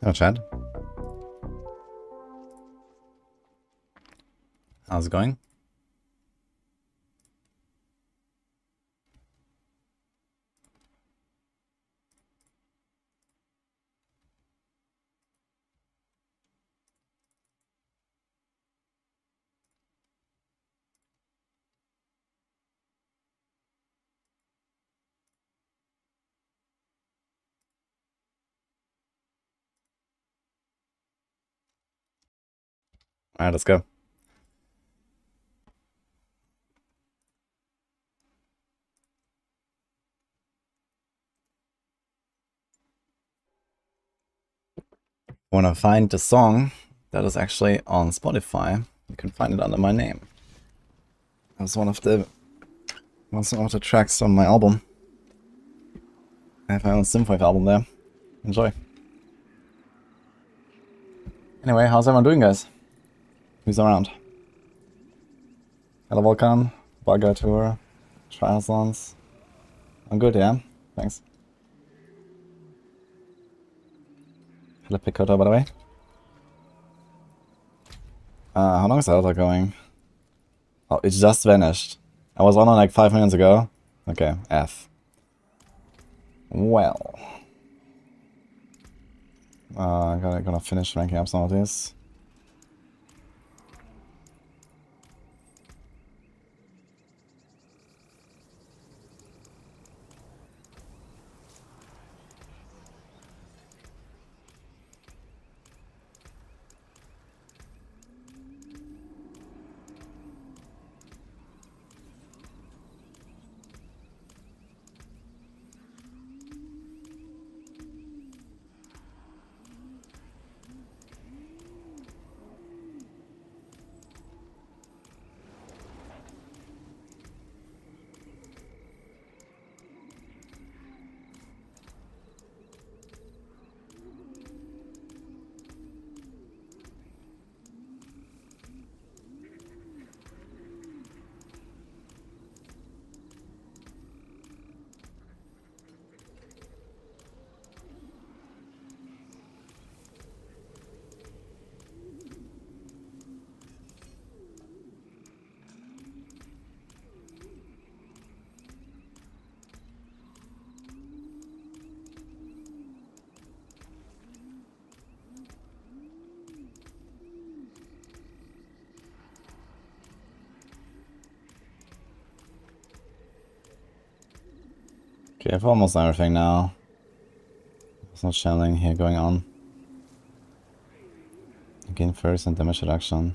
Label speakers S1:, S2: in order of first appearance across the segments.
S1: Hello, Chad. How's it going? Alright, let's go. Want to find the song that is actually on Spotify? You can find it under my name. That was one of the tracks on my album. I have my own synthwave album there. Enjoy. Anyway, how's everyone doing, guys? Who's around? Hello, Volkan, Bugger Tour, Triathlons. I'm good, yeah. Thanks. Hello, Picotto, by the way. How long is the other going? Oh, it just vanished. I was on like 5 minutes ago. Okay, F. Well. Gonna finish ranking up some of these. Okay, I've almost everything now. There's no channeling here going on. Gain first and damage reduction.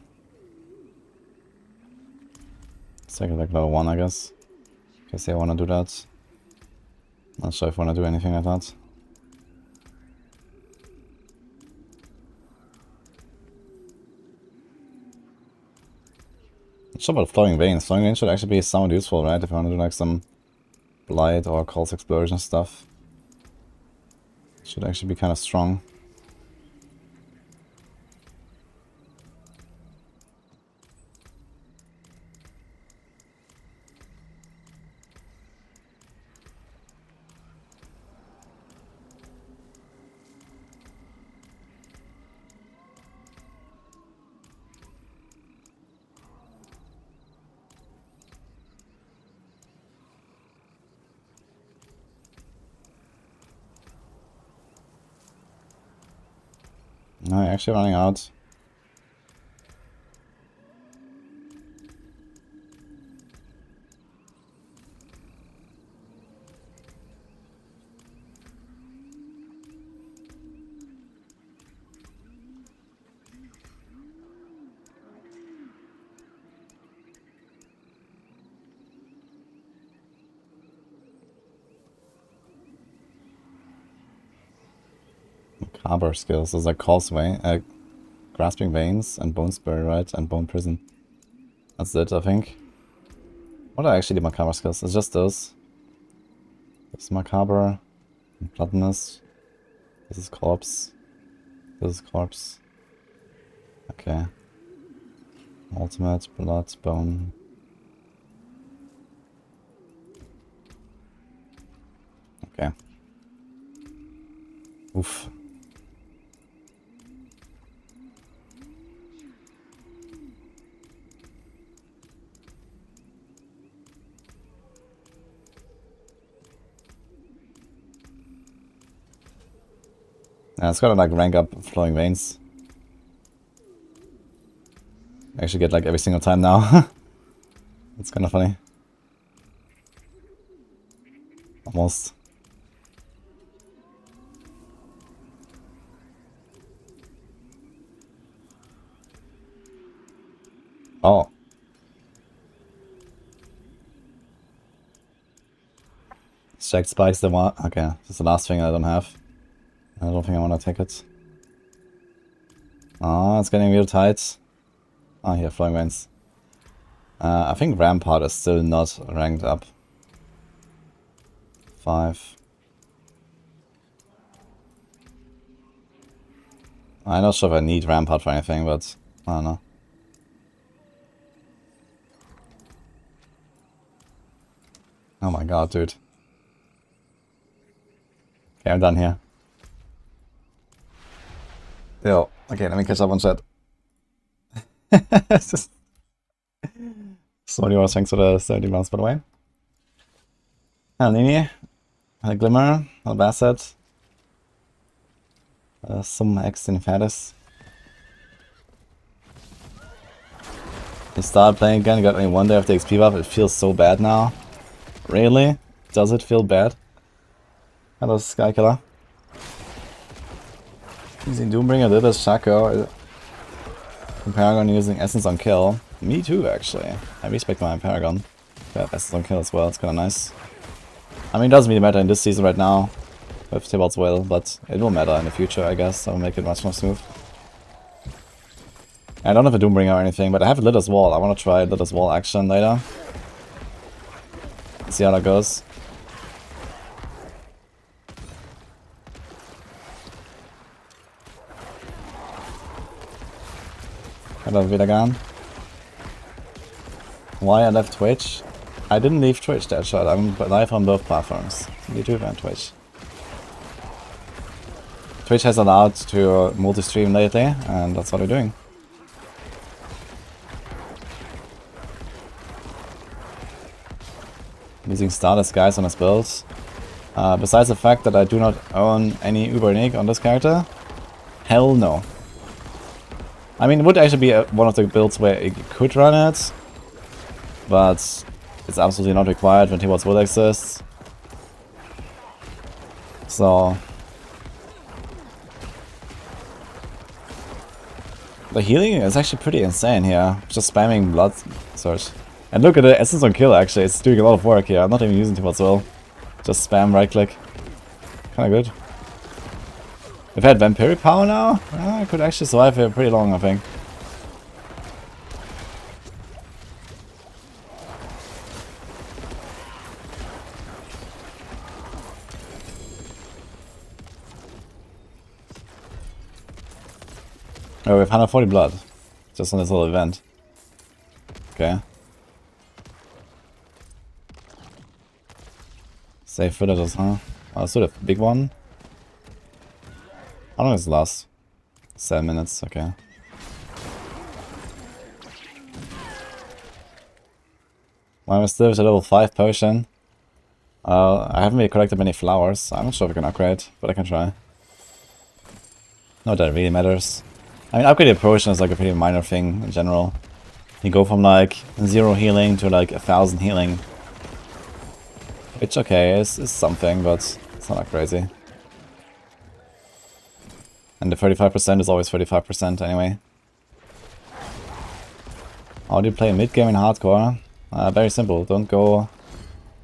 S1: Let's take it like level 1, I guess. In case I wanna do that. Not sure if I wanna do anything like that. Not sure about Flowing Veins. Flowing Veins should actually be somewhat useful, right? If I wanna do like some Blight or Pulse Explosion stuff. Should actually be kind of strong. No, I'm actually running out. Harbor skills. There's like Causeway, Grasping Veins, and Bone Spirit, right? And Bone Prison. That's it, I think. What are actually the Macabre skills? It's just those. This is Macabre, Bloodness. This is Corpse. This is Corpse. Okay. Ultimate, Blood, Bone. Okay. Oof. Yeah, it's gotta like rank up flowing veins. I actually get like every single time now. It's kinda funny. Almost. Oh. Stacked spikes the one. Okay, that's the last thing I don't have. I don't think I wanna take it. Oh, it's getting real tight. Oh, here, flowing veins. I think Rampart is still not ranked up. 5. I'm not sure if I need Rampart for anything, but I don't know. Oh my god, dude. Okay, I'm done here. Yo, okay, let me catch up on chat. So many more thanks for the 70 months, by the way. Hello, Nini. Hello, Glimmer. Hello, Basset. Some X Infatis. You started playing again, got only 1 day of the XP buff. It feels so bad now. Really? Does it feel bad? Hello, Skykiller. Using Doombringer did as Shaco. Paragon using Essence on Kill. Me too, actually. I respect my Paragon. Got Essence on Kill as well, it's kinda nice. I mean, it doesn't really matter in this season right now with Tibalt's Will, but it will matter in the future, I guess. So make it much more smooth. I don't have a Doombringer or anything, but I have Litter's Wall. I want to try Litter's Wall action later. See how that goes. Hello, Vidagan. Why I left Twitch? I didn't leave Twitch, Deadshot. I'm live on both platforms, YouTube and Twitch. Twitch has allowed to multi-stream lately, and that's what we're doing. Using Starless Guys on his builds. Besides the fact that I do not own any Uber Unique on this character, hell no. I mean, it would actually be one of the builds where it could run it, but it's absolutely not required when Tibalt's Will exists. So the healing is actually pretty insane here. Just spamming blood surge. And look at the Essence on Kill, actually. It's doing a lot of work here. I'm not even using Tibalt's Will. Just spam right click. Kinda good. If I had Vampiric Power now, I could actually survive here pretty long, I think. Oh, we have 140 blood. Just on this little event. Okay. Save villagers, huh? Oh, let's do the big one. How long does it last? 7 minutes, okay. I'm still with a level 5 potion. I haven't really collected many flowers. I'm not sure if I can upgrade, but I can try. Not that it really matters. I mean, upgrading a potion is like a pretty minor thing in general. You go from like 0 healing to like 1000 healing. Which, okay, is something, but it's not that crazy. And the 35% is always 35% anyway. How do you play mid-game in hardcore? Very simple. Don't go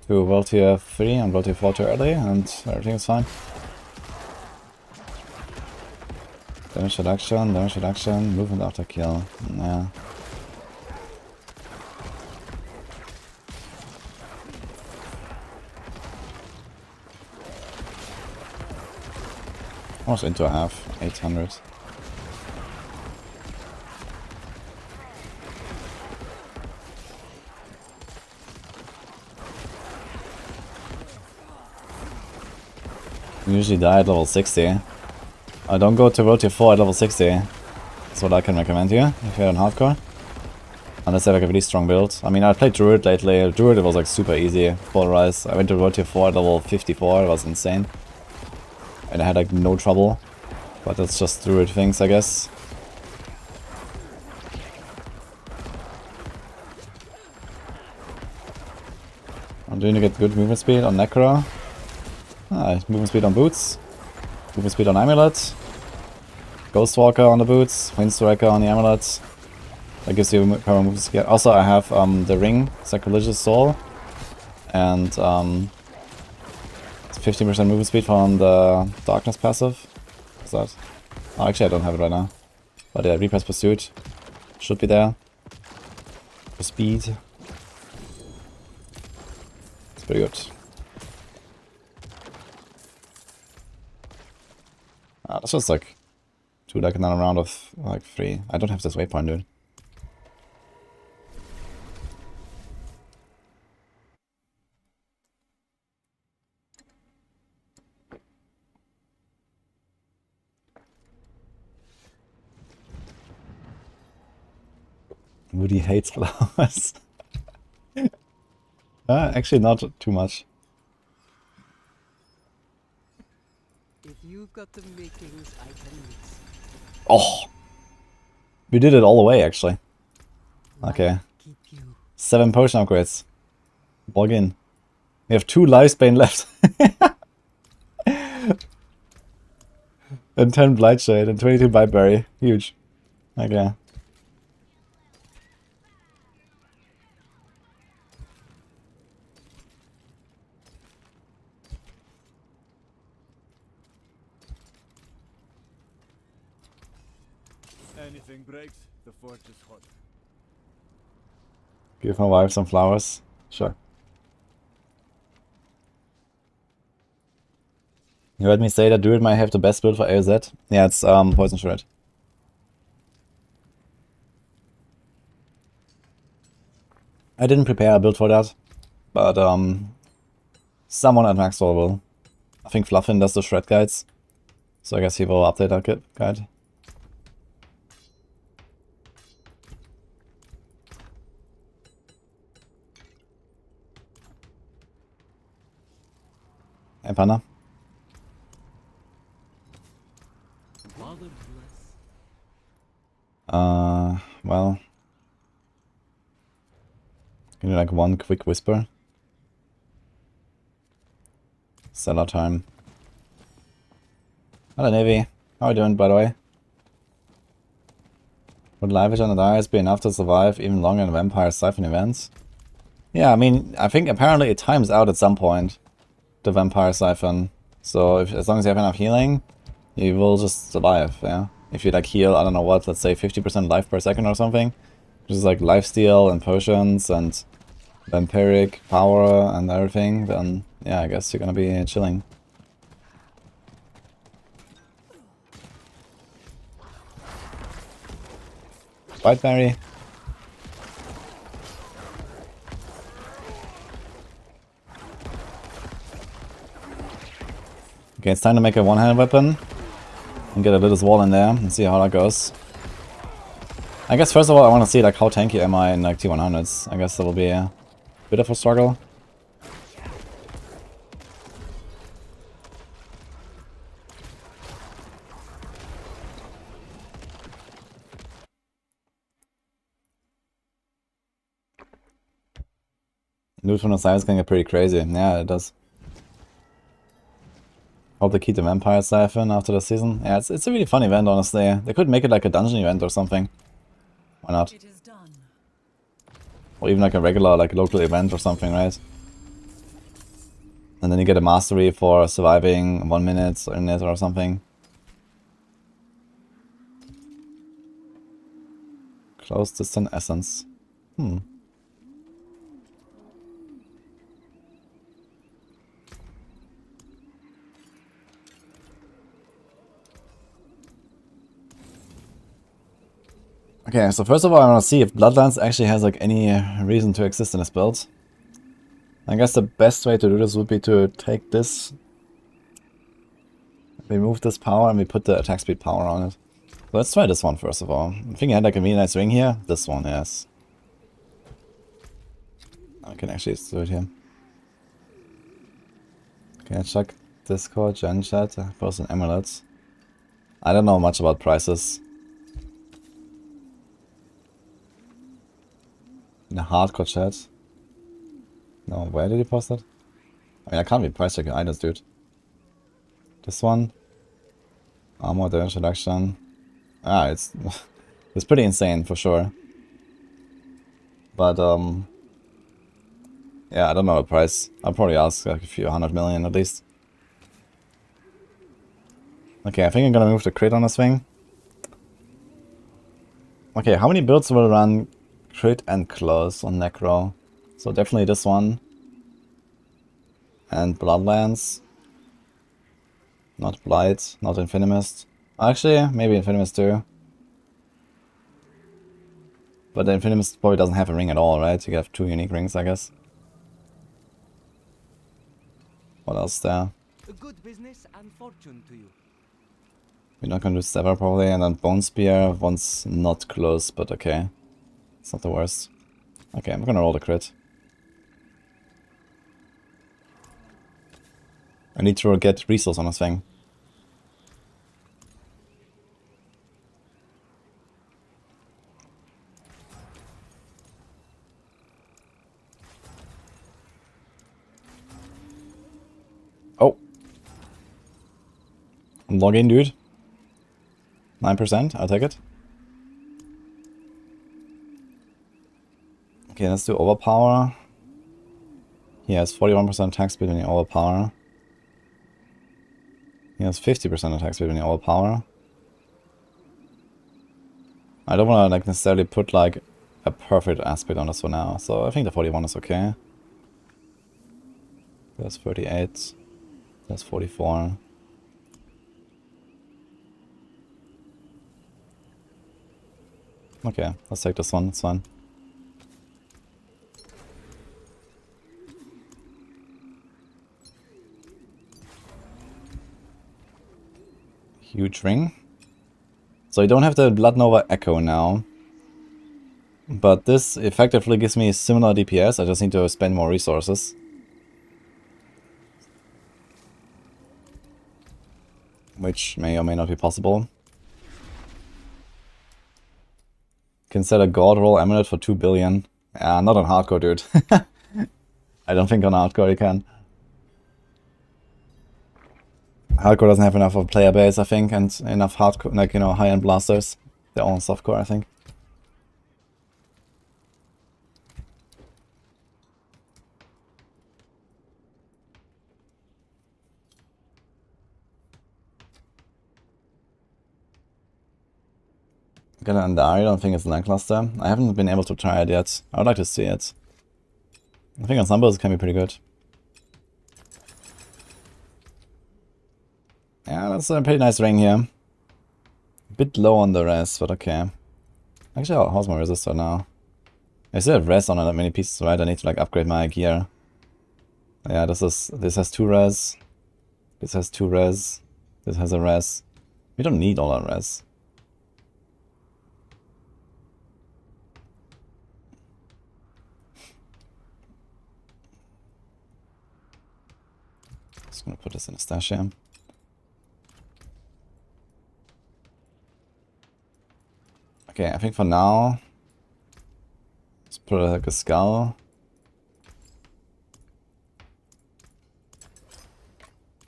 S1: to World Tier 3 and World Tier 4 too early, and everything is fine. Damage reduction, movement after kill. Yeah. How much into I have? 800. You usually die at level 60. Don't go to World Tier 4 at level 60. That's what I can recommend you, if you're on hardcore. Unless you have like a really strong build. I mean, I played Druid lately. Druid, it was like super easy. Full rise. I went to World Tier 4 at level 54, it was insane. And I had like no trouble. But it's just druid things, I guess. I'm doing to get good movement speed on Necro. Movement speed on boots. Movement speed on amulet. Ghostwalker on the boots. Windstriker on the amulet. That gives you power movement speed. Also, I have the ring, Sacrilegious Soul. And 15% movement speed from the Darkness passive. What's that? Oh, actually I don't have it right now. But yeah, Reaper's Pursuit should be there. For speed. It's pretty good. That's just like do like another round of like 3. I don't have this waypoint, dude. Woody hates flowers. Actually not too much.
S2: If you've got the makings, I can mix.
S1: Oh! We did it all the way, actually. Okay. 7 potion upgrades. Log in. We have 2 lifespan left. And 10 Blightshade and 22 Biteberry. Huge. Okay.
S3: Anything breaks, the forge is hot.
S1: Give my wife some flowers. Sure. You heard me say that Druid might have the best build for AOZ? Yeah, it's Poison Shred. I didn't prepare a build for that, but someone at Max will. I think Fluffin does the Shred guides, so I guess he will update that guide. Hey, Panda. Well, give me like one quick whisper. Seller time. Hello, Navy. How are you doing, by the way? Would Livage on the Dice be enough to survive even longer in Vampire Siphon events? Yeah, I mean, I think apparently it times out at some point, the Vampire Siphon. So as long as you have enough healing, you will just survive, yeah? If you like heal, I don't know what, let's say 50% life per second or something, which is like lifesteal and potions and vampiric power and everything, then yeah, I guess you're gonna be chilling. Biteberry. Okay, it's time to make a one-handed weapon and get a little wall in there and see how that goes. I guess first of all I want to see like how tanky am I in like T100s. I guess that will be a bit of a struggle. Loot from the sides can get pretty crazy. Yeah, it does. Hope they keep the Vampire Siphon after the season. Yeah, it's a really fun event, honestly. They could make it like a dungeon event or something. Why not? Or even like a regular, like local event or something, right? And then you get a mastery for surviving 1 minute in it or something. Close distant essence. Okay, so first of all I want to see if Bloodlines actually has like any reason to exist in this build. I guess the best way to do this would be to take this, remove this power, and we put the attack speed power on it. So let's try this one first of all. I think I had like a really nice ring here. This one, yes. I can actually do it here. Okay, check Discord, Gen Chat, post an amulets. I don't know much about prices. In a hardcore chat. No, where did you post that? I mean, I can't be price checking items, dude. This one. Armor, damage reduction. Ah, it's it's pretty insane for sure. But yeah, I don't know the price. I'll probably ask like a few 100 million at least. Okay, I think I'm gonna move the crit on this thing. Okay, how many builds will run crit and close on Necro? So definitely this one. And Bloodlands. Not Blight, not Infinimist. Actually, maybe Infinimist too. But the Infinimist probably doesn't have a ring at all, right? You have 2 unique rings, I guess. What else there?
S2: A good business and fortune to you.
S1: We're not gonna do Sever probably, and then Bone Spear once not close, but okay. It's not the worst. Okay, I'm gonna roll the crit. I need to get resource on this thing. Oh. Log in, dude. 9%, I'll take it. Okay, let's do overpower. He has 41% attack speed when you overpower. He has 50% attack speed when you overpower. I don't want to like necessarily put like a perfect aspect on this for now, so I think the 41 is okay. There's 38. There's 44. Okay, let's take this one, it's fine. Huge ring. So you don't have the Blood Nova Echo now. But this effectively gives me similar DPS, I just need to spend more resources. Which may or may not be possible. Can set a God Roll Amulet for 2 billion. Not on hardcore, dude. I don't think on hardcore you can. Hardcore doesn't have enough of a player base, I think, and enough hardcore, like, you know, high-end blasters. They're all on softcore, I think. Gonna end I don't think it's Lancluster. I haven't been able to try it yet. I would like to see it. I think on some builds it can be pretty good. Yeah, that's a pretty nice ring here. A bit low on the res, but okay. Actually, how's my resistor now? I still have res on that many pieces, right? I need to like upgrade my gear. Yeah, this has 2 res. This has 2 res. This has a res. We don't need all our res. Just gonna put this in a stash here. Okay, I think for now, let's put like a skull.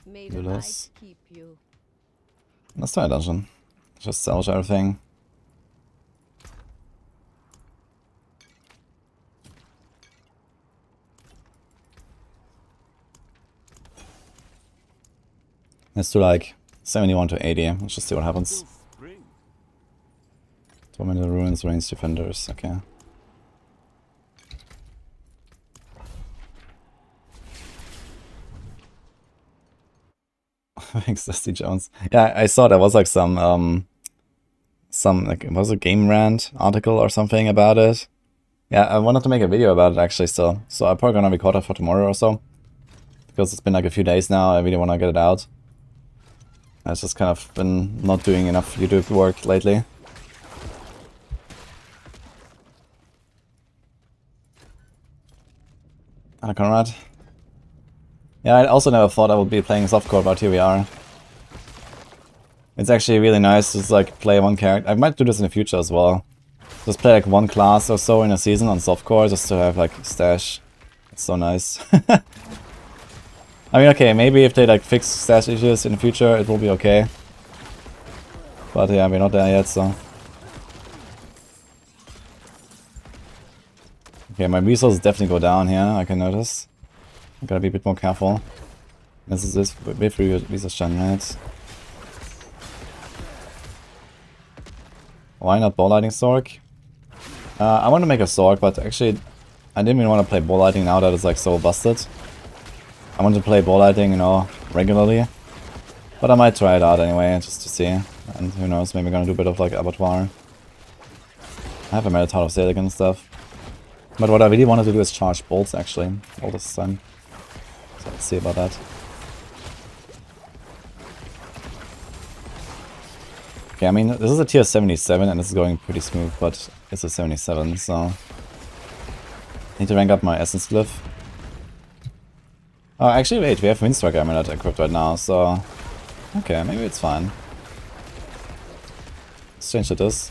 S4: May
S1: Do
S4: the light
S1: this.
S4: keep you.
S1: Let's try a dungeon. Just salvage everything. Let's do like 71 to 80. Let's just see what happens.
S3: Spring.
S1: Tormented Ruins, Ranged Defenders. Okay. Thanks, Dusty Jones. Yeah, I saw there was like some like, was it a Game Rant article or something about it? Yeah, I wanted to make a video about it actually still. So I'm probably gonna record it for tomorrow or so. Because it's been like a few days now, I really wanna get it out. I've just kind of been not doing enough YouTube work lately. Anna Conrad. Yeah, I also never thought I would be playing softcore, but here we are. It's actually really nice to just, like, play one character. I might do this in the future as well. Just play like one class or so in a season on softcore just to have like stash. It's so nice. I mean, okay, maybe if they like fix stash issues in the future, it will be okay. But yeah, we're not there yet, so. Okay, my resources definitely go down here, I can notice. I gotta be a bit more careful. This is this with resource generate. Why not ball lighting Sork? I want to make a Sork, but actually I didn't even want to play ball lighting now that it's like so busted. I want to play ball lighting, you know, regularly. But I might try it out anyway, just to see. And who knows, maybe I'm gonna do a bit of like abattoir. I have a Meritar of Zelig and stuff. But what I really wanted to do is charge bolts actually, all this time. So let's see about that. Okay, I mean, this is a tier 77 and this is going pretty smooth, but it's a 77, so... Need to rank up my Essence Glyph. Oh, actually, wait, we have Windstrike Amulet equipped right now, so... Okay, maybe it's fine. Let's change to this.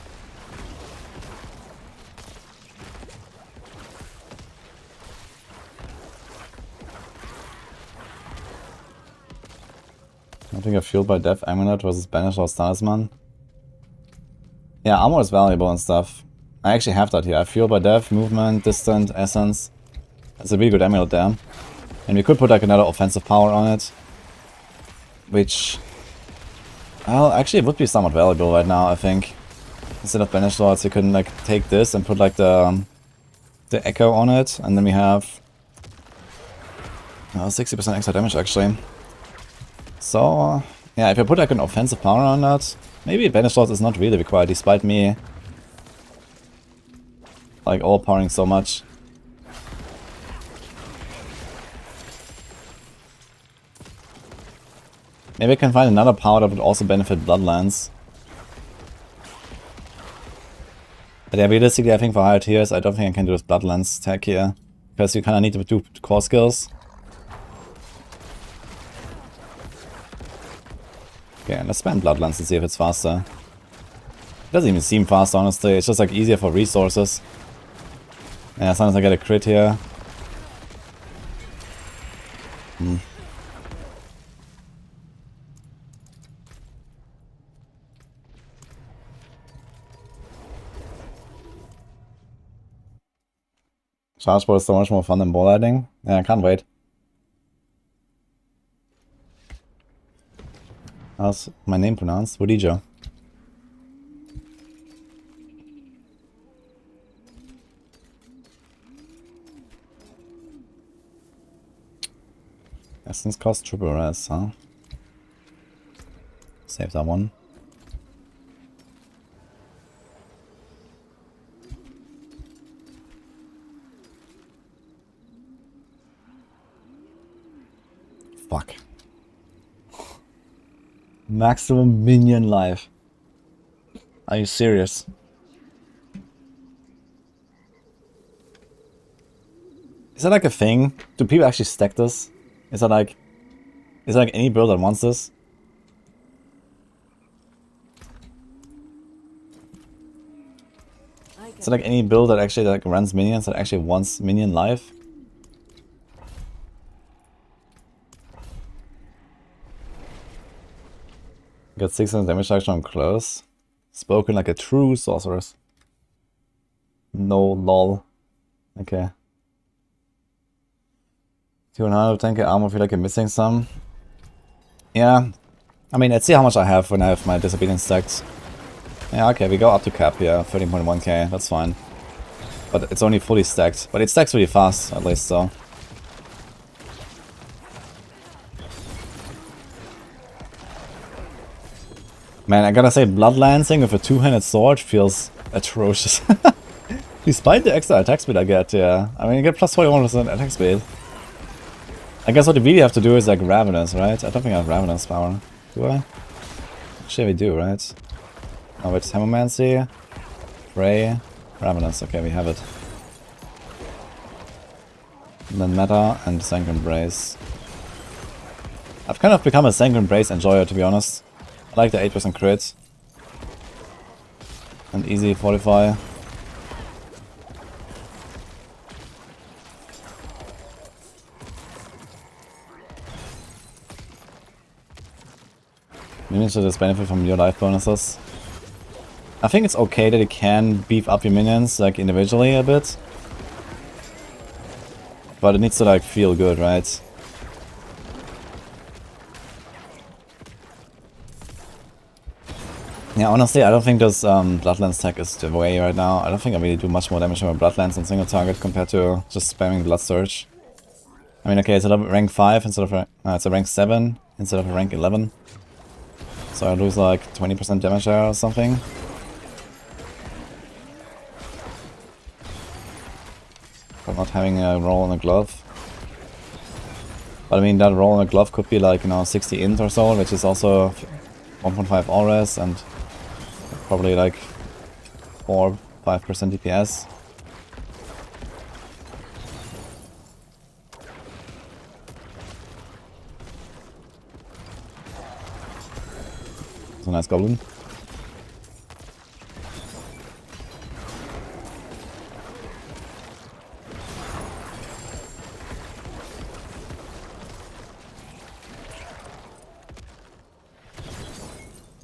S1: I think I Fueled by Death Amulet versus Banish or Talisman. Yeah, armor is valuable and stuff. I actually have that here. I Fueled by Death, Movement, Distant, Essence. That's a really good amulet there. And we could put like another offensive power on it. Which... Well, actually it would be somewhat valuable right now, I think. Instead of Banish Lords, you can like take this and put like the Echo on it. And then we have... 60% extra damage actually. So, yeah, if I put like an offensive power on that, maybe Banish Lords is not really required, despite me like overpowering so much. Maybe I can find another power that would also benefit Bloodlands. But yeah, realistically I think for higher tiers I don't think I can do this Bloodlands tag here. Because you kinda need to do core skills. Okay, let's spam Bloodlands and see if it's faster. It doesn't even seem fast, honestly. It's just like easier for resources. Yeah, sometimes I get a crit here. Charge ball is so much more fun than ball lighting. Yeah, I can't wait. How's my name pronounced? Wudijo. Essence cost triple res, huh? Save that one. Fuck. Maximum minion life. Are you serious? Is that like a thing? Do people actually stack this? Is that like any build that wants this? Is it like any build that actually like runs minions that actually wants minion life? Got 600 damage reduction on close. Spoken like a true sorceress. No lol. Okay. 210k armor, feel like I'm missing some. Yeah. I mean, let's see how much I have when I have my disobedience stacked. Yeah, okay, we go up to cap here, 13.1k, that's fine. But it's only fully stacked. But it stacks really fast, at least, so. Man, I gotta say, Bloodlancing with a two-handed sword feels atrocious. Despite the extra attack speed I get, yeah. I mean, you get plus 41% attack speed. I guess what you really have to do is like Ravenous, right? I don't think I have Ravenous power. Do I? Actually, we do, right? Oh, it's Hemomancy, Ray, Ravenous. Okay, we have it. And then Meta and Sanguine Embrace. I've kind of become a Sanguine Embrace enjoyer, to be honest. I like the 8% crit. And easy fortify. Minions should just benefit from your life bonuses. I think it's okay that you can beef up your minions like individually a bit. But it needs to like feel good, right? Yeah, honestly, I don't think this Bloodlands tech is the way right now. I don't think I really do much more damage with my Bloodlands on single target compared to just spamming Blood Surge. I mean, okay, it's a rank 5 instead of it's a rank 7 instead of a rank 11. So I lose like 20% damage there or something. For not having a roll in a glove. But I mean, that roll in a glove could be like, you know, 60 int or so, which is also 1.5 auras and probably like 4-5% DPS. It's a nice goblin.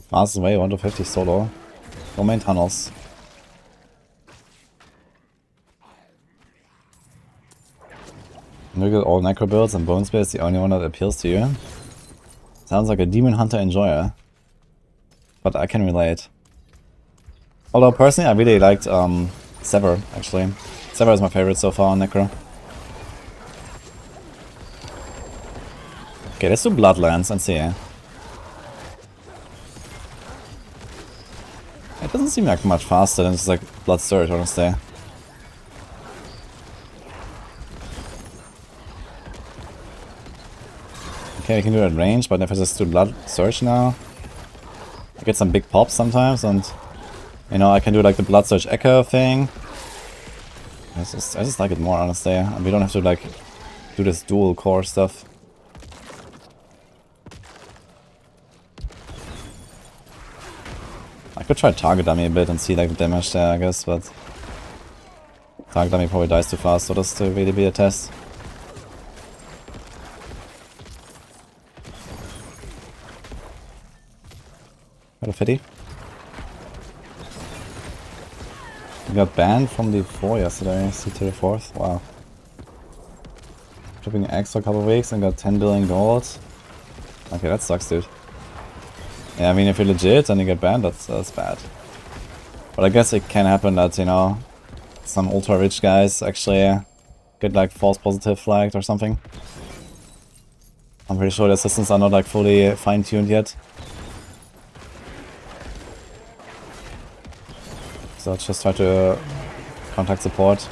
S1: Fastest way, 1 to 50 solo. No main tunnels. Look at all Necro builds and Bone Spear is the only one that appeals to you. Sounds like a Demon Hunter enjoyer. But I can relate. Although personally I really liked Sever, actually. Sever is my favorite so far on Necro. Okay, let's do Bloodlands and see. It doesn't seem like much faster than just like Blood Surge, honestly. Okay, we can do it at range, but if I just do Blood Surge now, I get some big pops sometimes, and you know, I can do like the Blood Surge Echo thing. I just like it more, honestly. And we don't have to like do this dual core stuff. I could try Target Dummy a bit and see like the damage there, I guess, but Target Dummy probably dies too fast, so this to really be a test. Got a fitty. We got banned from the 4 yesterday, C34th, wow. Shipping eggs for a couple of weeks and got 10 billion gold. Okay, that sucks, dude. Yeah, I mean, if you're legit and you get banned, that's bad. But I guess it can happen that, you know, some ultra rich guys actually get like false positive flagged or something. I'm pretty sure the systems are not like fully fine-tuned yet. So let's just try to contact support.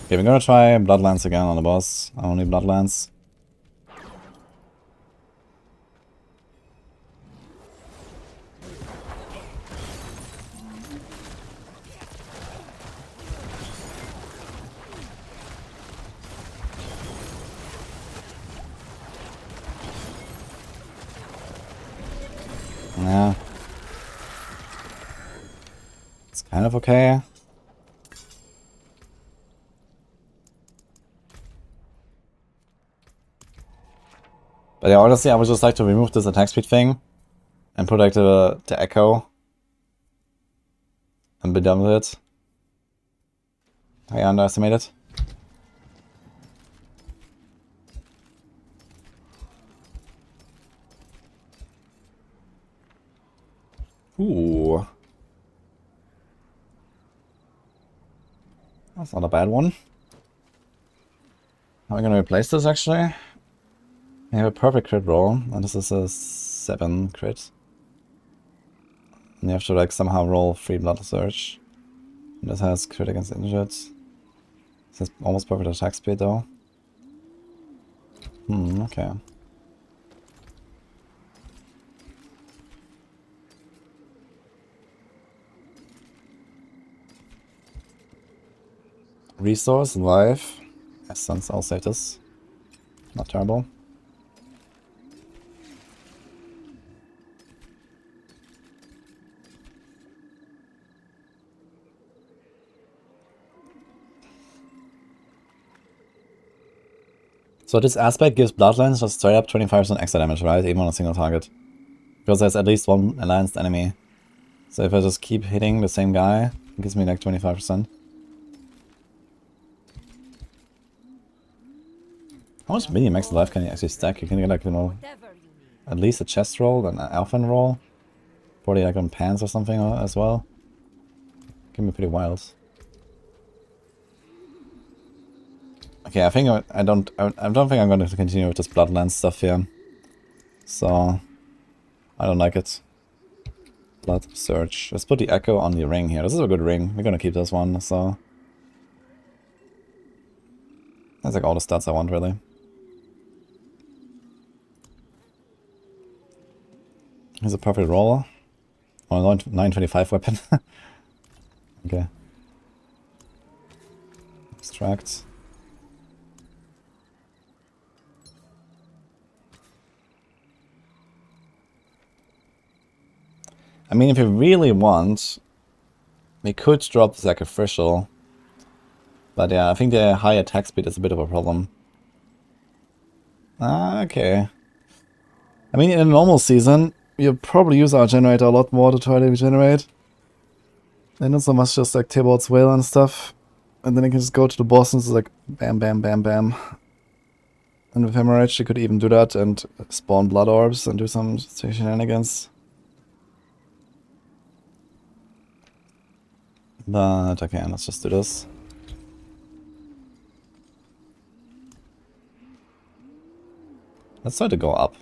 S1: Okay, we're gonna try Bloodlands again on the boss. Only Bloodlands. Yeah. It's kind of okay. But yeah, honestly, I would just like to remove this attack speed thing and put like the echo and be done with it. I underestimate it. Ooh. That's not a bad one. How are we gonna replace this actually? We have a perfect crit roll, and this is a 7 crit. And you have to like somehow roll 3 Blood Surge. And this has crit against injured. This has almost perfect attack speed though. Okay. Resource, life. Essence, I'll say this. Not terrible. So this aspect gives Bloodlines just straight up 25% extra damage, right? Even on a single target. Because there's at least one allianced enemy. So if I just keep hitting the same guy, it gives me like 25%. How much mini max life can you actually stack? You can get like, you know, at least a chest roll and an elfin roll. Probably like on pants or something as well. Can be pretty wild. Okay, I think I don't think I'm going to continue with this Bloodlands stuff here. So I don't like it. Blood Search. Let's put the Echo on the ring here. This is a good ring. We're gonna keep this one, so that's like all the stats I want, really. Here's a perfect roll. Oh, 925 weapon. Okay. Extract. I mean, if you really want, we could drop the Sacrificial. But yeah, I think the high attack speed is a bit of a problem. Okay. I mean, in a normal season, you probably use our generator a lot more to try to regenerate. And not so much just like Tibort's Whale and stuff. And then you can just go to the boss and it's like bam, bam, bam, bam. And with Hemorrhage, you could even do that and spawn Blood Orbs and do some shenanigans. But okay, let's just do this. Let's try to go up.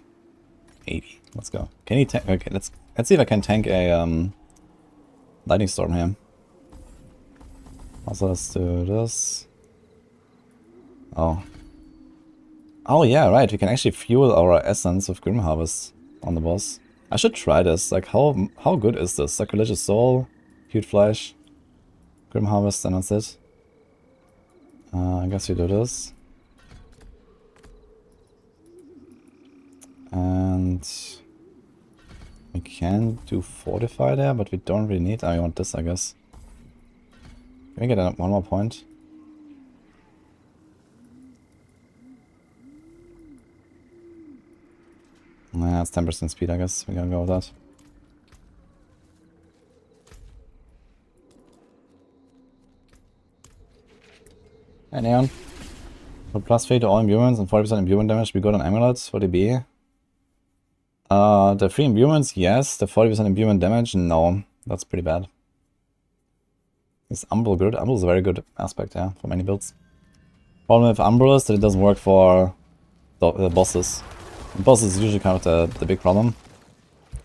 S1: 80. Let's go. Can he tank? Okay, let's see if I can tank a Lightning Storm here. Also, let's do this. Oh. Oh yeah, right. We can actually fuel our essence with Grim Harvest on the boss. I should try this. Like, how good is this? Sacrilegious Soul, Hued Flesh, Grim Harvest, and that's it. I guess we do this. And we can do Fortify there, but we don't really need. I want this, I guess. Can we get one more point? Nah, it's 10% speed, I guess. We're gonna go with that. Hey, Neon. Put +3 to all imbuements and 40% imbuement damage. We got on amulets for DB. The 3 imbuements, yes. The 40% imbuement damage, no. That's pretty bad. Is Umbral good? Umbral is a very good aspect, yeah, for many builds. Problem with Umbral is that it doesn't work for the bosses. The boss is usually kind of the big problem.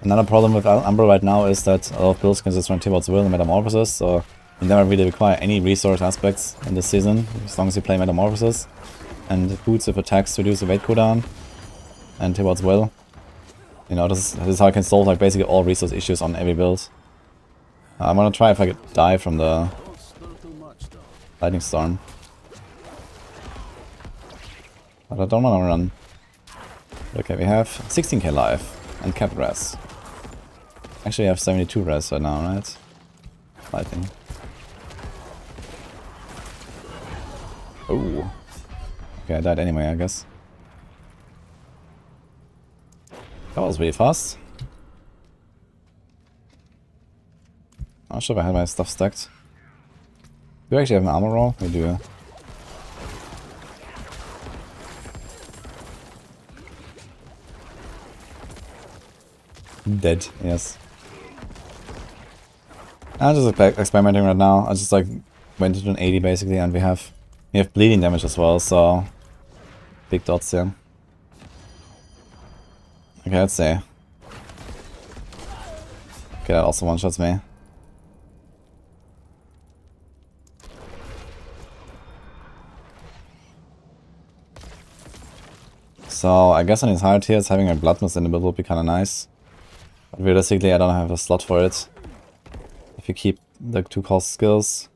S1: Another problem with Umbral right now is that a lot of builds can just run Tibort's Will and Metamorphosis, so you never really require any resource aspects in this season, as long as you play Metamorphosis. And boots with attacks to reduce the weight cooldown, and Tibort's Will. You know, this is how I can solve like basically all resource issues on every build. I'm gonna try if I could die from the Lightning Storm. But I don't wanna run. Okay, we have 16k life and capped res. Actually, I have 72 res right now, right? Lightning. Oh. Okay, I died anyway, I guess. That was really fast. Not sure if I had my stuff stacked. Do I actually have an armor roll? We do. Dead, yes. I'm just experimenting right now. I just like went into an 80 basically, and we have bleeding damage as well, so big dots here. Okay, let's see. Okay, that also one-shots me. So I guess on these higher tiers having a Blood Mist in the middle would be kinda nice. But realistically I don't have a slot for it. If you keep the 2 cost skills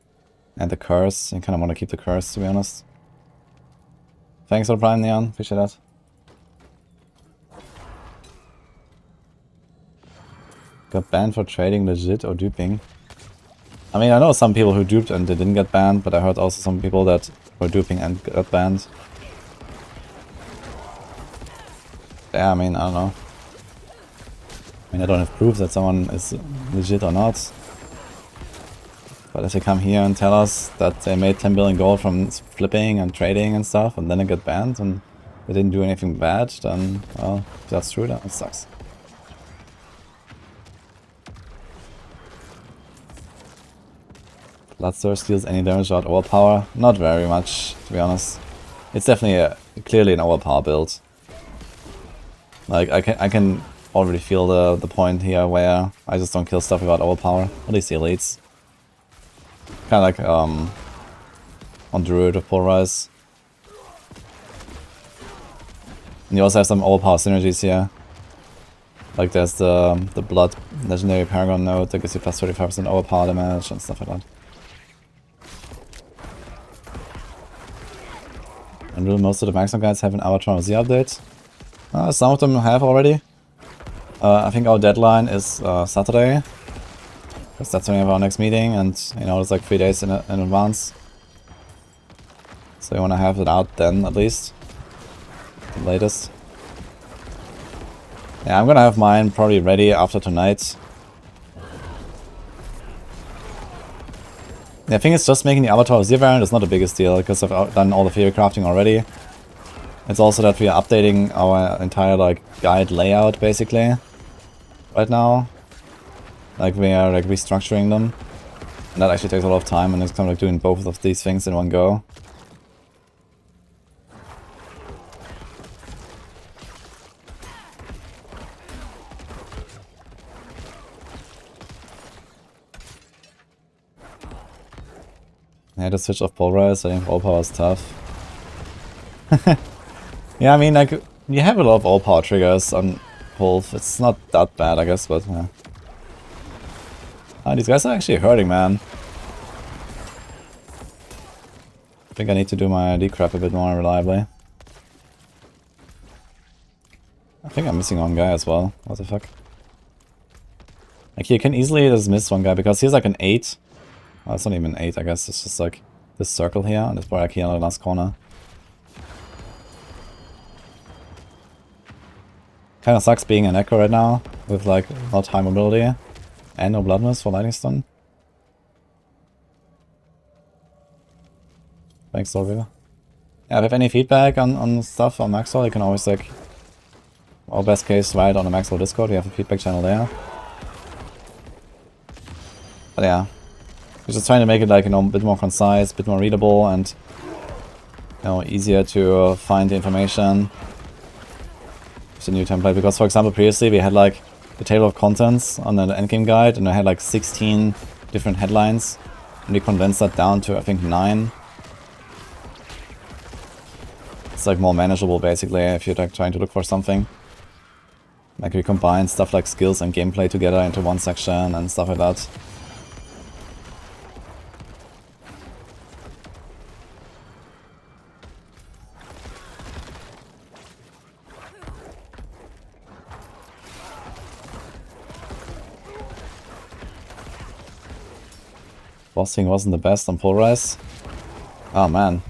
S1: and the curse, you kinda wanna keep the curse, to be honest. Thanks for the Prime, Neon, appreciate that. Got banned for trading legit or duping. I mean, I know some people who duped and they didn't get banned, but I heard also some people that were duping and got banned. Yeah, I mean, I don't know. I mean, I don't have proof that someone is legit or not. But if they come here and tell us that they made 10 billion gold from flipping and trading and stuff, and then they get banned and they didn't do anything bad, then, well, if that's true, then it sucks. Bloodthirst deals any damage without overpower? Not very much, to be honest. It's definitely clearly an overpower build. Like, I can already feel the point here where I just don't kill stuff without overpower. At least the elites. Kinda like, on Druid with Polarize. And you also have some overpower synergies here. Like there's the Blood Legendary Paragon node that gives you plus 35% overpower damage and stuff like that. And really most of the maximum guides have an Avatar Z update. Some of them have already. I think our deadline is Saturday. Because that's when we have our next meeting, and you know, it's like 3 days in advance. So you want to have it out then, at least. The latest. Yeah, I'm gonna have mine probably ready after tonight. Yeah, I think it's just making the Avatar Z variant is not the biggest deal, because I've done all the theorycrafting already. It's also that we are updating our entire like guide layout, basically. Right now. Like we are like restructuring them. And that actually takes a lot of time, and it's kind of like doing both of these things in one go. Yeah, the switch off Polarize, I think all-power is tough. Yeah, I mean, like, you have a lot of all-power triggers on Wolf. It's not that bad, I guess, but yeah. These guys are actually hurting, man. I think I need to do my decrap a bit more reliably. I think I'm missing one guy as well. What the fuck? Like, you can easily just miss one guy, because he's like an 8. Oh, it's not even an 8, I guess. It's just like this circle here, and it's probably like here on the last corner. Kinda sucks being a Necro right now, with like not high mobility, and no bloodness for Lightning Stun. Thanks, Solviva. Yeah, if you have any feedback on stuff on Maxwell, you can always like, or best case, write on the Maxwell Discord, we have a feedback channel there. But yeah, we're just trying to make it like, you know, a bit more concise, a bit more readable, and, you know, easier to find the information. It's a new template, because for example previously we had like the table of contents on the endgame guide, and I had like 16 different headlines, and we condensed that down to I think 9. It's like more manageable basically if you're like trying to look for something. Like we combine stuff like skills and gameplay together into one section and stuff like that. Bossing wasn't the best on Polarize. Oh man.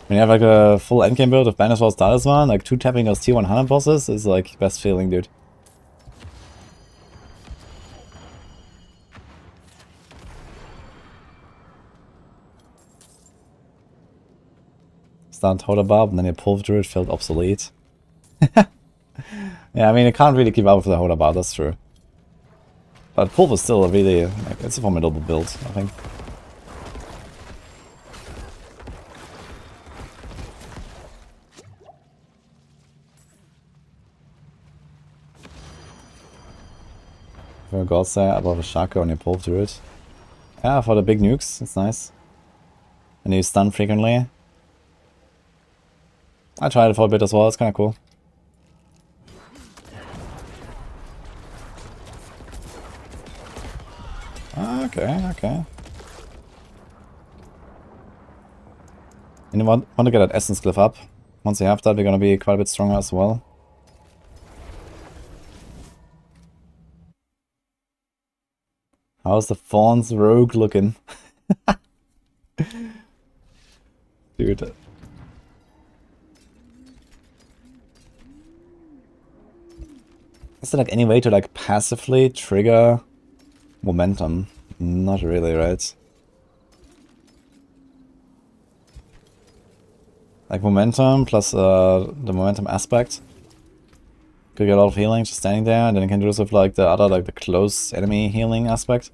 S1: When you have like a full endgame build of Banishwell's Talisman, like 2-tapping those tier 100 bosses is like best feeling, dude. Start Hodabarb and then your Pulve Druid felt obsolete. Yeah, I mean, you can't really keep up with the Hodabarb, that's true. But Pulve is still a really, like, it's a formidable build, I think. For a God say above a Shaka on your Pulve Druid. Yeah, for the big nukes, it's nice. And you stun frequently. I tried it for a bit as well, it's kinda cool. Okay, okay. And you want to get that Essence Glyph up. Once you have that, we're gonna be quite a bit stronger as well. How's the Fawn's rogue looking? Dude. Is there like any way to like passively trigger momentum? Not really, right? Like momentum plus the momentum aspect. Could get a lot of healing just standing there, and then you can do this with like the other, like the close enemy healing aspect.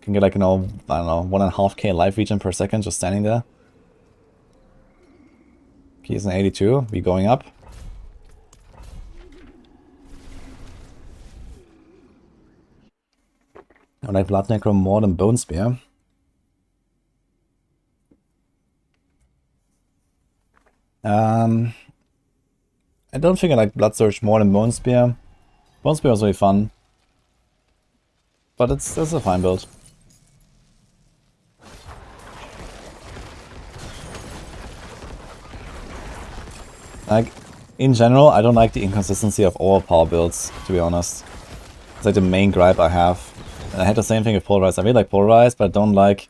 S1: Can get like, you know, I don't know, 1.5k life regen per second just standing there. He's an 82, be going up. I like Blood Necro more than Bone Spear. I don't think I like Blood Surge more than Bone Spear. Bone Spear was really fun. But it's a fine build. Like, in general, I don't like the inconsistency of overpower builds, to be honest. It's like the main gripe I have. And I had the same thing with Polarized. I really like Polarized, but I don't like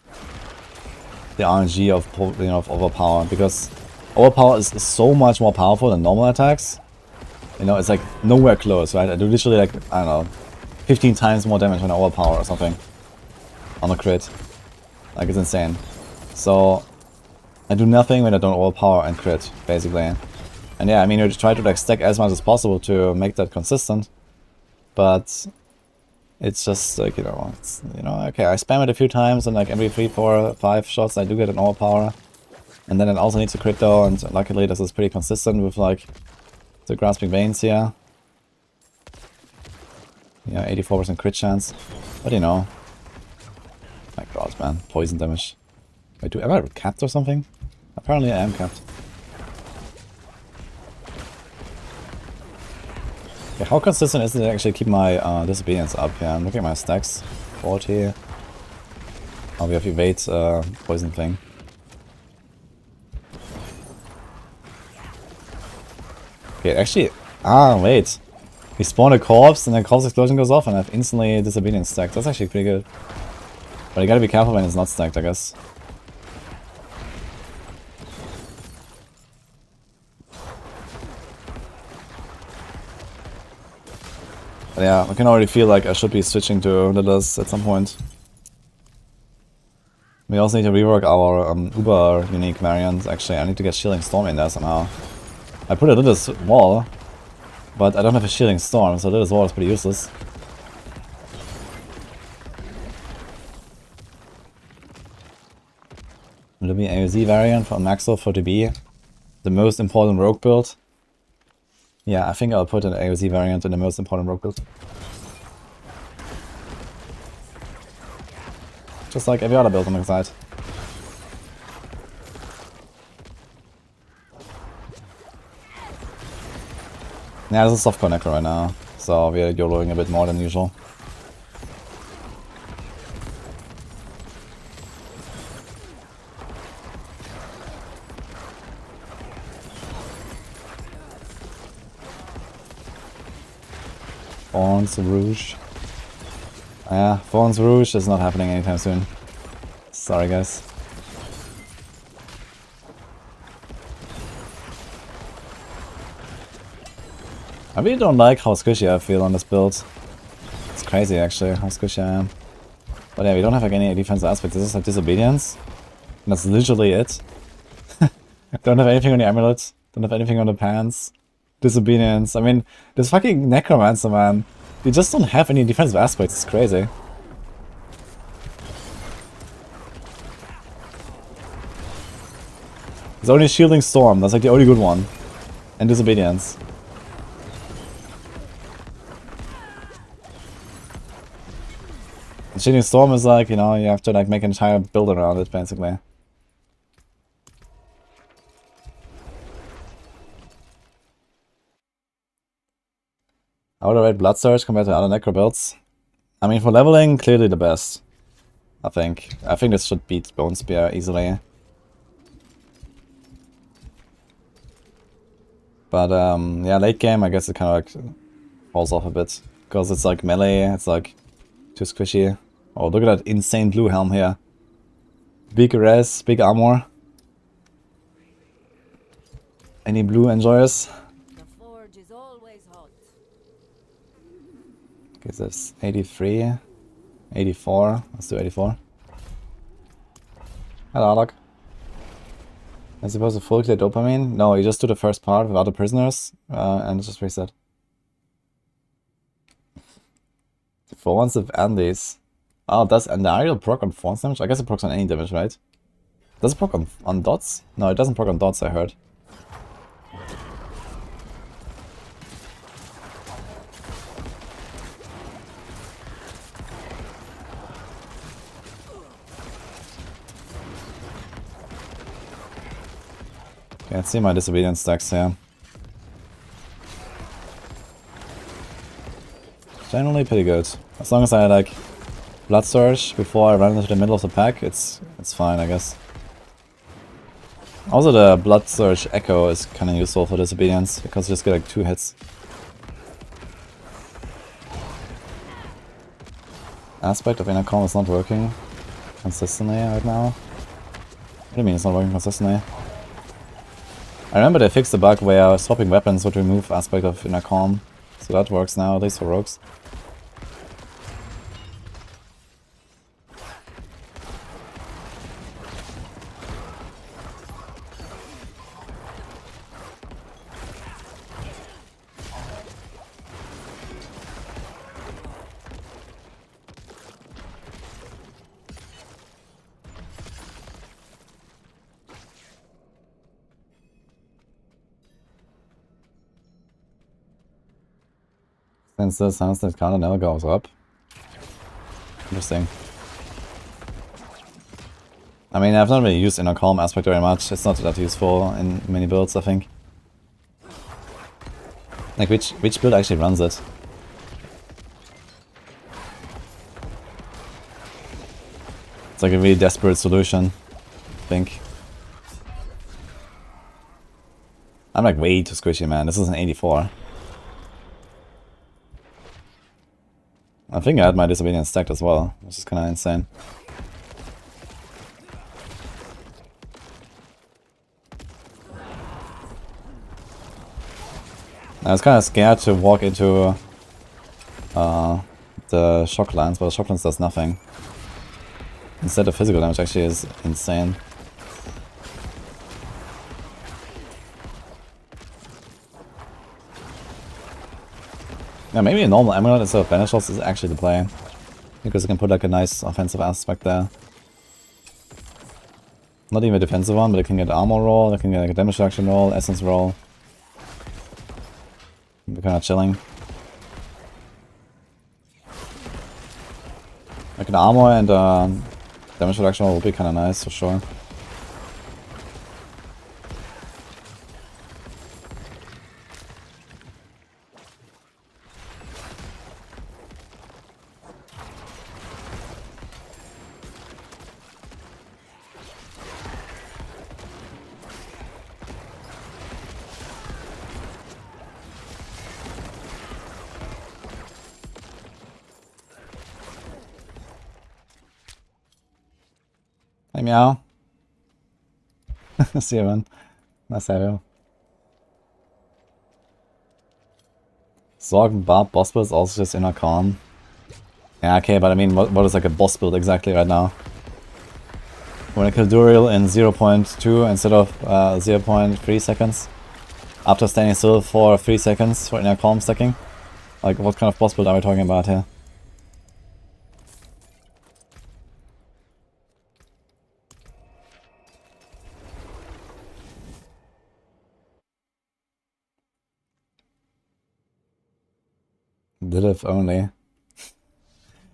S1: the RNG of, you know, of Overpower, because Overpower is so much more powerful than normal attacks. You know, it's like nowhere close, right? I do literally like, I don't know, 15 times more damage when I Overpower or something on a crit. Like, it's insane. So, I do nothing when I don't Overpower and crit, basically. And yeah, I mean, you try to like stack as much as possible to make that consistent, but it's just like, you know, it's, you know, okay, I spam it a few times and like every 3, 4, 5 shots I do get an overpower. And then it also needs a crit though, and luckily this is pretty consistent with like the Grasping Veins here. Yeah, 84% crit chance. But you know, my god, man, poison damage. Wait, am I capped or something? Apparently I am capped. Yeah, how consistent is it to actually keep my disobedience up? Yeah, I'm looking at my stacks. 40. Oh, we have evade poison thing. Okay, actually, wait. We spawn a corpse and then corpse explosion goes off and I have instantly disobedience stacked. That's actually pretty good. But you gotta be careful when it's not stacked, I guess. But yeah, I can already feel like I should be switching to Lilith at some point. We also need to rework our Uber unique variant. Actually, I need to get Shielding Storm in there somehow. I put a Lilith wall, but I don't have a Shielding Storm, so Lilith wall is pretty useless. Will be AOZ variant for Maxwell for TB. The most important rogue build. Yeah, I think I'll put an AOZ variant in the most important rogue build. Just like every other build on the side. Yeah, this is softcore Necro right now, so we're YOLOing a bit more than usual. Thorns Rouge. Yeah, Thorns Rouge is not happening anytime soon. Sorry, guys. I really don't like how squishy I feel on this build. It's crazy, actually, how squishy I am. But yeah, we don't have like any defensive aspects. This is like disobedience. And that's literally it. Don't have anything on the amulet. Don't have anything on the pants. Disobedience. I mean, this fucking necromancer, man. You just don't have any defensive aspects. It's crazy. There's only Shielding Storm. That's like the only good one. And disobedience. And Shielding Storm is like, you know, you have to like make an entire build around it, basically. How would I rate Blood Surge compared to other Necro builds? I mean, for leveling, clearly the best. I think. I think this should beat Bone Spear easily. But yeah, late game, I guess it kind of like falls off a bit. Because it's like melee, it's like too squishy. Oh, look at that insane blue helm here. Big res, big armor. Any blue enjoyers?
S4: The forge is always hot.
S1: Okay, so that's 83, 84. Let's do 84. Hello, Alok. Is supposed to full clear dopamine? No, you just do the first part without the prisoners, and just reset. For once with Andes. Oh, does and the aerial proc on force damage? I guess it procs on any damage, right? Does it proc on dots? No, it doesn't proc on dots, I heard. Can't see my disobedience stacks here. Generally pretty good. As long as I like blood surge before I run into the middle of the pack, it's fine, I guess. Also the blood surge echo is kinda useful for disobedience, because you just get like 2 hits. Aspect of inner calm is not working consistently right now. What do you mean it's not working consistently? I remember they fixed the bug where swapping weapons would remove aspect of inner calm. So that works now, at least for rogues. Since the sunset counter never goes up. Interesting. I mean, I've not really used inner calm aspect very much. It's not that useful in many builds, I think. Like, which build actually runs it? It's like a really desperate solution, I think. I'm like way too squishy, man. This is an 84. I think I had my disobedience stacked as well, which is kind of insane. I was kind of scared to walk into the shock lance, but the shock lance does nothing. Instead, the physical damage actually is insane. Yeah, maybe a normal amulet instead of banish shots is actually the play. Because you can put like a nice offensive aspect there. Not even a defensive one, but it can get armor roll, it can get like a damage reduction roll, essence roll. Be kind of chilling. Like an armor and damage reduction roll would be kind of nice for sure. Hey meow. See you, man. Nice to have you. Sorgen Barb boss build is also just inner calm. Yeah, okay, but I mean, what is like a boss build exactly right now? When I kill Duriel in 0.2 instead of 0.3 seconds. After standing still for 3 seconds for inner calm stacking. Like, what kind of boss build are we talking about here? Lilith only.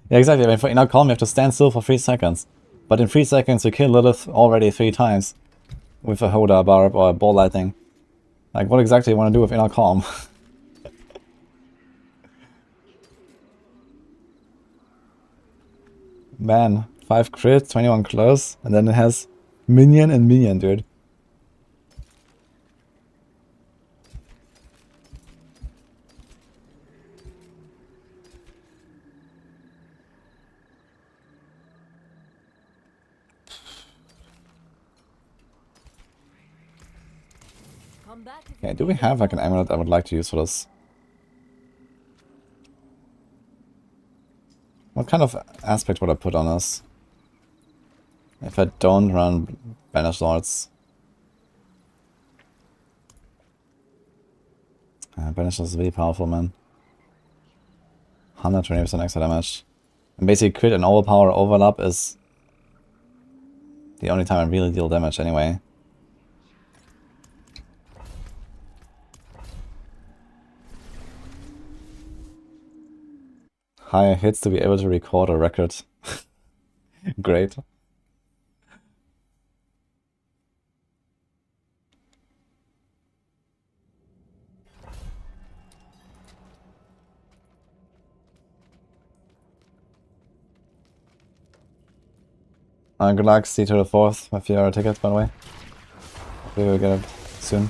S1: Yeah, exactly. I mean, for inner calm, you have to stand still for 3 seconds. But in 3 seconds, you kill Lilith already 3 times. With a Hoda Barb or a Ball Lightning. Like, what exactly do you want to do with inner calm? Man, 5 crit, 21 close, and then it has Minion and Minion, dude.
S4: Come back if
S1: Okay,
S4: you
S1: do we
S4: need
S1: have
S4: it.
S1: like an amulet I would like to use for this? What kind of aspect would I put on this? If I don't run Banish Lords. Banish is really powerful, man. 120% extra damage. And basically crit and overpower overlap is the only time I really deal damage anyway. Higher hits to be able to record a record. Great. Good luck, C to the 4th, with your tickets, by the way. We will get it soon.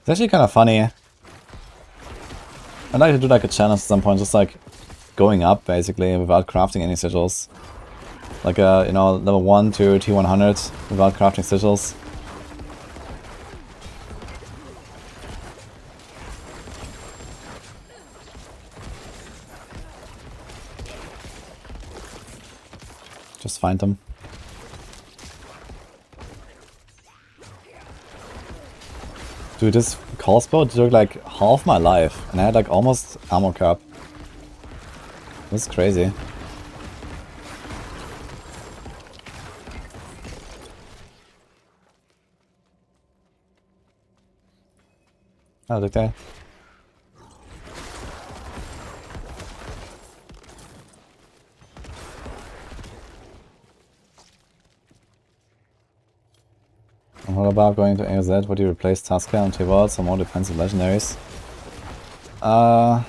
S1: It's actually kind of funny. I'd like to do like a challenge at some point, just like going up basically without crafting any sigils. Like you know, level 1 to T100 without crafting sigils. Just find them. Dude, this crossbow took like half my life, and I had like almost armor cap. This is crazy. Oh, look there. And what about going to AOZ? Would you replace Tusker and T-Worlds or more defensive legendaries? I'm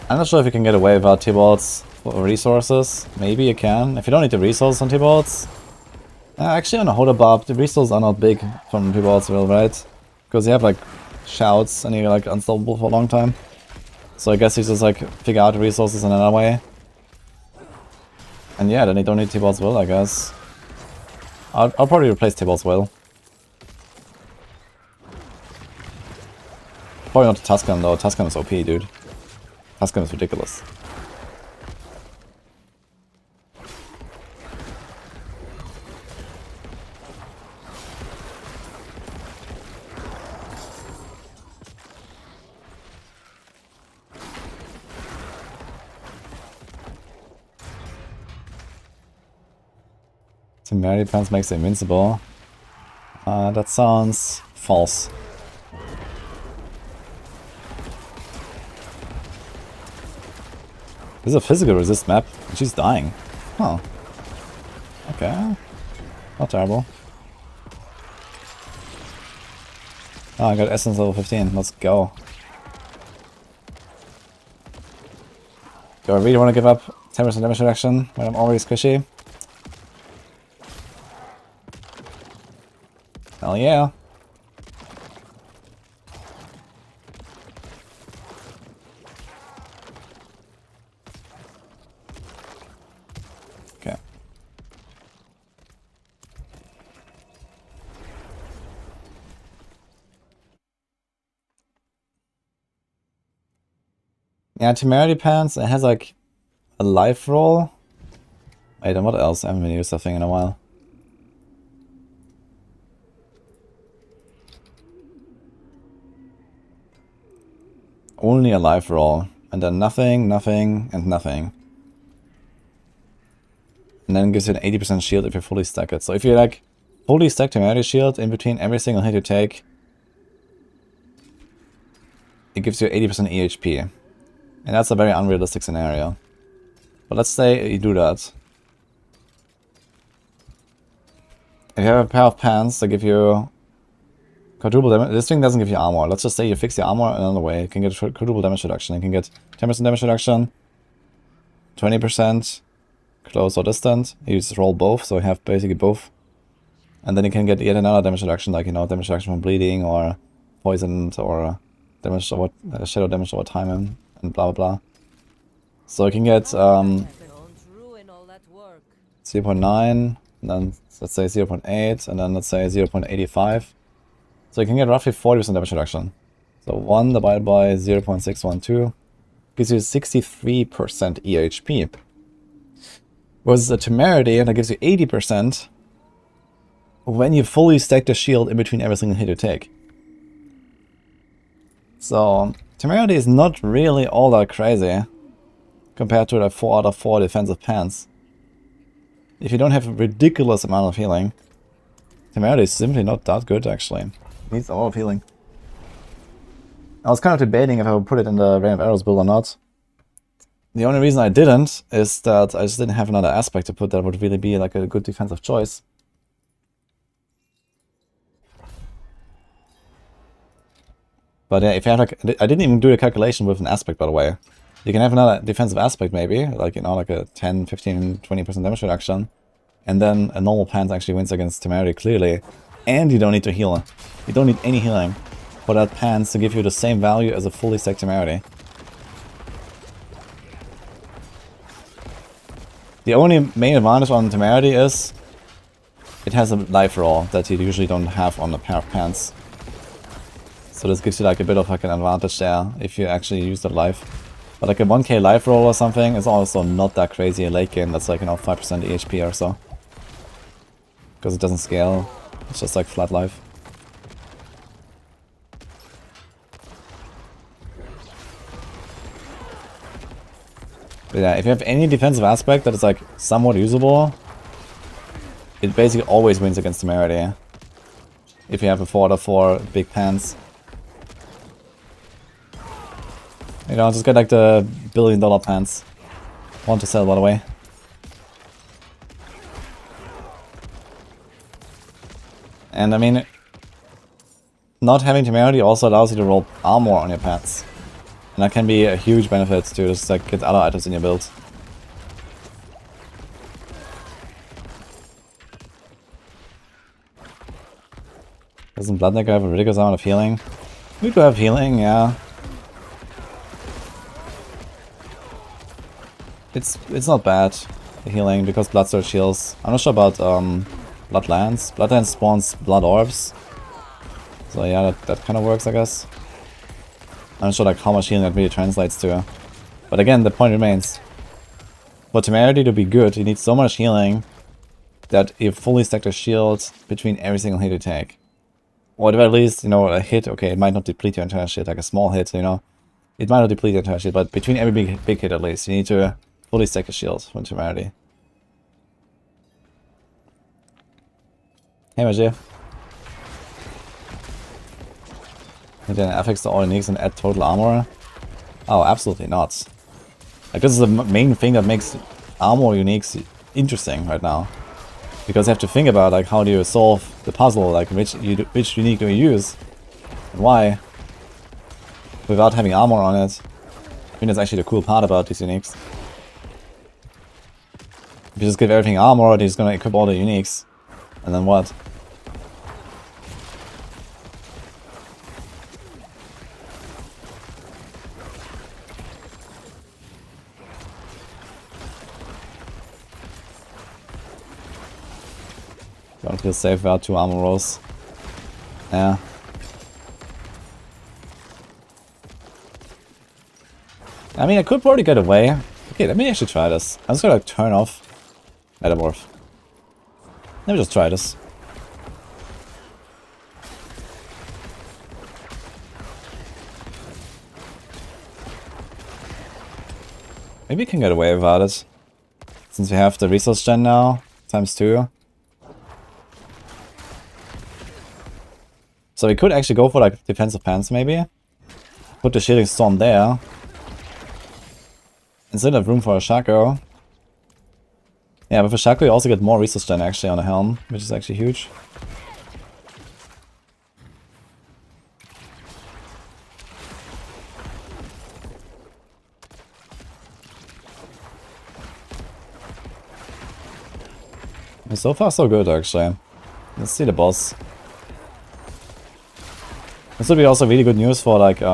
S1: not sure if you can get away without T-Worlds for resources. Maybe you can. If you don't need the resources on T-Worlds. Actually on a Holder Barb, the resources are not big from T-Worlds, right? Because you have like shouts and you're like unstoppable for a long time. So I guess you just like figure out the resources in another way. And yeah, then you don't need T-Worlds will, I guess. I'll probably replace T-Worlds will. Probably not Tuscan though. Tuscan is OP, dude. Tuscan is ridiculous. Temerity Pants makes it invincible. That sounds false. This is a physical resist map, and she's dying. Huh. Okay. Not terrible. Oh, I got essence level 15. Let's go. Do I really want to give up 10% damage reduction when I'm already squishy? Hell yeah. Okay. Yeah, Temerity Pants, it has like a life roll. Wait, and what else? I haven't used that thing in a while. Only a life roll. And then nothing, nothing, and nothing. And then it gives you an 80% shield if you fully stack it. So if you like fully stack Temerity Shield in between every single hit you take, it gives you 80% EHP. And that's a very unrealistic scenario. But let's say you do that. If you have a pair of pants that give you quadruple damage, this thing doesn't give you armor. Let's just say you fix the armor another way. You can get quadruple damage reduction. You can get 10% damage reduction, 20% close or distant. You just roll both, so you have basically both. And then you can get yet another damage reduction, like, you know, damage reduction from bleeding or poisoned or damage over, shadow damage over time and blah blah blah. So I can get
S4: Don't ruin all that work.
S1: 0.9, and then let's say 0.8, and then let's say 0.85. So you can get roughly 40% damage reduction. So 1 divided by 0.612 gives you 63% EHP. Whereas the temerity, that gives you 80% when you fully stack the shield in between every single hit you take. So temerity is not really all that crazy compared to the 4 out of 4 defensive pants. If you don't have a ridiculous amount of healing, temerity is simply not that good actually. It needs a lot of healing. I was kind of debating if I would put it in the Rain of Arrows build or not. The only reason I didn't is that I just didn't have another aspect to put that would really be like a good defensive choice. But yeah, if you have like, I didn't even do the calculation with an aspect, by the way. You can have another defensive aspect maybe, like, you know, like a 10, 15, 20% damage reduction. And then a normal pants actually wins against temerity clearly. And you don't need to heal. You don't need any healing for that pants to give you the same value as a fully stacked temerity. The only main advantage on temerity is it has a life roll that you usually don't have on a pair of pants. So this gives you like a bit of like an advantage there if you actually use that life. But like a 1k life roll or something is also not that crazy in late game. That's like, you know, 5% EHP or so. Because it doesn't scale. It's just like flat life. But yeah, if you have any defensive aspect that is like somewhat usable, it basically always wins against temerity. If you have a 4 out of 4 big pants. You know, just get like the $1 billion pants. Want to sell, by the way. And I mean, not having temerity also allows you to roll armor on your pants. And that can be a huge benefit to just like get other items in your build. Doesn't Bloodnecker have a ridiculous amount of healing? We do have healing, yeah. It's not bad, the healing, because Bloodsurge heals. I'm not sure about Bloodlands. Bloodlands spawns Blood Orbs. So yeah, that kind of works, I guess. I'm not sure like how much healing that really translates to. But again, the point remains. For temerity to be good, you need so much healing that you fully stack the shield between every single hit you take. Or at least, you know, a hit, okay, it might not deplete your entire shield, like a small hit, you know. It might not deplete your entire shield, but between every big hit at least, you need to fully stack a shield from temerity. Hey, Magier. And then affix to all uniques and add total armor? Oh, absolutely not. Like, this is the main thing that makes armor uniques interesting right now. Because you have to think about, like, how do you solve the puzzle, like, which unique do you use, and why, without having armor on it. I think that's actually the cool part about these uniques. If you just give everything armor, they're just gonna equip all the uniques. And then what? Don't feel safe without 2 armor rolls. Yeah. I mean, I could probably get away. Okay, let me actually try this. I'm just gonna like, turn off Metamorph. Let me just try this. Maybe we can get away without it. Since we have the resource gen now, ×2. So we could actually go for like defensive pants maybe. Put the shielding storm there. And still have room for a Shaco. Yeah, with a Shaco you also get more resource gen actually on the helm, which is actually huge. And so far so good actually. Let's see the boss. This would be also really good news for like, you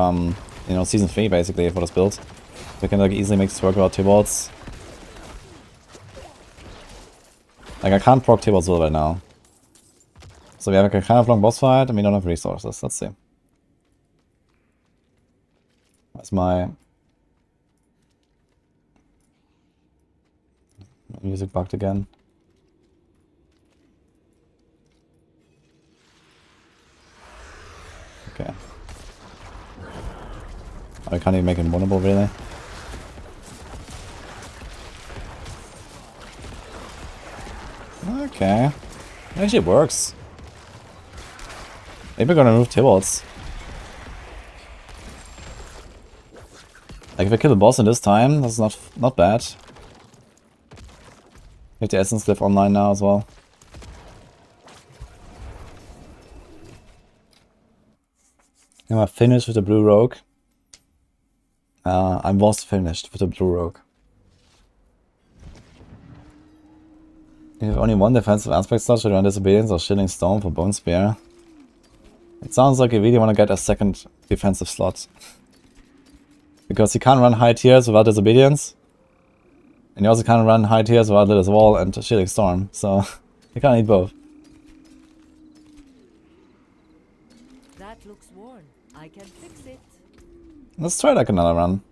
S1: know, season 3 basically for this build. We can like easily make this work without T-Bolts. Like I can't proc T-Bolts right now. So we have like a kind of long boss fight and we don't have resources. Let's see. Where's my music bugged again? Okay. I can't even make him vulnerable, really. Okay. It actually works. Maybe we're gonna remove T-Bolts. Like if I kill the boss in this time, that's not bad. We have the Essence Glyph online now as well. Am I finished with the Blue Rogue? I was finished with the Blue Rogue. You have only one defensive aspect slot, should you run Disobedience or Shilling Stone for Bone Spear? It sounds like you really want to get a second defensive slot. Because you can't run high tiers without Disobedience. And you also can't run high tiers without Littlest Wall and Shielding Storm, so you can't need both.
S4: That looks worn. I can fix it.
S1: Let's try like another run.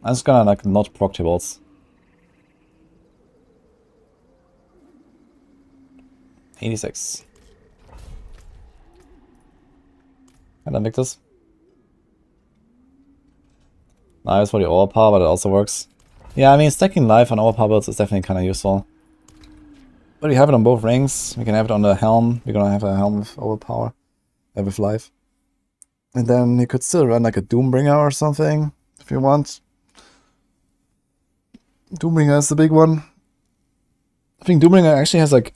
S1: I'm just gonna like not proc T-Bolts. 86. And Invictus. Nice for the overpower, but it also works. Yeah, I mean stacking life on overpower builds is definitely kind of useful. But we have it on both rings. We can have it on the helm. We're gonna have a helm with overpower, with life. And then you could still run like a Doombringer or something if you want. Doombringer is the big one. I think Doombringer actually has like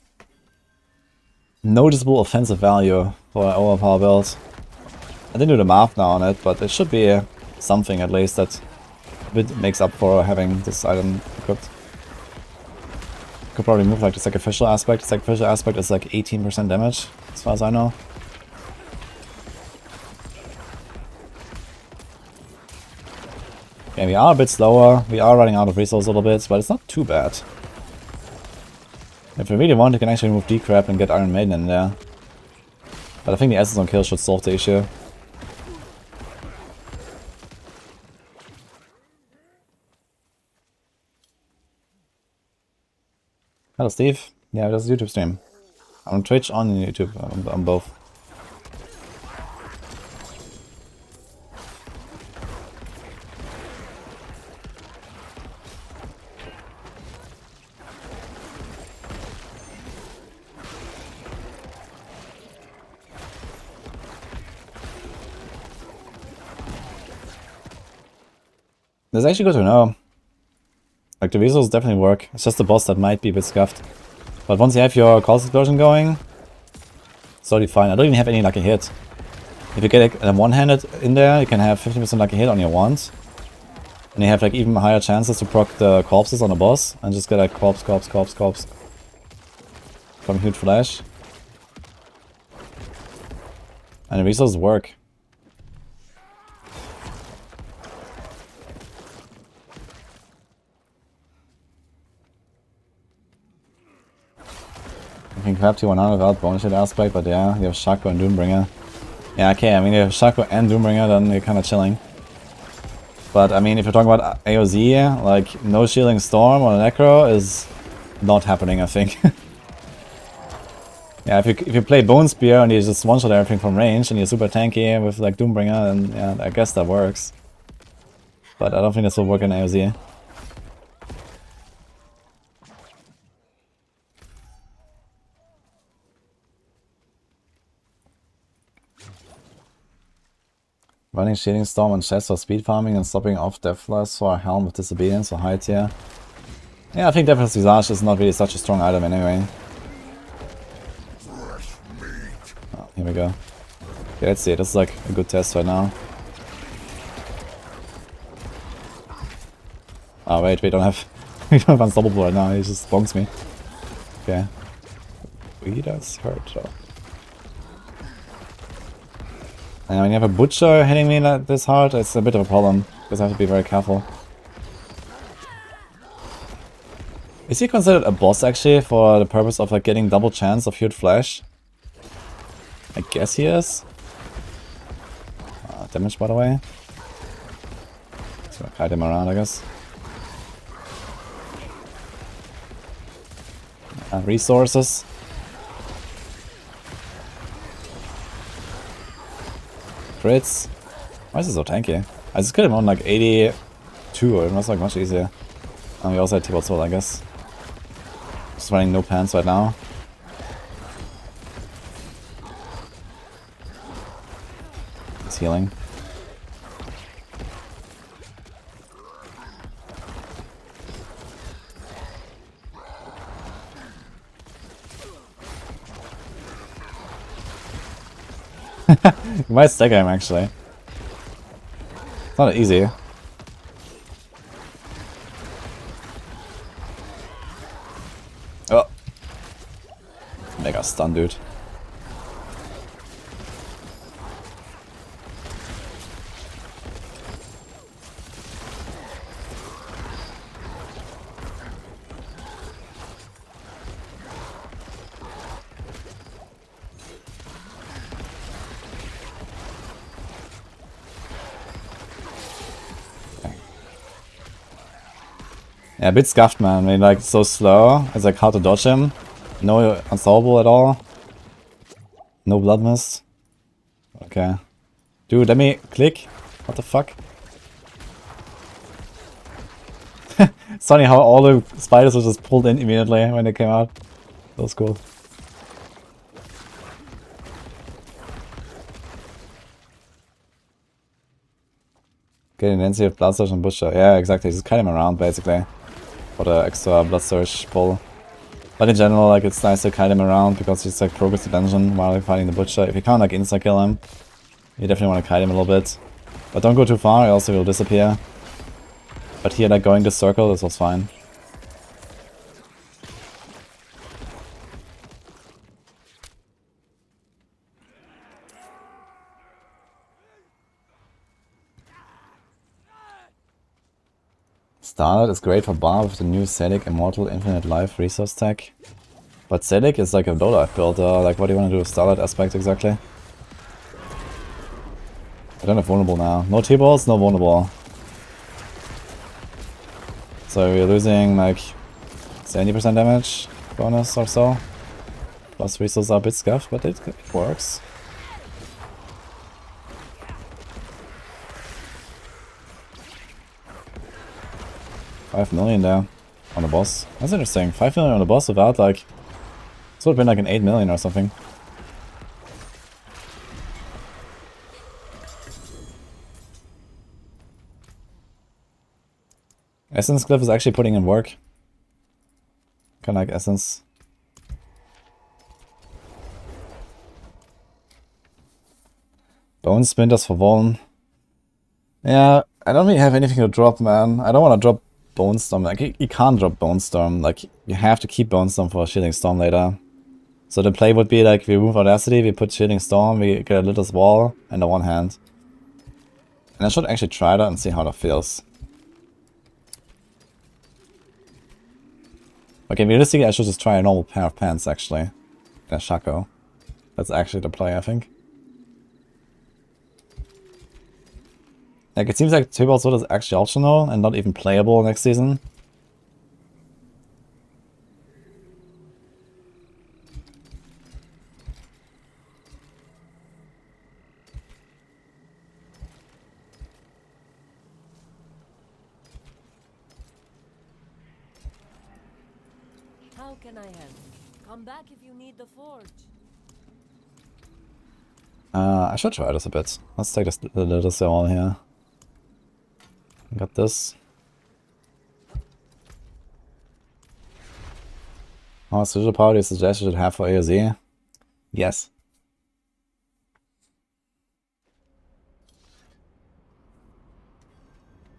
S1: noticeable offensive value for an overpower build. I didn't do the math now on it, but it should be something at least that a bit makes up for having this item equipped. Could probably move like the sacrificial aspect. The sacrificial aspect is like 18% damage, as far as I know. Okay, we are a bit slower. We are running out of resources a little bit, but it's not too bad. If we really want, you can actually move Decrep and get Iron Maiden in there. But I think the Essence on kill should solve the issue. Hello Steve. Yeah, that's a YouTube stream. On Twitch, on YouTube, on both. That's actually good to know. Like the resources definitely work. It's just the boss that might be a bit scuffed. But once you have your Cult Explosion going, it's totally fine. I don't even have any lucky hit. If you get a one-handed in there, you can have 50% lucky hit on your wand. And you have like even higher chances to proc the corpses on the boss. And just get like corpse from huge flash. And the resources work. You can grab T100 without bonus hit aspect, but yeah, you have Shaco and Doombringer. Yeah, okay, I mean, if you have Shaco and Doombringer, then you're kind of chilling. But I mean, if you're talking about AOZ, like, no Shielding Storm on a Necro is not happening, I think. Yeah, if you play Bone Spear and you just one-shot everything from range and you're super tanky with, like, Doombringer, then yeah, I guess that works. But I don't think this will work in AOZ. Running Shielding Storm on chest for speed farming and stopping off Deathless for a helm with Disobedience or high tier. Yeah, I think Deathless Visage is not really such a strong item anyway. Oh, here we go. Okay, let's see, this is like a good test right now. Oh wait, we don't have we don't have Unstoppable right now, he just bonks me. Okay. He does hurt though. And when you have a Butcher hitting me like this hard, it's a bit of a problem, because I have to be very careful. Is he considered a boss actually for the purpose of like getting double chance of huge flash? I guess he is. Damage by the way. So I kite him around I guess. Resources. Crits. Why is it so tanky? I just killed him on like 82 or it was like much easier. And we also had T-Bot Soul I guess. Just running no pants right now. He's healing. You might stack him actually. It's not easy. Oh. Mega stun, dude. Yeah, a bit scuffed, man. I mean, like, so slow. It's like hard to dodge him. No unsolvable at all. No blood mist. Okay. Dude, let me click. What the fuck? It's funny how all the spiders were just pulled in immediately when they came out. That was cool. Getting Nancy with Blood Surge and Butcher. Yeah, exactly. Just cut him around, basically. For the extra Blood Surge pull. But in general, like, it's nice to kite him around because he's like progress the dungeon while you're fighting the Butcher. If you can't like insta-kill him, you definitely want to kite him a little bit. But don't go too far, he also will disappear. But here, like, going this circle, this was fine. Starlight is great for bar with the new Sedic Immortal Infinite Life resource tech. But Sedic is like a low-life builder, like what do you want to do with Starlight aspect exactly? I don't have vulnerable now. No T-balls, no vulnerable. So we're losing like 70% damage bonus or so. Plus resources are a bit scuffed, but it works. $5 million there on the boss. That's interesting. 5 million on the boss without like... This would have been like an 8 million or something. Essence Glyph is actually putting in work. Kinda like Essence. Bone Splinters for Voln. Yeah, I don't really have anything to drop, man. I don't want to drop Bone Storm. Like, you can't drop Bone Storm. Like, you have to keep Bone Storm for Shielding Storm later. So the play would be like, we remove Audacity, we put Shielding Storm, we get a Littlest Wall, and a one hand. And I should actually try that and see how that feels. Okay, realistically, I should just try a normal pair of pants, actually. And a Shaco. That's actually the play, I think. Like, it seems like Tybalt Sword is actually optional and not even playable next season.
S4: How can I help? Come back if you need the forge.
S1: I should try this a bit. Let's take this all here. Got this. How much social power do you suggest you should have for AOZ? Yes.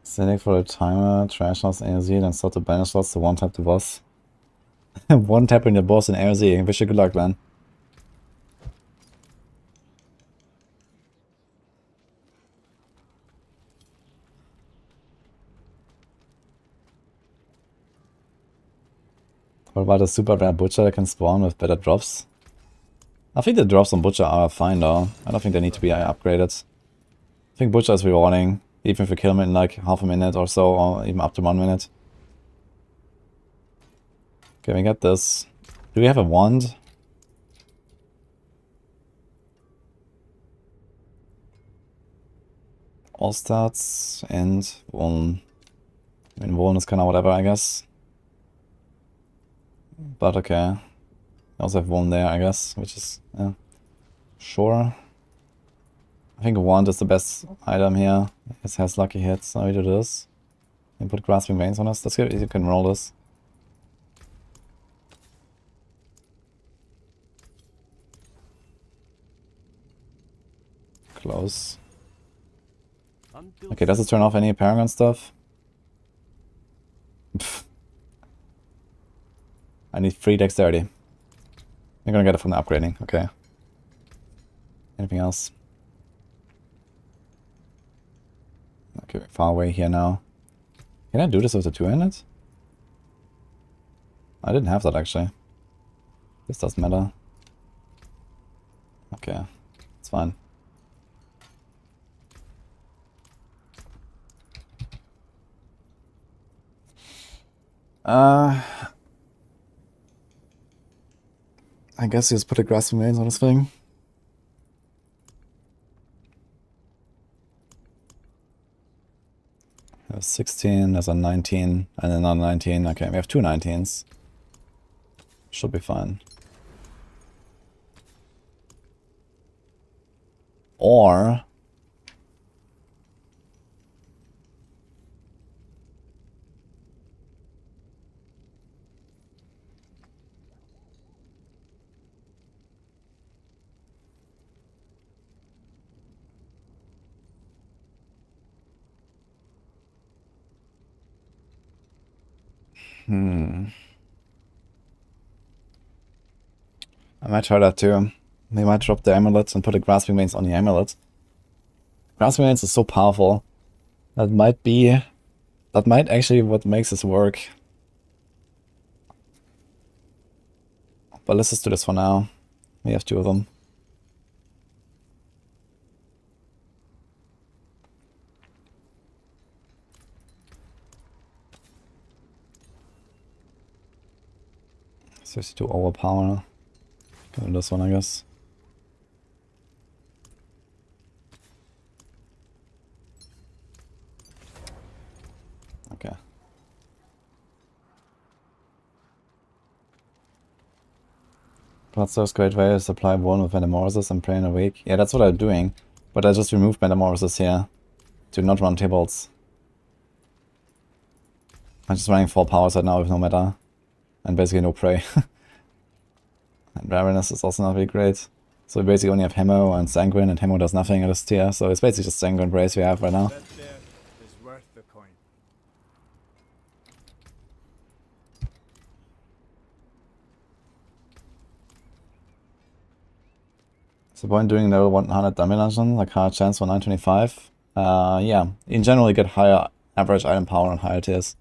S1: Cynic for a timer, trash loss AOZ, then start to banish lots to one-tap the boss. One tap in your boss in AOZ. Wish you good luck, man. What about a super rare butcher that can spawn with better drops? I think the drops on butcher are fine though. I don't think they need to be upgraded. I think butcher is rewarding, even if you kill him in like half a minute or so, or even up to 1 minute. Okay, we get this. Do we have a wand? All stats and one. I mean, one is kind of whatever, I guess. But okay. I also have one there, I guess, which is, yeah. Sure. I think a wand is the best item here. It has lucky hits, so we do this. And put grasping veins on us. That's good, you can roll this. Close. Okay, does it turn off any Paragon stuff? Pfft. I need free dexterity. You're gonna get it from the upgrading, okay. Anything else? Okay, far away here now. Can I do this with a two-handed? I didn't have that actually. This doesn't matter. Okay, it's fine. I guess you just put a grasping veins on this thing. There's 16, there's a 19, and another 19. Okay, we have two 19s. Should be fine. Or... I might try that too. They might drop the amulets and put a grasping veins on the amulet. Grasping veins is so powerful. That might actually what makes this work. But let's just do this for now. We have two of them. Seriously too overpower. Go with this one, I guess. Okay. Bloodthirst great way to supply one with Metamorphosis and pray in a week. Yeah, that's what I'm doing. But I just removed Metamorphosis here. To not run tables. I'm just running 4 powers right now with no meta. And basically no prey. And Ravenous is also not really great. So we basically only have Hemo and Sanguine, and Hemo does nothing at this tier. So it's basically just Sanguine Brace we have right now.
S3: That there is worth the coin.
S1: Is the point doing level 100 damage dungeon, like higher chance for 925? Yeah. In general you get higher average item power on higher tiers.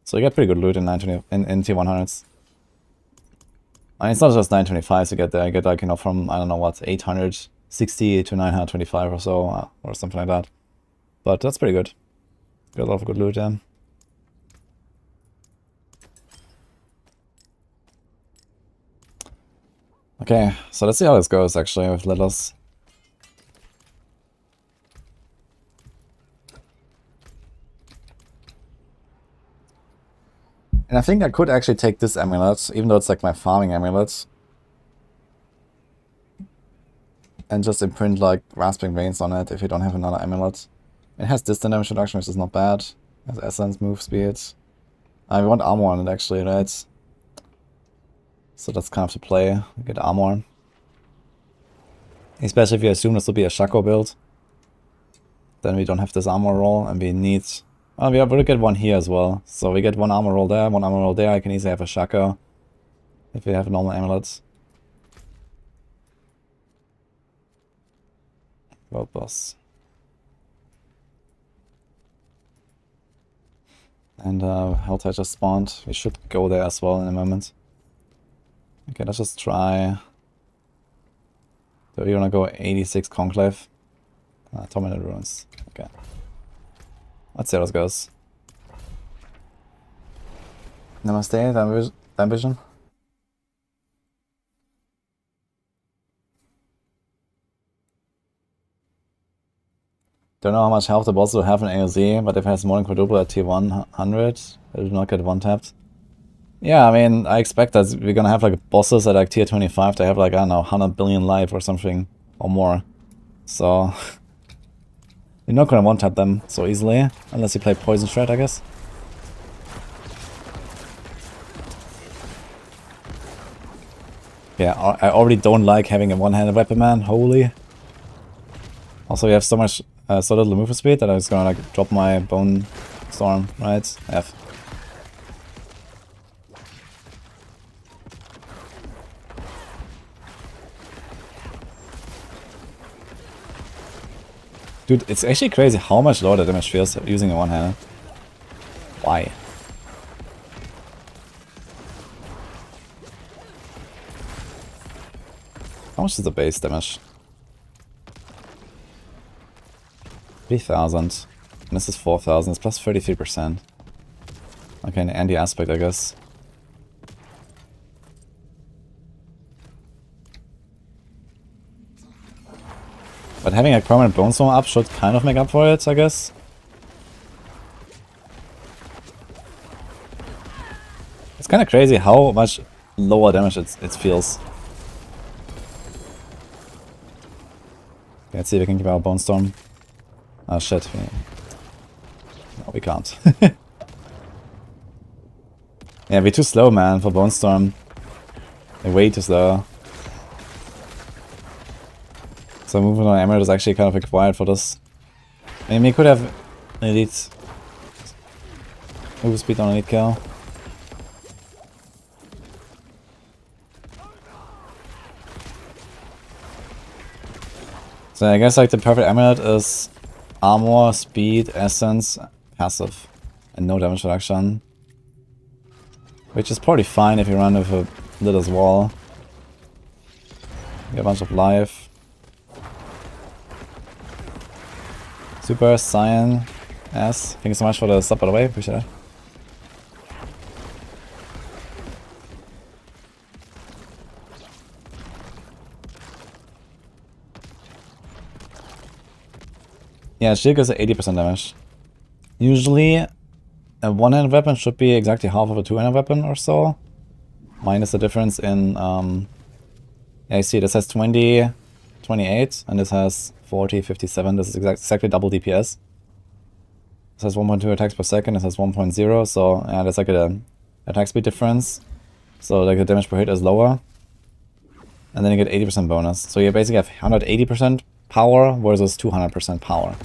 S1: So you get pretty good loot in 920 in tier 100s. I mean, it's not just 925 to get there, you get like, you know, from, I don't know what, 860 to 925 or so, or something like that. But that's pretty good. Got a lot of good loot there. Okay, so let's see how this goes actually with Littles. And I think I could actually take this amulet, even though it's like my farming amulet. And just imprint like grasping veins on it if you don't have another amulet. It has distant damage reduction, which is not bad. It has essence, move speed. We want armor on it actually, right? So that's kind of the play. We get armor. Especially if you assume this will be a Shaco build. Then we don't have this armor roll and we need... Oh, we'll get one here as well. So we get one armor roll there, one armor roll there. I can easily have a Shaco if we have normal amulets. World boss. And helltide just spawned. We should go there as well in a moment. Okay, let's just try. So you wanna go 86 Conclave? Tormented Ruins. Okay. Let's see how this goes. Namaste, time vision. Don't know how much health the boss will have in AOZ, but if it has more than quadruple at tier 100, it will not get one-tapped. Yeah, I mean, I expect that we're gonna have like bosses at like tier 25, they have like, I don't know, 100 billion life or something, or more. So, you're not gonna one-tap them so easily, unless you play Poison Shred, I guess. Yeah, I already don't like having a one-handed weapon, man, holy. Also, you have so much, so little movement speed that I was gonna like drop my Bone Storm, right? F. Dude, it's actually crazy how much lower the damage feels using a one-hander. Why? How much is the base damage? 3,000. And this is 4,000. It's plus 33%. Okay, an anti-aspect, I guess. But having a permanent Bone Storm up should kind of make up for it, I guess. It's kind of crazy how much lower damage it feels. Okay, let's see if we can keep our Bone Storm. Oh shit. No, we can't. Yeah, we're too slow, man, for Bone Storm. They're way too slow. So movement on Emerald is actually kind of required for this. I mean, we could have elite move speed on elite kill. So I guess like the perfect amulet is armor, speed, essence, passive, and no damage reduction. Which is probably fine if you run with a lit as well. Get a bunch of life. Super Cyan S. Thank you so much for the sub, by the way. Appreciate it. Yeah, shield goes at 80% damage. Usually, a one-handed weapon should be exactly half of a two-handed weapon or so. Minus the difference in, yeah, you see this has 20, 28, and this has 40, 57. This is exactly double DPS. This has 1.2 attacks per second, this has 1.0, so yeah, there's like a attack speed difference. So like the damage per hit is lower. And then you get 80% bonus. So you basically have 180% power versus 200% power.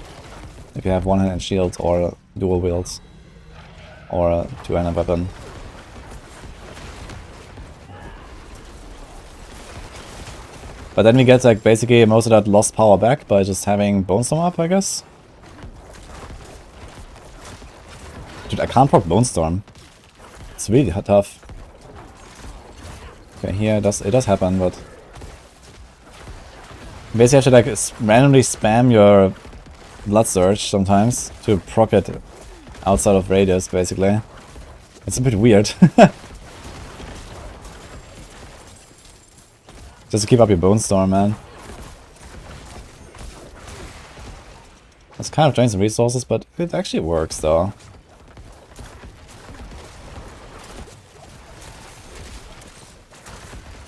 S1: If you have one-handed shields or dual wields. Or a two-handed weapon. But then we get like basically most of that lost power back by just having Bone Storm up, I guess. Dude, I can't proc Bone Storm. It's really tough. Okay, here it does happen, but basically I should like randomly spam your Blood Surge sometimes to proc it outside of radius, basically. It's a bit weird. Just to keep up your Bone Storm, man. It's kind of drains some resources, but it actually works, though.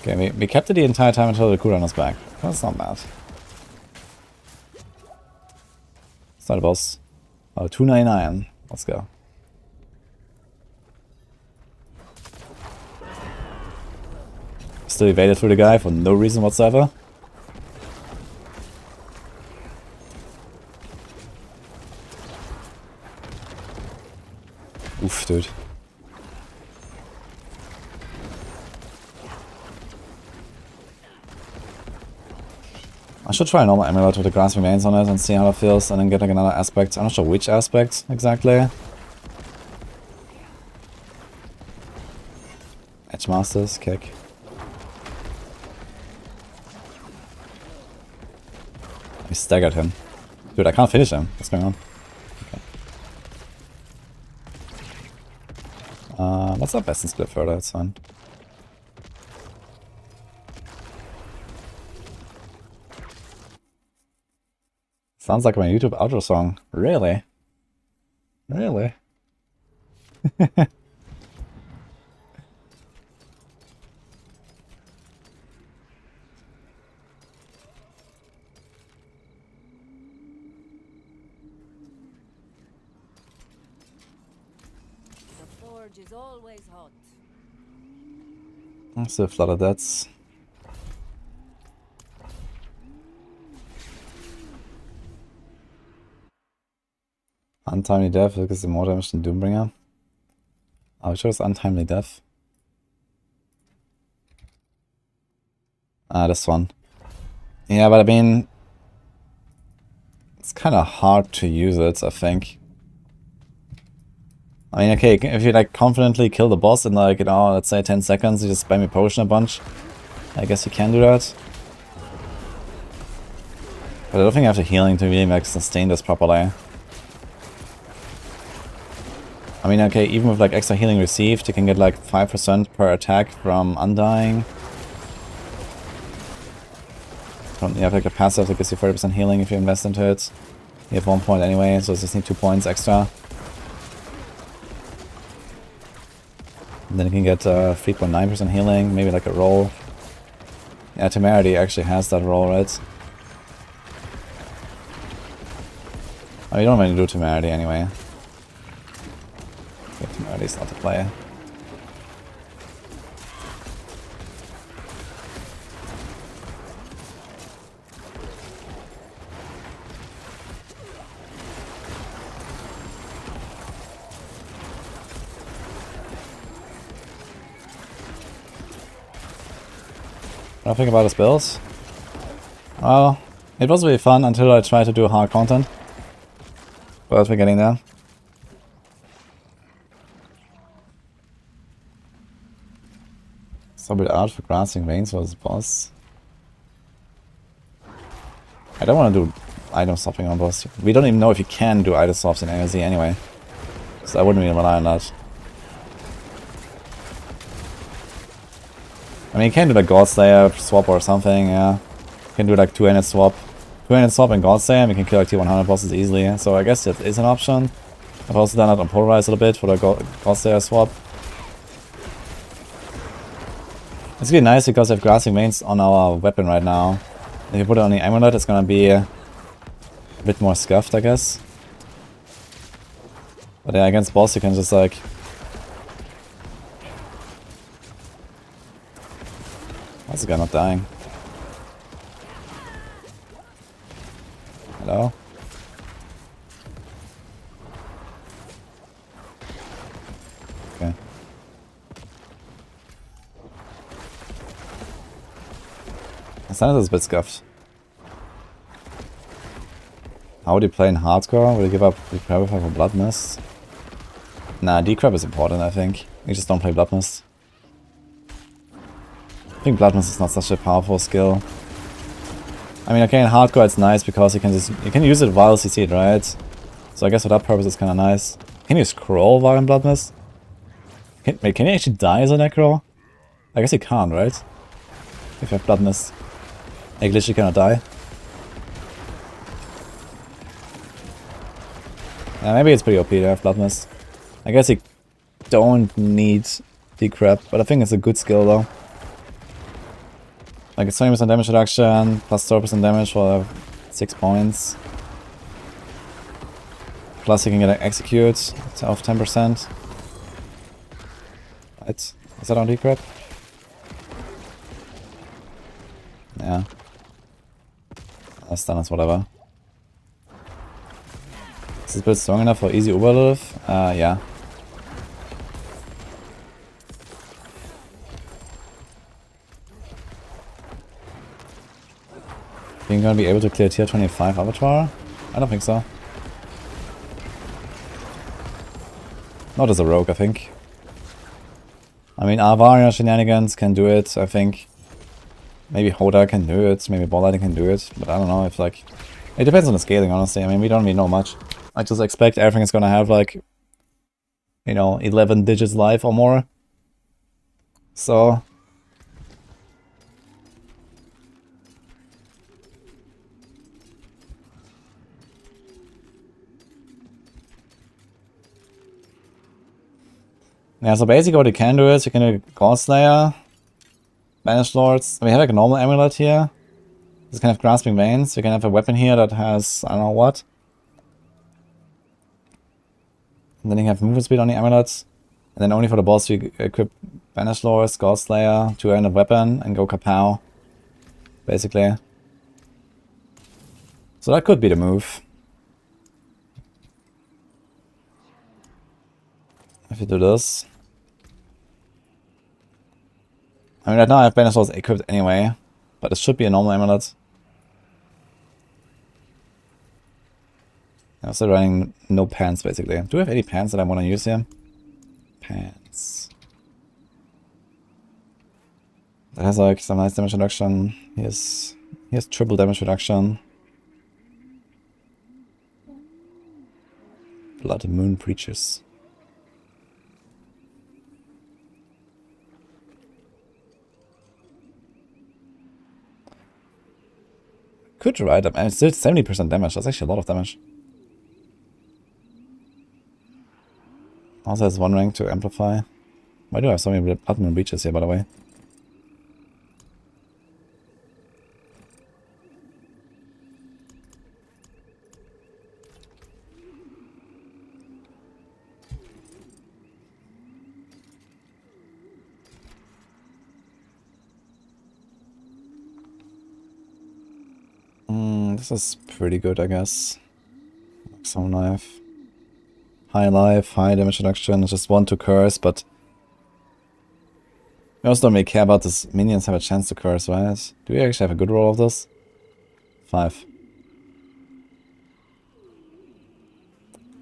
S1: Okay, we kept it the entire time until the cooldown was back. That's not bad. It's not a boss. Oh, 299. Let's go. Still evaded through the guy for no reason whatsoever. Oof, dude. I should try a normal amulet with the grasping veins on it and see how it feels, and then get like another aspect. I'm not sure which aspect exactly. Edge Masters, kick. staggered him. Dude, I can't finish him. What's going on? Okay. Let's not best and split further, it's fine. Sounds like my YouTube outro song. Really? Really?
S4: Is always hot.
S1: Still a flood of deaths. Untimely death because the more damage than Doombringer. Are we sure it's untimely death? Ah, this one. Yeah, but I mean, it's kind of hard to use it, I think. I mean, okay, if you like confidently kill the boss in like, you know, let's say 10 seconds, you just spam your potion a bunch. I guess you can do that. But I don't think I have the healing to really like sustain this properly. I mean, okay, even with like extra healing received, you can get like 5% per attack from Undying. You have like a passive that gives you 30% healing if you invest into it. You have 1 point anyway, so you just need 2 points extra. And then you can get 3.9% healing, maybe like a roll. Yeah, Temerity actually has that roll, right? Oh, you don't really do Temerity anyway. Yeah, Temerity's not the play. What do I think about his builds? Well, it was really fun until I tried to do hard content. But we're getting there. Subit out for grasping veins was boss. I don't want to do item swapping on boss. We don't even know if you can do item swaps in AOZ anyway. So I wouldn't really rely on that. I mean, you can do like Godslayer swap or something, yeah. You can do like two-handed swap. Two-handed swap and Godslayer, and we can kill like T100 bosses easily. So I guess that is an option. I've also done that on Polarize a little bit for the Godslayer swap. It's really nice because we have grasping veins on our weapon right now. If you put it on the amulet, it's gonna be a bit more scuffed, I guess. But yeah, against boss you can just like... Why is the guy not dying? Hello? Okay. My Sanity is a bit scuffed. How would you play in hardcore? Would you give up Decrepify for Blood Mist? Nah, Decrep is important, I think. You just don't play Blood Mist. I think Blood Mist is not such a powerful skill. I mean, okay, in hardcore it's nice because you can use it while you see it, right? So I guess for that purpose it's kind of nice. Can you scroll while in Blood Mist? Wait, can you actually die as a Necro? I guess you can't, right? If you have Blood Mist. Like, literally cannot die. Maybe it's pretty OP to have Blood Mist. I guess you don't need Decrep, but I think it's a good skill though. Like it's 20% damage reduction, plus 30% damage for 6 points. Plus you can get an execute of 10%. Right? Is that on Decrep? Yeah. Stun is whatever. Is this build strong enough for easy Oberlift? Yeah. Think you're gonna be able to clear tier 25 Avatar? I don't think so. Not as a rogue, I think. I mean, Avaria shenanigans can do it, I think. Maybe Hoda can do it, maybe Bollighting can do it, but I don't know if like... It depends on the scaling, honestly. I mean, we don't really know much. I just expect everything is gonna have like, you know, 11 digits life or more. So yeah, so basically what you can do is you can do God Slayer, Banish Lords. We have like a normal amulet here. This can have Grasping Veins. You can have a weapon here that has, I don't know what. And then you have movement speed on the amulets. And then only for the boss you equip Banish Lords, God Slayer, 2-handed weapon, and go kapow. Basically. So that could be the move. If you do this. I mean, right now I have Banish Lords equipped anyway. But it should be a normal amulet. I'm still running no pants, basically. Do we have any pants that I want to use here? Pants. That has like some nice damage reduction. He has triple damage reduction. Blood Moon Preachers. Could ride them, and it's still 70% damage. That's actually a lot of damage. Also has one rank to amplify. Why do I have so many Blood Moon Breaches here, by the way? This is pretty good, I guess. Some knife. High life, high damage reduction. It's just 1 to curse, but we also don't really care about this. Minions have a chance to curse, right? Do we actually have a good roll of this? 5.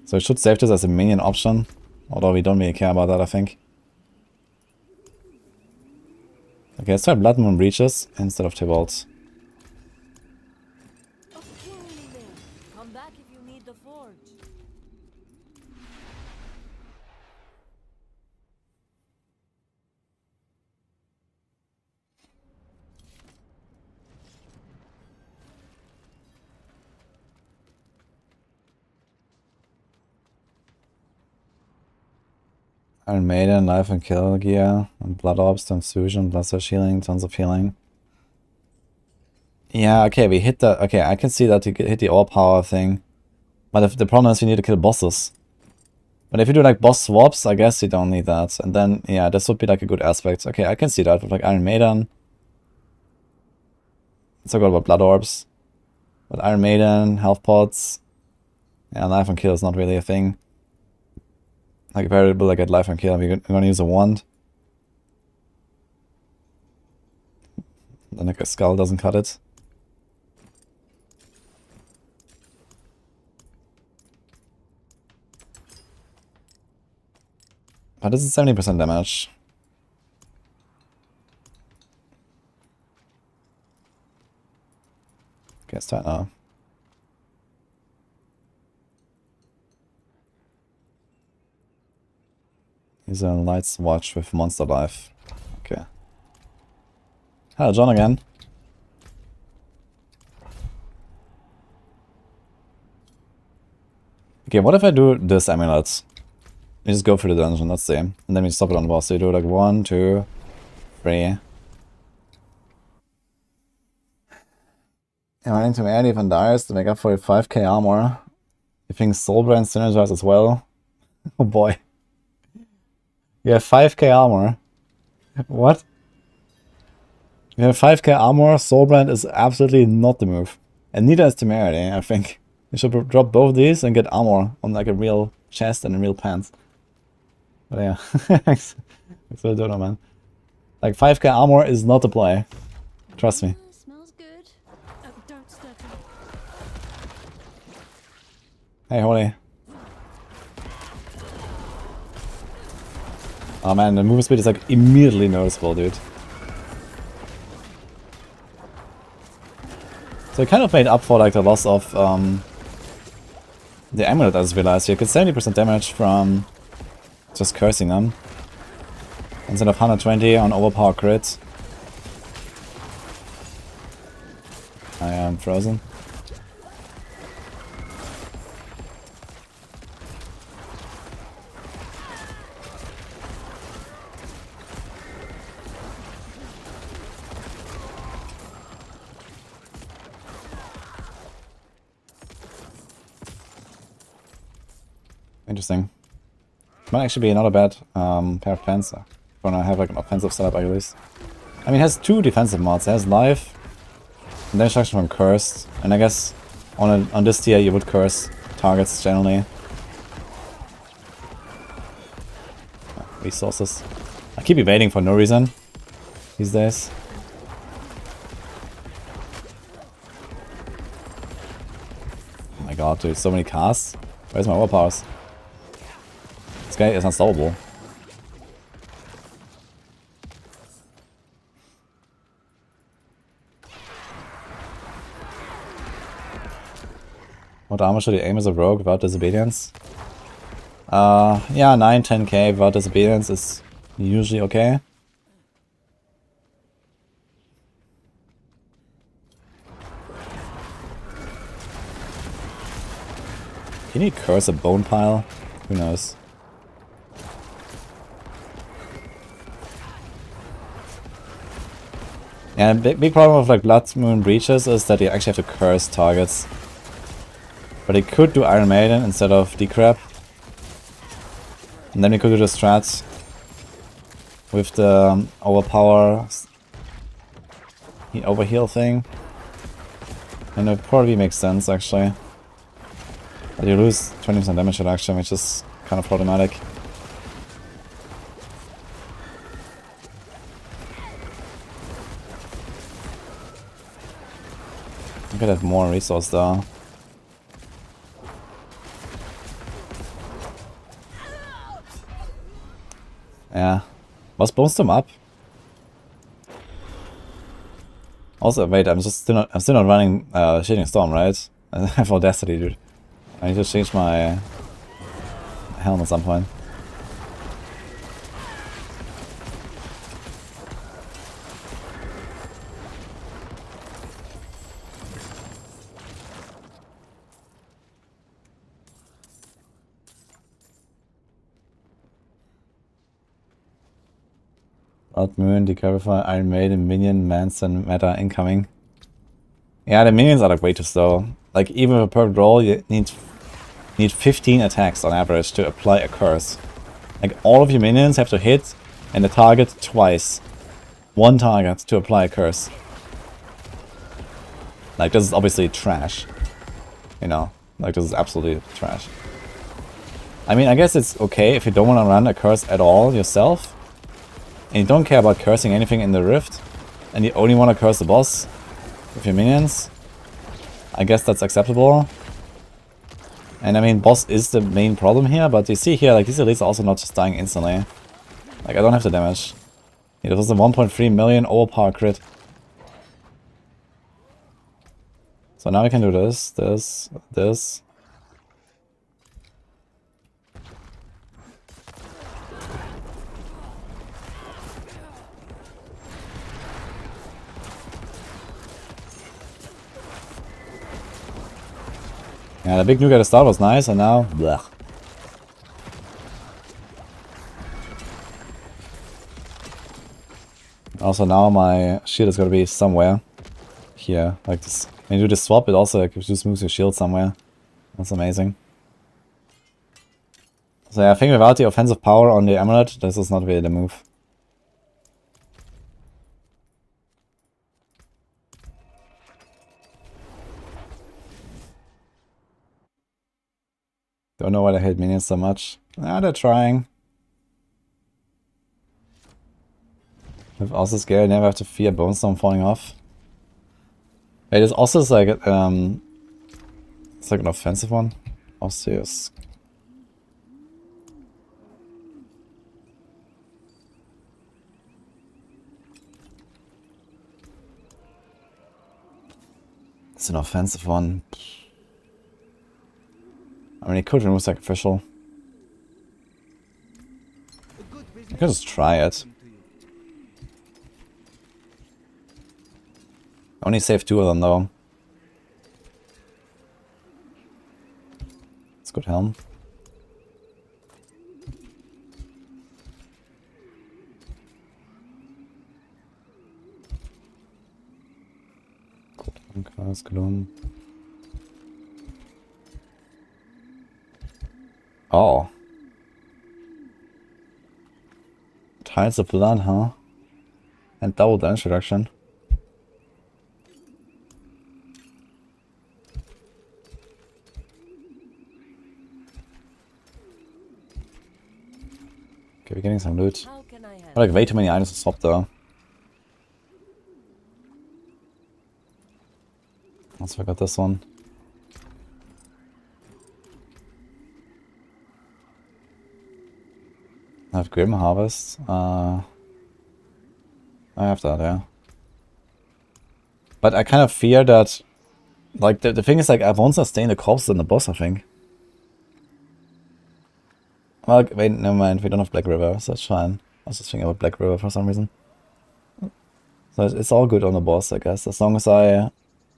S1: So we should save this as a minion option, although we don't really care about that, I think. Okay, let's try Blood Moon Breaches instead of Tybalt.
S4: Come back if you need the forge.
S1: Iron Maiden, Life and Kill gear, and Blood Orbs, Transfusion, Bloodsurge healing, tons of healing. Yeah, okay, we hit the... Okay, I can see that you hit the all-power thing. But if the problem is we need to kill bosses. But if you do like boss swaps, I guess you don't need that. And then, yeah, this would be like a good aspect. Okay, I can see that with like Iron Maiden. Let's talk about Blood Orbs. But Iron Maiden, Health Pods. Yeah, Life and Kill is not really a thing. Like variable, I get Life and Kill. We're gonna use a wand. Then like a skull doesn't cut it. But this is 70% damage. Okay, let's start now. Use a Light's Watch with Monster Life. Okay. Hello, John again. Okay, what if I do this amulet? You just go through the dungeon, let's see. And then we stop it on the boss. So you do like 1, 2, 3. Yeah, running to Air Leaf and Dyers to make up for your 5k armor. You think Soulbrand synergize as well? Oh boy. You have 5k armor. What? You have 5k armor, Soulbrand is absolutely not the move. And neither is Temerity, I think. You should drop both these and get armor on like a real chest and a real pants. But yeah, I still don't know, man. Like 5k armor is not the play. Trust me.
S4: Smells good. Don't step in.
S1: Hey, Holy. Oh man, the movement speed is like immediately noticeable, dude. So it kind of made up for like the loss of the amulet, I just realized. You get 70% damage from just cursing them. Instead of 120 on overpower crit. I am frozen. Interesting. Might actually be not a bad pair of pants. When I have like an offensive setup, at least. I mean, it has 2 defensive mods. It has life, and then destruction from cursed. And I guess on this tier you would curse targets generally. Resources. I keep evading for no reason these days. Oh my god, dude, so many casts. Where's my overpowers? This guy is unstoppable. What armor should you aim as a rogue without disobedience? Yeah, 9-10k without disobedience is usually okay. Can you curse a bone pile? Who knows? Yeah, big problem with like Blood Moon Breaches is that you actually have to curse targets. But you could do Iron Maiden instead of Decrep. And then we could do the strats with the overpower overheal thing. And it probably makes sense actually. But you lose 20% damage reduction, which is kind of problematic. I could have more resource though. Yeah. Was Bonestorm up? Also, wait, I'm still not running Shading Storm, right? I have Audacity, dude. I need to change my helm at some point. Blood Moon, Declarify, Iron Maiden, Minion, Manson, Meta incoming. Yeah, the minions are like way too slow. Like even with a perfect roll, you need 15 attacks on average to apply a curse. Like all of your minions have to hit and the target twice. One target to apply a curse. Like this is obviously trash. You know, like this is absolutely trash. I mean, I guess it's okay if you don't want to run a curse at all yourself. And you don't care about cursing anything in the rift. And you only want to curse the boss with your minions. I guess that's acceptable. And I mean, boss is the main problem here, but you see here, like, these elites are also not just dying instantly. Like, I don't have the damage. Yeah, it was a 1.3 million overpower crit. So now we can do this, this. Yeah, the big nuke at the start was nice, and now, blech. Also now my shield is gonna be somewhere here, like this. When you do the swap, it also like just moves your shield somewhere. That's amazing. So yeah, I think without the offensive power on the amulet, this is not really the move. Don't know why I hate minions so much. Ah, they're trying. With also scale, you never have to fear Bone Storm falling off. Wait, it's also like it's like an offensive one. Osseous. It's an offensive one. I mean, he could remove sacrificial. I could just try it. I only saved 2 of them though. It's good helm. Good Gloom. Oh. Tides of Blood, huh? And double damage reduction. Okay, we're getting some loot.
S4: How can I help?
S1: Like way too many items to swap though. Also I got this one. I have Grim Harvest. I have that, yeah. But I kind of fear that, like, the thing is, like, I won't sustain the corpses in the boss, I think. Well, wait, never mind, we don't have Black River, so it's fine. I was just thinking about Black River for some reason. So it's all good on the boss, I guess, as long as I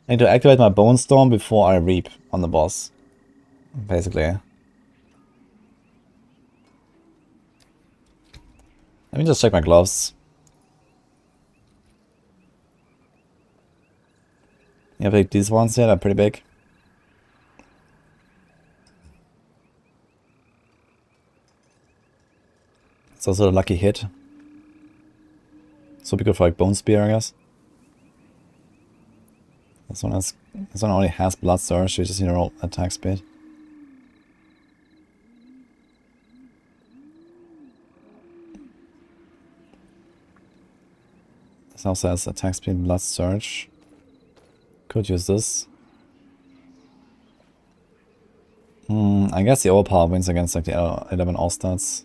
S1: need to activate my Bone Storm before I reap on the boss. Basically. Let me just check my gloves. Yeah, like these ones here, they're pretty big. It's also a lucky hit. So be good for like Bone Spear, I guess. This one only has Blood Surge, you just need to roll attack speed. This also has attack speed, Blood Surge. Could use this. I guess the overpower wins against like the 11 all-stats.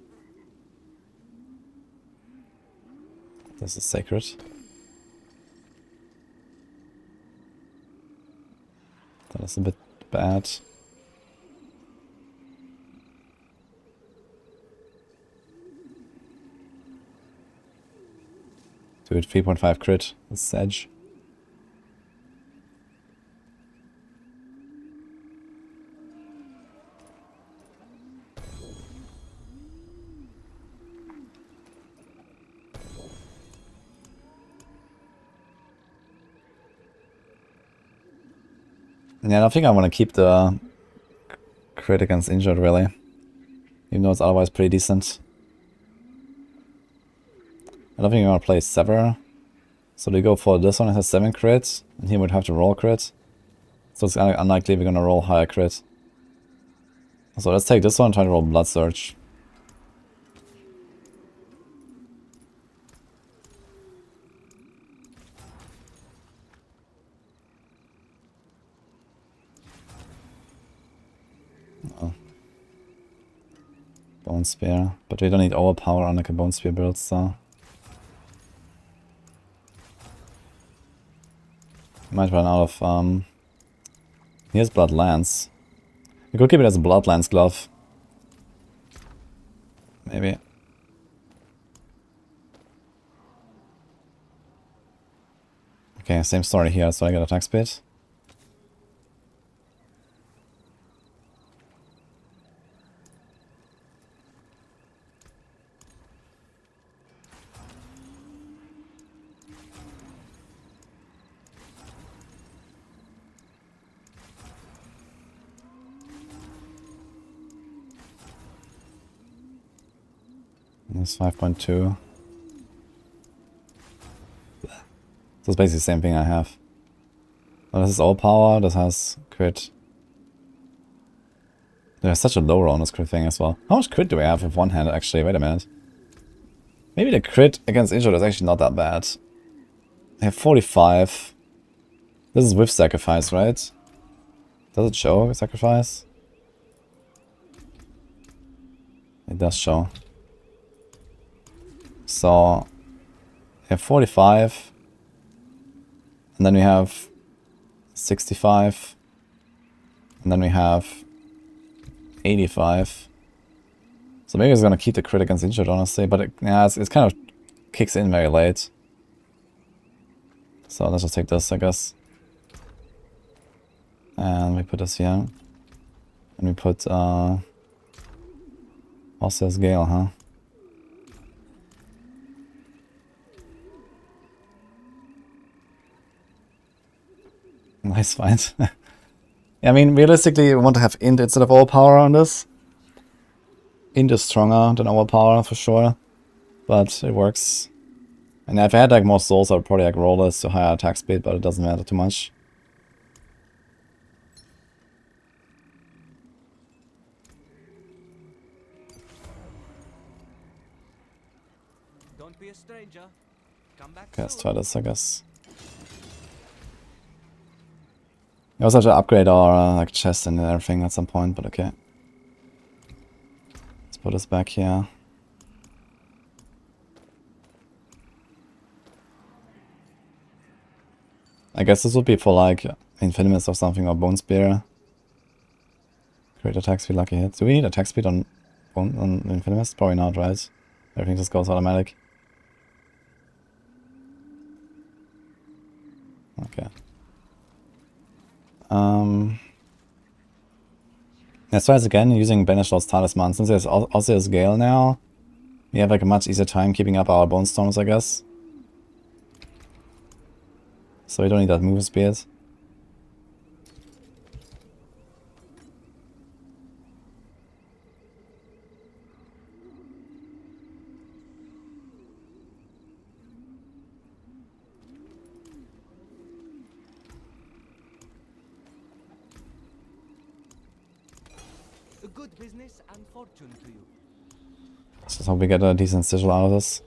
S1: This is sacred. That is a bit bad. Dude, 3.5 crit. That's edge. Yeah, I don't think I want to keep the crit against injured, really. Even though it's otherwise pretty decent. I don't think I want to play Sever. So they go for this one, it has 7 crit, and he would have to roll crit. So it's unlikely we're gonna roll higher crit. So let's take this one and try to roll Blood Surge. Oh. Bone Spear. But we don't need overpower on like a Bone Spear build, so... Might run out of, Here's Blood Lance. We could keep it as a Blood Lance glove. Maybe. Okay, same story here, so I get attack speed. It's 5.2. So it's basically the same thing I have. Oh, this is all power, this has crit. There's such a low roll on this crit thing as well. How much crit do we have with one hand actually? Wait a minute. Maybe the crit against injured is actually not that bad. I have 45. This is with sacrifice, right? Does it show sacrifice? It does show. So, we have 45. And then we have 65. And then we have 85. So maybe it's gonna keep the crit against injured, honestly, but it's kind of kicks in very late. So let's just take this, I guess. And we put this here. And we put Osseous Gale, huh? Nice find. Yeah, I mean, realistically, we want to have Int instead of Overpower on this. Int is stronger than Overpower for sure, but it works. And if I had like more souls, I would probably like roll this to higher attack speed, but it doesn't matter too much.
S3: Don't be a stranger. Come back
S1: Okay, let's
S3: soon.
S1: try this, I guess. We also have to upgrade our like chest and everything at some point, but okay. Let's put this back here. I guess this would be for like Infinimus or something, or Bone Spear. Great attack speed, lucky hit. Do we need attack speed on Infinimus? Probably not, right? Everything just goes automatic. Okay. Let's try this again using Banish Lord's Talisman. Since there's also this Gale now, we have like a much easier time keeping up our Bone Storms, I guess. So we don't need that move speed.
S3: A good business and fortune to you.
S1: Let's just hope we get a decent sigil out of this.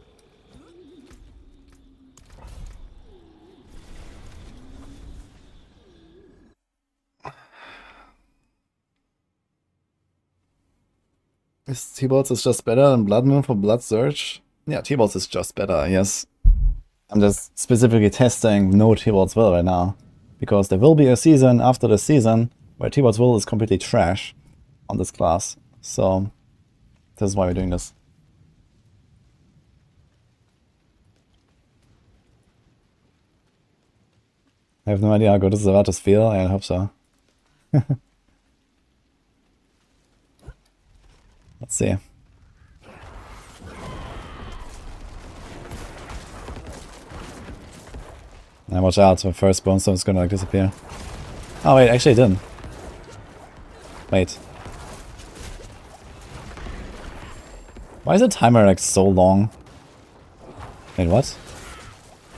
S1: Is T-Bolts is just better than Blood Moon for Blood Surge? Yeah, T-Bolts is just better, yes. I'm just specifically testing no T-Bolts will right now. Because there will be a season after the season where T-Bolts will is completely trash on this class. So, this is why we're doing this. I have no idea how good this is about to feel. I hope so. Let's see. Now watch out, the first Bone Stone is gonna like disappear. Oh wait, actually it didn't. Wait. Why is the timer like so long? Wait, what?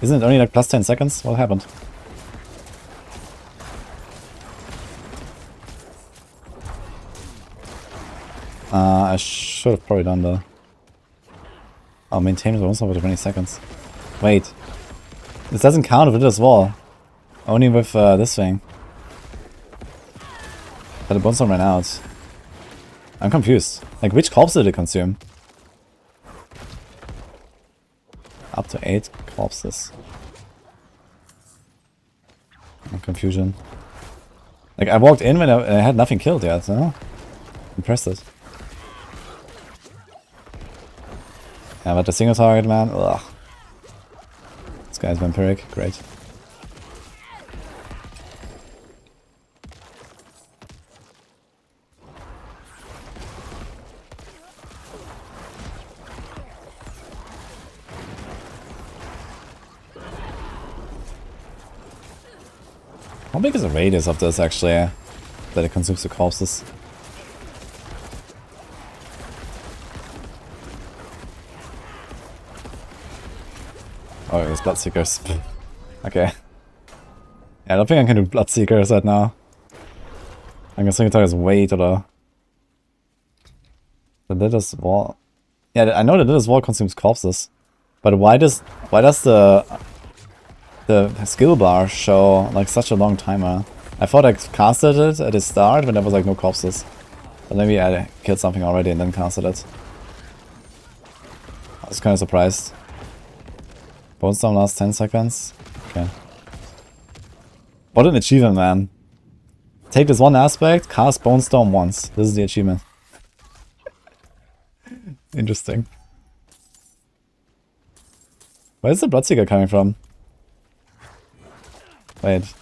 S1: Isn't it only like plus 10 seconds? What happened? I should have probably done the... Oh, maintain the Bone Storm for 20 seconds. Wait. This doesn't count with this wall. Only with this thing. But the Bone Storm ran out. I'm confused. Like, which corpse did it consume? Up to 8 corpses. Confusion. Like, I walked in when I had nothing killed yet, no? Impressive. Yeah, but the single target, man, ugh. This guy's vampiric, great. How big is the radius of this, actually, that it consumes the corpses? Oh, it's Bloodseekers. Okay. Yeah, I don't think I can do Bloodseekers right now. I'm gonna think it's way too low. The Litter's Wall... Yeah, I know the Litter's Wall consumes corpses. But why does the skill bar show like such a long timer? I thought I casted it at the start when there was like no corpses. But maybe I killed something already and then casted it. I was kind of surprised. Bone Storm lasts 10 seconds. Okay. What an achievement, man. Take this one aspect, cast Bone Storm once. This is the achievement. Interesting. Where's the Bloodseeker coming from? Wait.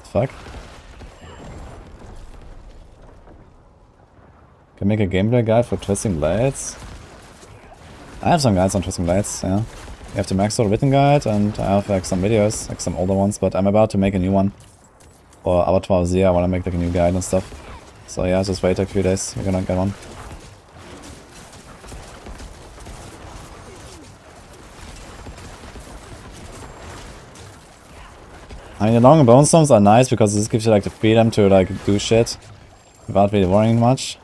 S1: Fuck. Can make a gameplay guide for Twisting Blades. I have some guides on Twisting Blades, yeah. You have the max sort written guide, and I have like some videos, like some older ones, but I'm about to make a new one. For Avatar of Zia, I want to make like a new guide and stuff. So yeah, just wait a few days, you're gonna get one. I mean, the long bone storms are nice because this gives you like the freedom to like do shit without really worrying much.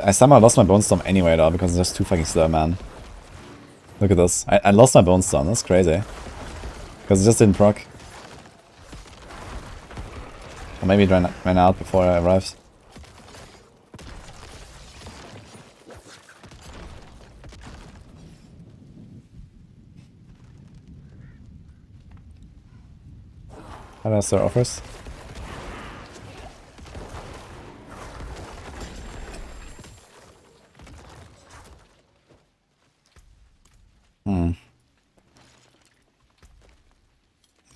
S1: I somehow lost my Bone Storm anyway though, because it's just too fucking slow, man. Look at this. I lost my Bone Storm, that's crazy. Because it just didn't proc. Or maybe it ran out before I arrived. How do I start offers?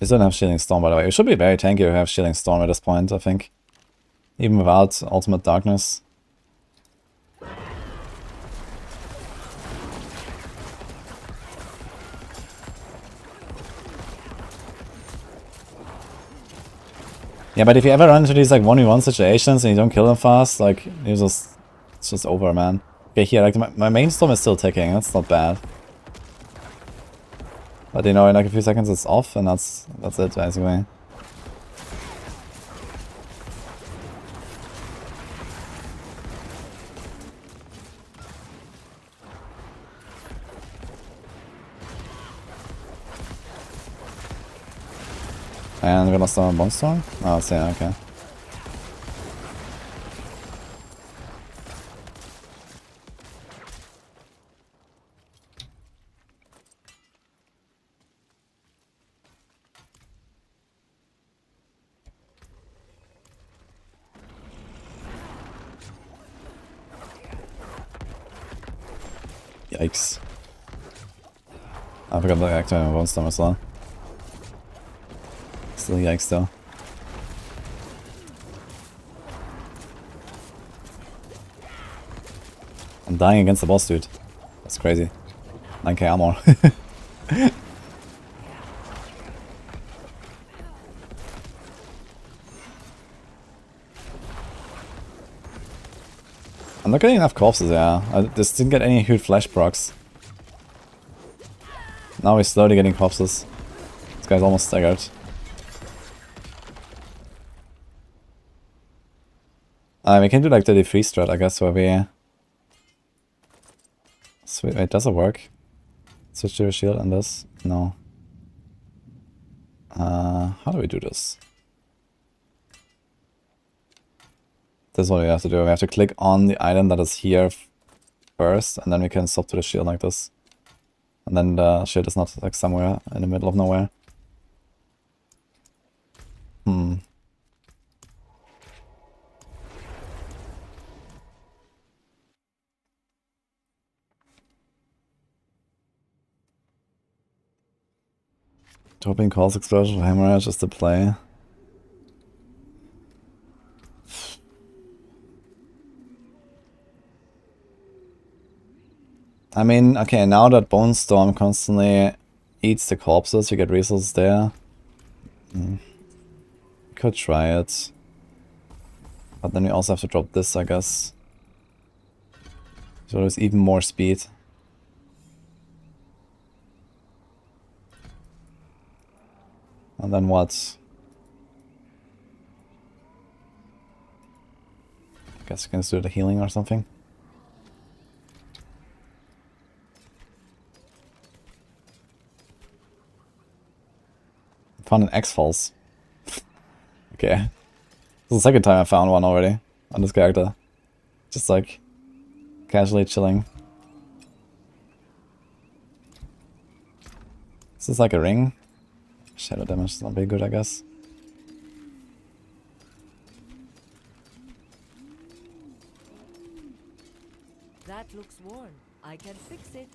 S1: We still don't have Shielding Storm, by the way. We should be very tanky to have Shielding Storm at this point, I think. Even without Ultimate Darkness. Yeah, but if you ever run into these like 1v1 situations and you don't kill them fast, like, it's just over, man. Okay, here, like, my main storm is still ticking, that's not bad. But you know, in like a few seconds it's off, and that's it, basically. And we lost our Bone Storm? Oh, it's yeah, okay. Yikes. I forgot to activate my Bone Storm as well. Still yikes though. I'm dying against the boss, dude. That's crazy. 9k armor. I'm not getting enough corpses, yeah. I just didn't get any huge flash procs. Now we're slowly getting corpses. This guy's almost staggered. We can do like the free strat, I guess, where we... Sweet, wait, does it work? Switch to a shield and this? No. How do we do this? This is what we have to do. We have to click on the item that is here first, and then we can swap to the shield like this. And then the shield is not like somewhere in the middle of nowhere. Topping calls explosion hemorrhage is the play. I mean, okay, now that Bone Storm constantly eats the corpses, you get resources there. Could try it. But then we also have to drop this, I guess. So there's even more speed. And then what? I guess we can just do the healing or something. Found an X-Falls. Okay. This is the second time I found one already on this character. Just like casually chilling. This is like a ring. Shadow damage is not very good, I guess.
S4: That looks worn. I can fix it.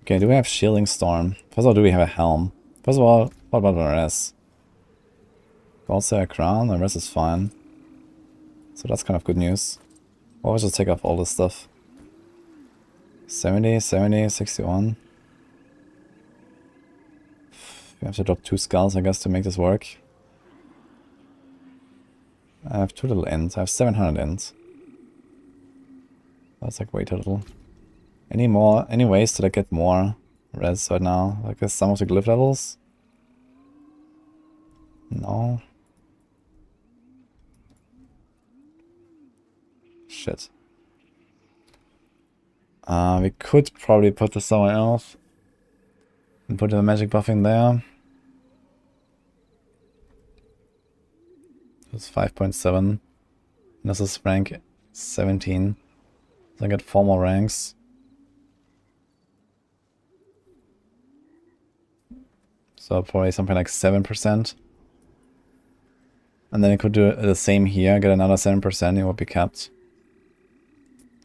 S1: Okay, do we have Shielding Storm? First of all, do we have a Helm? First of all, what about the rest? Also a crown, the rest is fine. So that's kind of good news. Or we'll just take off all this stuff. 70, 70, 61. We have to drop 2 skulls, I guess, to make this work. I have too little int. I have 700 int. That's like way too little. Any ways to like get more res right now? Like some of the glyph levels? No. Shit. We could probably put this somewhere else. And put the magic buffing there. It's 5.7. This is rank 17. So I get 4 more ranks. So probably something like 7%. And then I could do the same here, get another 7%, it would be capped.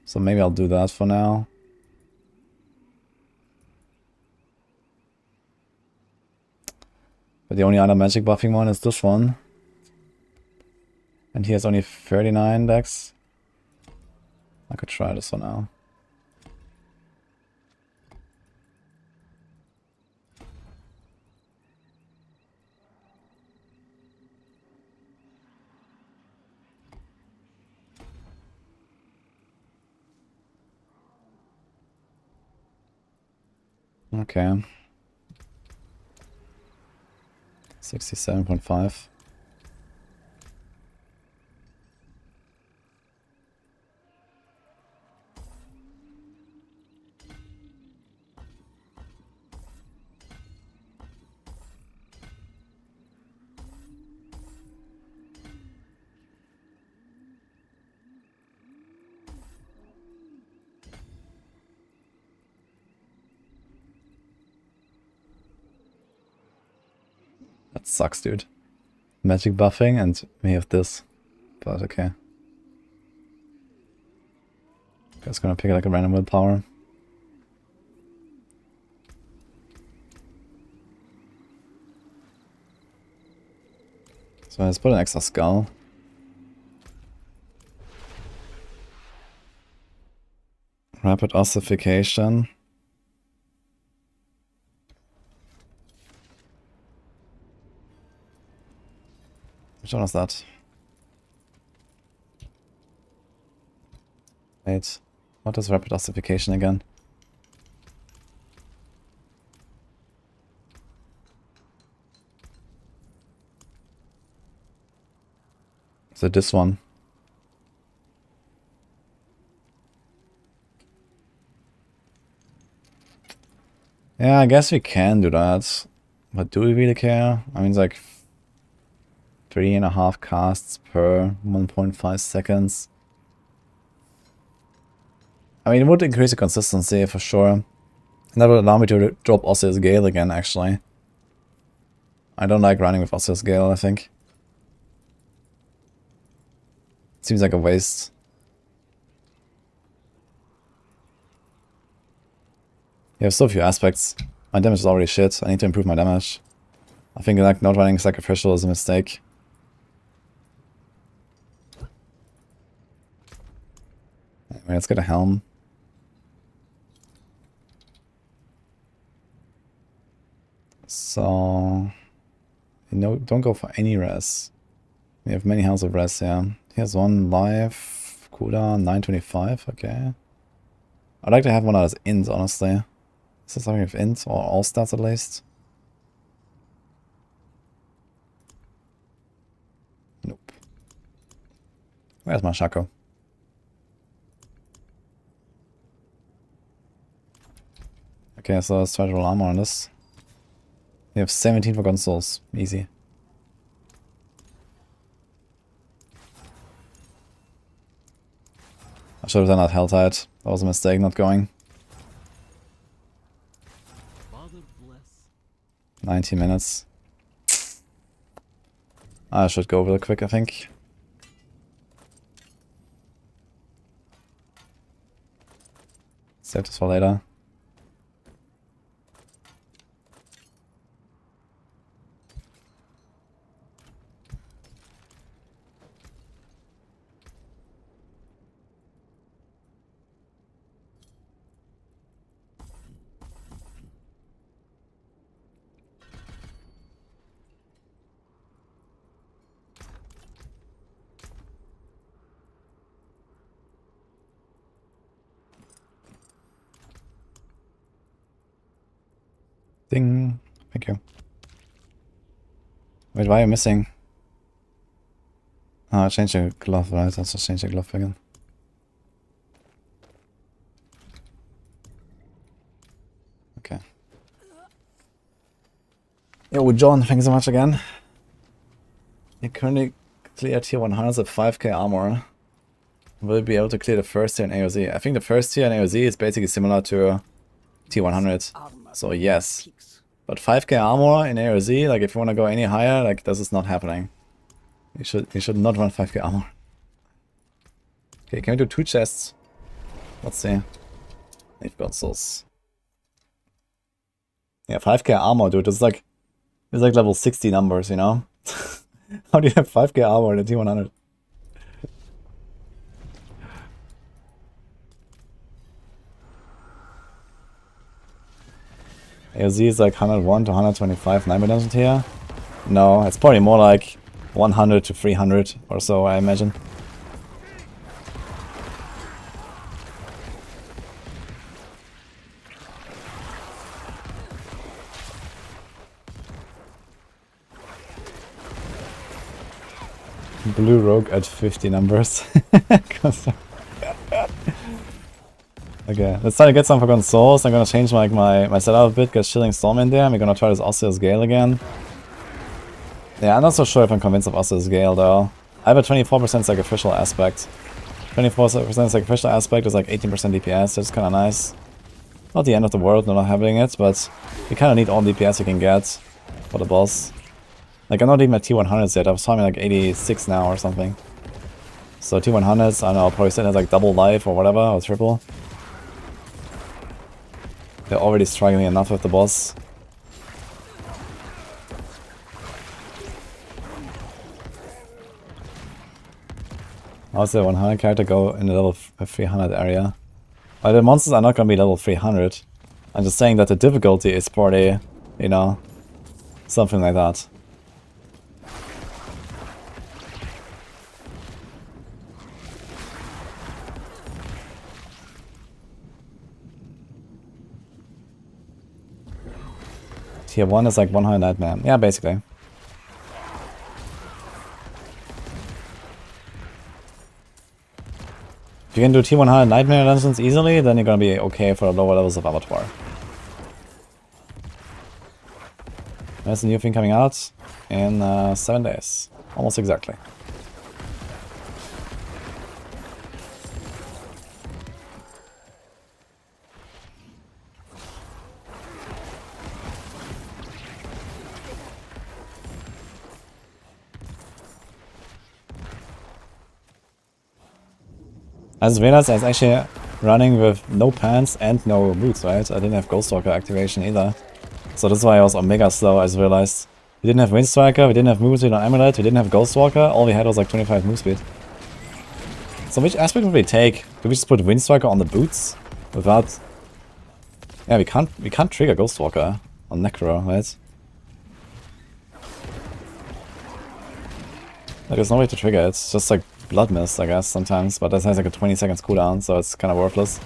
S1: So maybe I'll do that for now. But the only other magic buffing one is this one. And he has only 39 dex. I could try this for now. Okay. 67.5. That sucks, dude. Magic buffing and we have this. But okay. Just gonna pick like a random willpower. So let's put an extra skull. Rapid ossification. Which one was that? Wait, what is rapid ossification again? Is it this one? Yeah, I guess we can do that. But do we really care? I mean, it's like 3.5 casts per 1.5 seconds. I mean, it would increase the consistency for sure. And that would allow me to drop Osseous Gale again, actually. I don't like running with Osseous Gale, I think. Seems like a waste. You have so few aspects. My damage is already shit. I need to improve my damage. I think like not running sacrificial is a mistake. Anyway, let's get a helm. So, no, don't go for any res. We have many health of res, yeah. Here's one life, cooldown 925, okay. I'd like to have one that is int, honestly. Is this something with int, or all stats at least? Nope. Where's my Shaco? Okay, so let's try to roll armor on this. We have 17 for consoles. Easy. should have done that helltide. That was a mistake not going. 90 minutes. I should go real quick, I think. Save this for later. Ding. Thank you. Wait, why are you missing? Oh, I changed the glove, right? Let's just change the glove again. Okay. Yo, John, thanks so much again. You currently clear tier 100s with 5k armor. Will you be able to clear the first tier in AOZ? I think the first tier in AOZ is basically similar to tier 100. So yes. But 5k armor in AOZ, like if you want to go any higher, like this is not happening. You should not run 5k armor. Okay, can we do 2 chests? Let's see. They've got souls. Yeah, 5k armor, dude. It's like level 60 numbers, you know? How do you have 5k armor in a T100? AOZ is like 101 to 125 9 dungeon tier. No, it's probably more like 100 to 300 or so, I imagine. Blue Rogue at 50 numbers. Okay, let's try to get some Forgotten Souls. I'm gonna change like my setup a bit, get Shilling Storm in there, and we're gonna try this Osseous Gale again. Yeah, I'm not so sure if I'm convinced of Osseous Gale though. I have a 24% sacrificial aspect. 24% sacrificial aspect is like 18% DPS, so it's kinda nice. Not the end of the world not having it, but you kinda need all DPS you can get for the boss. Like I'm not even at T100s yet, I was farming like 86 now or something. So T100s, I don't know, I'll probably set it like double life or whatever, or triple. They're already struggling enough with the boss. How's the 100 character go in the level 300 area? Well, the monsters are not gonna be level 300. I'm just saying that the difficulty is probably, you know, something like that. Tier 1 is like 100 Nightmare. Yeah, basically. If you can do T100 Nightmare dungeons easily, then you're gonna be okay for the lower levels of Abattoir. There's a new thing coming out in 7 days. Almost exactly. I just realized I was actually running with no pants and no boots, right? I didn't have Ghostwalker activation either. So that's why I was Omega slow, I just realized. We didn't have Windstriker, we didn't have Move Speed on Amulet, we didn't have Ghostwalker, all we had was like 25 move speed. So which aspect would we take? Do we just put Windstriker on the boots? Without... Yeah, we can't trigger Ghostwalker on Necro, right? Like, there's no way to trigger it, it's just like Blood Mist, I guess, sometimes, but that has like a 20 seconds cooldown, so it's kind of worthless.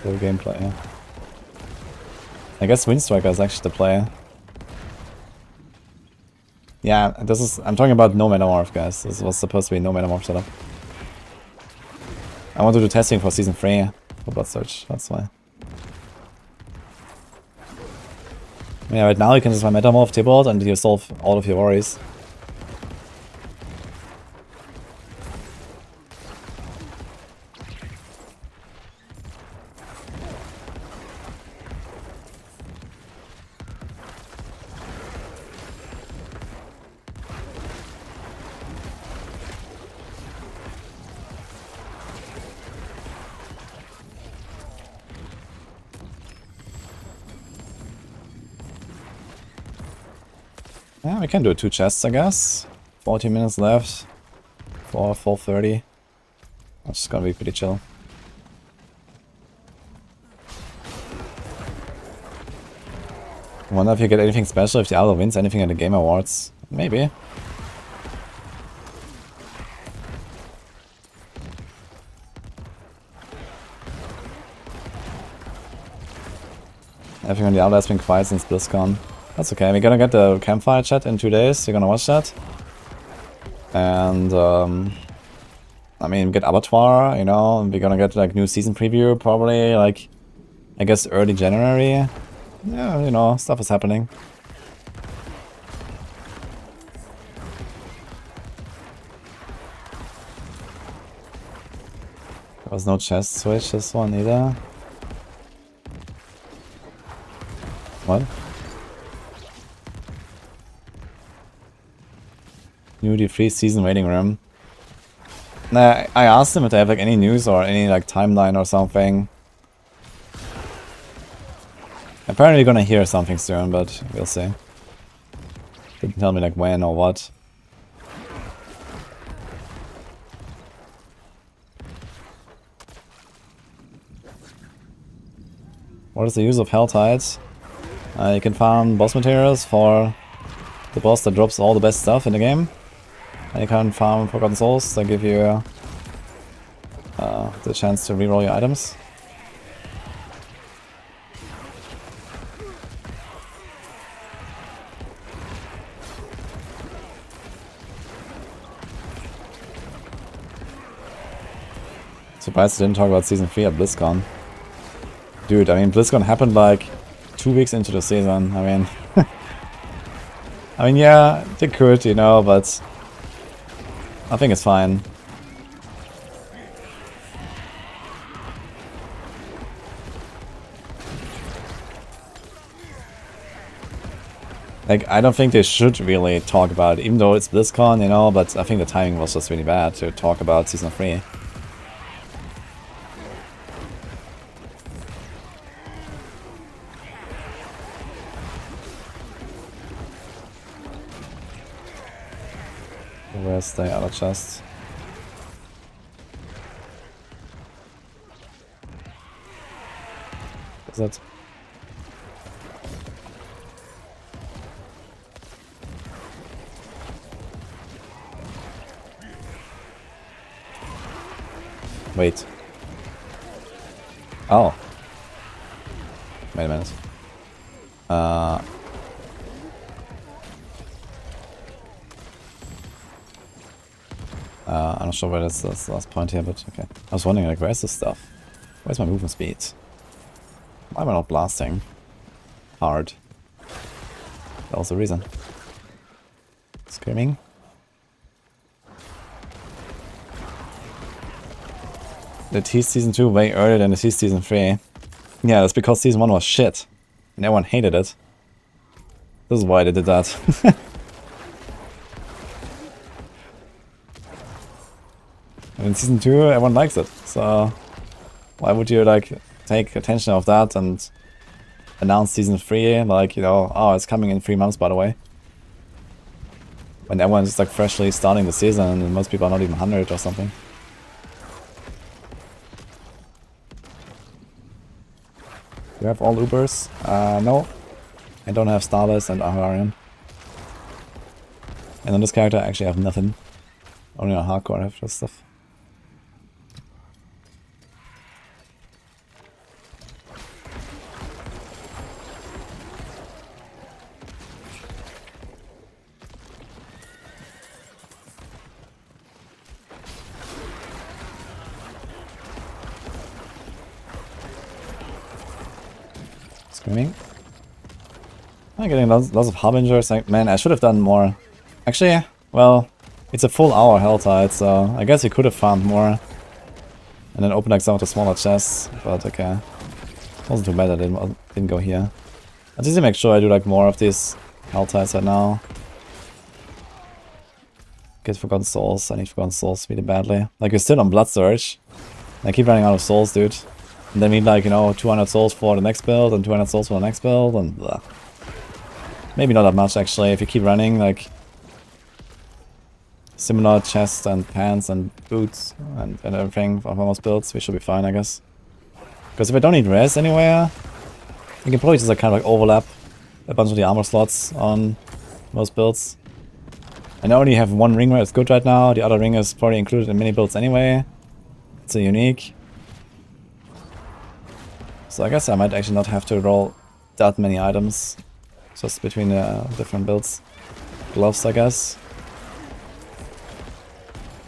S1: Good gameplay, yeah. I guess Windstriker is actually the play. Yeah, this is... I'm talking about no Metamorph, guys. This was supposed to be no Metamorph setup. I want to do testing for Season 3 for Blood Search, that's why. Yeah, right now you can just buy Metamorph, Tibalt, and you solve all of your worries. Yeah, we can do 2 chests, I guess. 40 minutes left for 4:30. That's just gonna be pretty chill. I wonder if you get anything special if Diablo wins anything at the Game Awards. Maybe. Everything on Diablo has been quiet since BlizzCon. That's okay, we're gonna get the campfire chat in 2 days, you're gonna watch that. And, I mean, we get Abattoir, you know, and we're gonna get, like, new season preview, probably, like, I guess early January. Yeah, you know, stuff is happening. There was no chest switch this one either. What? New D3 season waiting room. Nah, I asked them if they have like any news or any like timeline or something. Apparently gonna hear something soon, but we'll see. Didn't tell me like when or what. What is the use of helltides? You can farm boss materials for the boss that drops all the best stuff in the game. And you can farm Forgotten Souls that give you the chance to reroll your items. Surprised they didn't talk about Season 3 at BlizzCon. Dude, I mean, BlizzCon happened like 2 weeks into the season. I mean... I mean, yeah, they could, you know, but... I think it's fine. Like, I don't think they should really talk about it, even though it's BlizzCon, you know, but I think the timing was just really bad to talk about Season 3. Where's the other chest? Is that? Wait. Oh. Wait a minute. I'm not sure where that's the last point here, but okay. I was wondering, like, where's this stuff? Where's my movement speed? Why am I not blasting hard? That was the reason. Screaming. They teased Season 2 way earlier than they teased Season 3. Yeah, that's because Season 1 was shit. And everyone hated it. This is why they did that. And in Season 2, everyone likes it. So, why would you, like, take attention of that and announce Season 3, like, you know, oh, it's coming in 3 months, by the way. When everyone's just, like, freshly starting the season and most people are not even 100 or something. Do you have all Ubers? No. I don't have Starless and Aharian. And on this character I actually have nothing. Only on hardcore I have this stuff. Screaming. I'm getting lots of harbingers. Like, man, I should have done more. Actually, well, it's a full hour helltide, so I guess we could have farmed more. And then open like some of the smaller chests, but okay. Wasn't too bad I didn't go here. I just need to make sure I do like more of these helltides right now. Get Forgotten Souls. I need Forgotten Souls really badly. Like, we're still on Blood Surge. I keep running out of souls, dude. And then we need like, you know, 200 souls for the next build and 200 souls for the next build and blah. Maybe not that much actually, if you keep running like similar chests and pants and boots and everything for most builds, we should be fine, I guess. Because if I don't need res anywhere, you can probably just like kind of like overlap a bunch of the armor slots on most builds. I only have one ring that's good right now, the other ring is probably included in many builds anyway. It's a unique. So I guess I might actually not have to roll that many items just between the different builds. Gloves, I guess.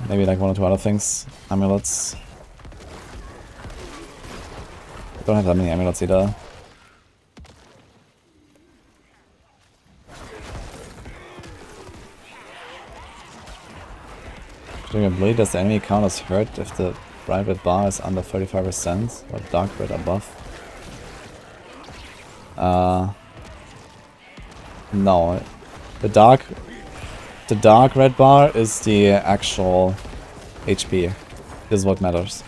S1: Maybe like one or two other things. Amulets. Don't have that many amulets either. During a blade, does the enemy count as hurt if the bright red bar is under 35% or dark red above? No. The dark red bar is the actual HP. This is what matters.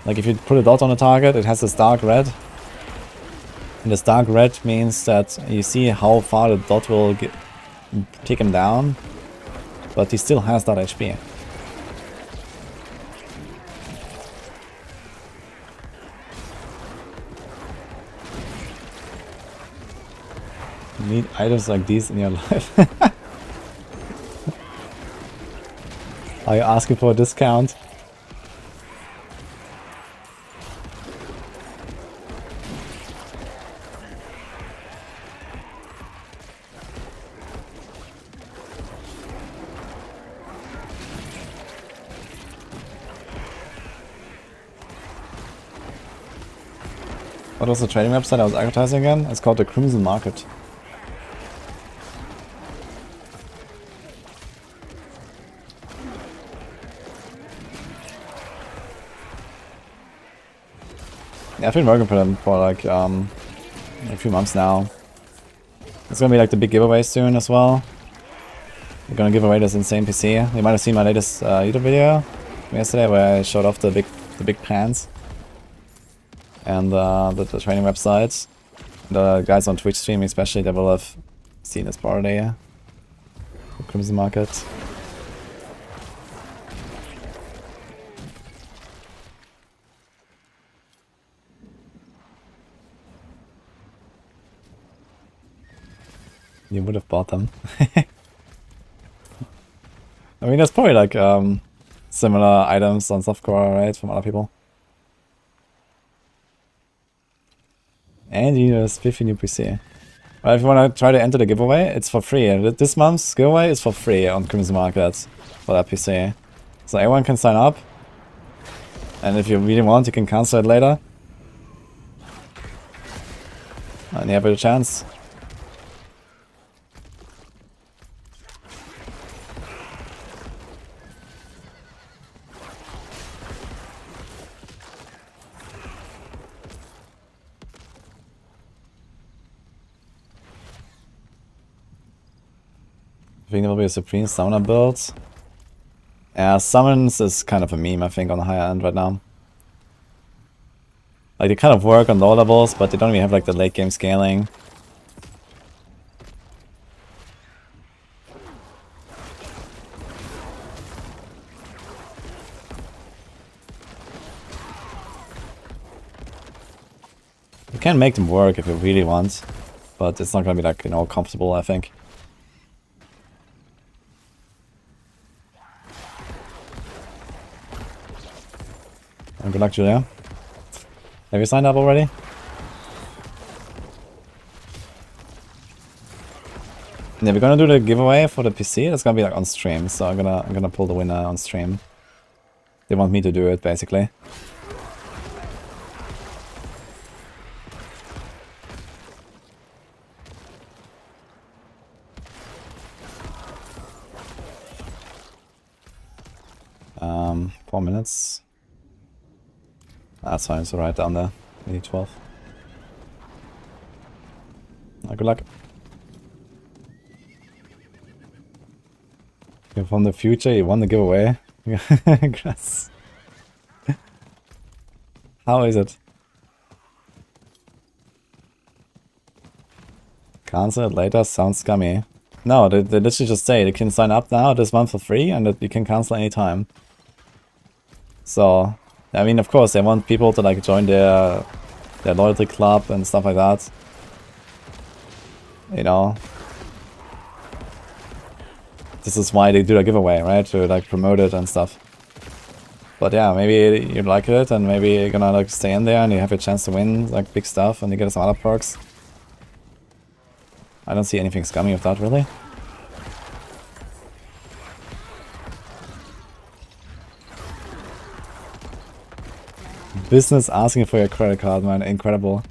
S1: Like if you put a dot on a target, it has this dark red. And this dark red means that you see how far the dot will take him down. But he still has that HP. You need items like these in your life. Are you asking for a discount? What was the trading website I was advertising again? It's called the Crimson Market. Yeah, I've been working for them for like a few months now. It's gonna be like the big giveaway soon as well. We're gonna give away this insane PC. You might have seen my latest YouTube video from yesterday where I showed off the big pants and the training websites. The guys on Twitch stream especially, they will have seen this part there. The Crimson Market. You would have bought them. I mean, there's probably like similar items on softcore, right, from other people. And you know, 50 new PC. Well, if you want to try to enter the giveaway, it's for free. This month's giveaway is for free on Crimson Market for that PC. So everyone can sign up. And if you really want, you can cancel it later. And you have a chance. I think there will be a Supreme Summoner build. Yeah, Summons is kind of a meme, I think, on the higher end right now. Like, they kind of work on low levels, but they don't even have, like, the late game scaling. You can make them work if you really want, but it's not gonna be, like, you know, comfortable, I think. Good luck, Julia. Have you signed up already? Yeah, we're gonna do the giveaway for the PC. That's gonna be like on stream, so I'm gonna pull the winner on stream. They want me to do it, basically. 4 minutes. That's fine, so right down there. We need 12. Good luck. You're from the future, you won the giveaway. Grass. How is it? Cancel it later sounds scummy. No, they literally just say you can sign up now this month for free and that you can cancel anytime. So, I mean, of course, they want people to like join their loyalty club and stuff like that. You know, this is why they do a giveaway, right? To like promote it and stuff. But yeah, maybe you like it and maybe you're gonna like stay in there and you have a chance to win like big stuff and you get some other perks. I don't see anything scummy with that, really. Business asking for your credit card, man. Incredible.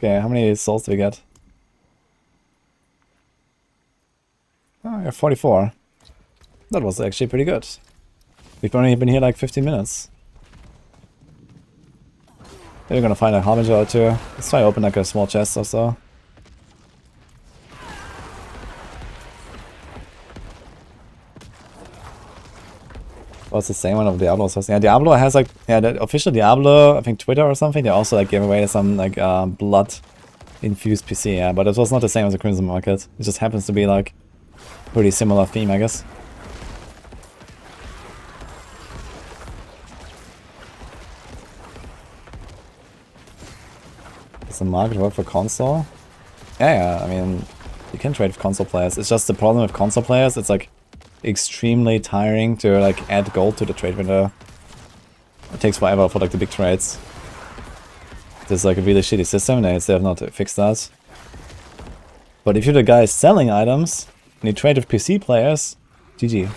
S1: Okay, how many souls do we get? Oh, yeah, 44. That was actually pretty good. We've only been here like 15 minutes. Maybe we're gonna find a harbinger or two. Let's try to open like a small chest or so. Oh, it's the same one of Diablo. Yeah, Diablo has like, yeah, the official Diablo, I think Twitter or something, they also like gave away some like blood infused PC, yeah, but it was not the same as the Crimson Market. It just happens to be like pretty similar theme, I guess. Does the market work for console? Yeah, I mean, you can trade with console players. It's just the problem with console players, it's like extremely tiring to like add gold to the trade window. It takes forever for like the big trades. There's like a really shitty system and they have not fixed that. But if you're the guy selling items and you trade with PC players, GG.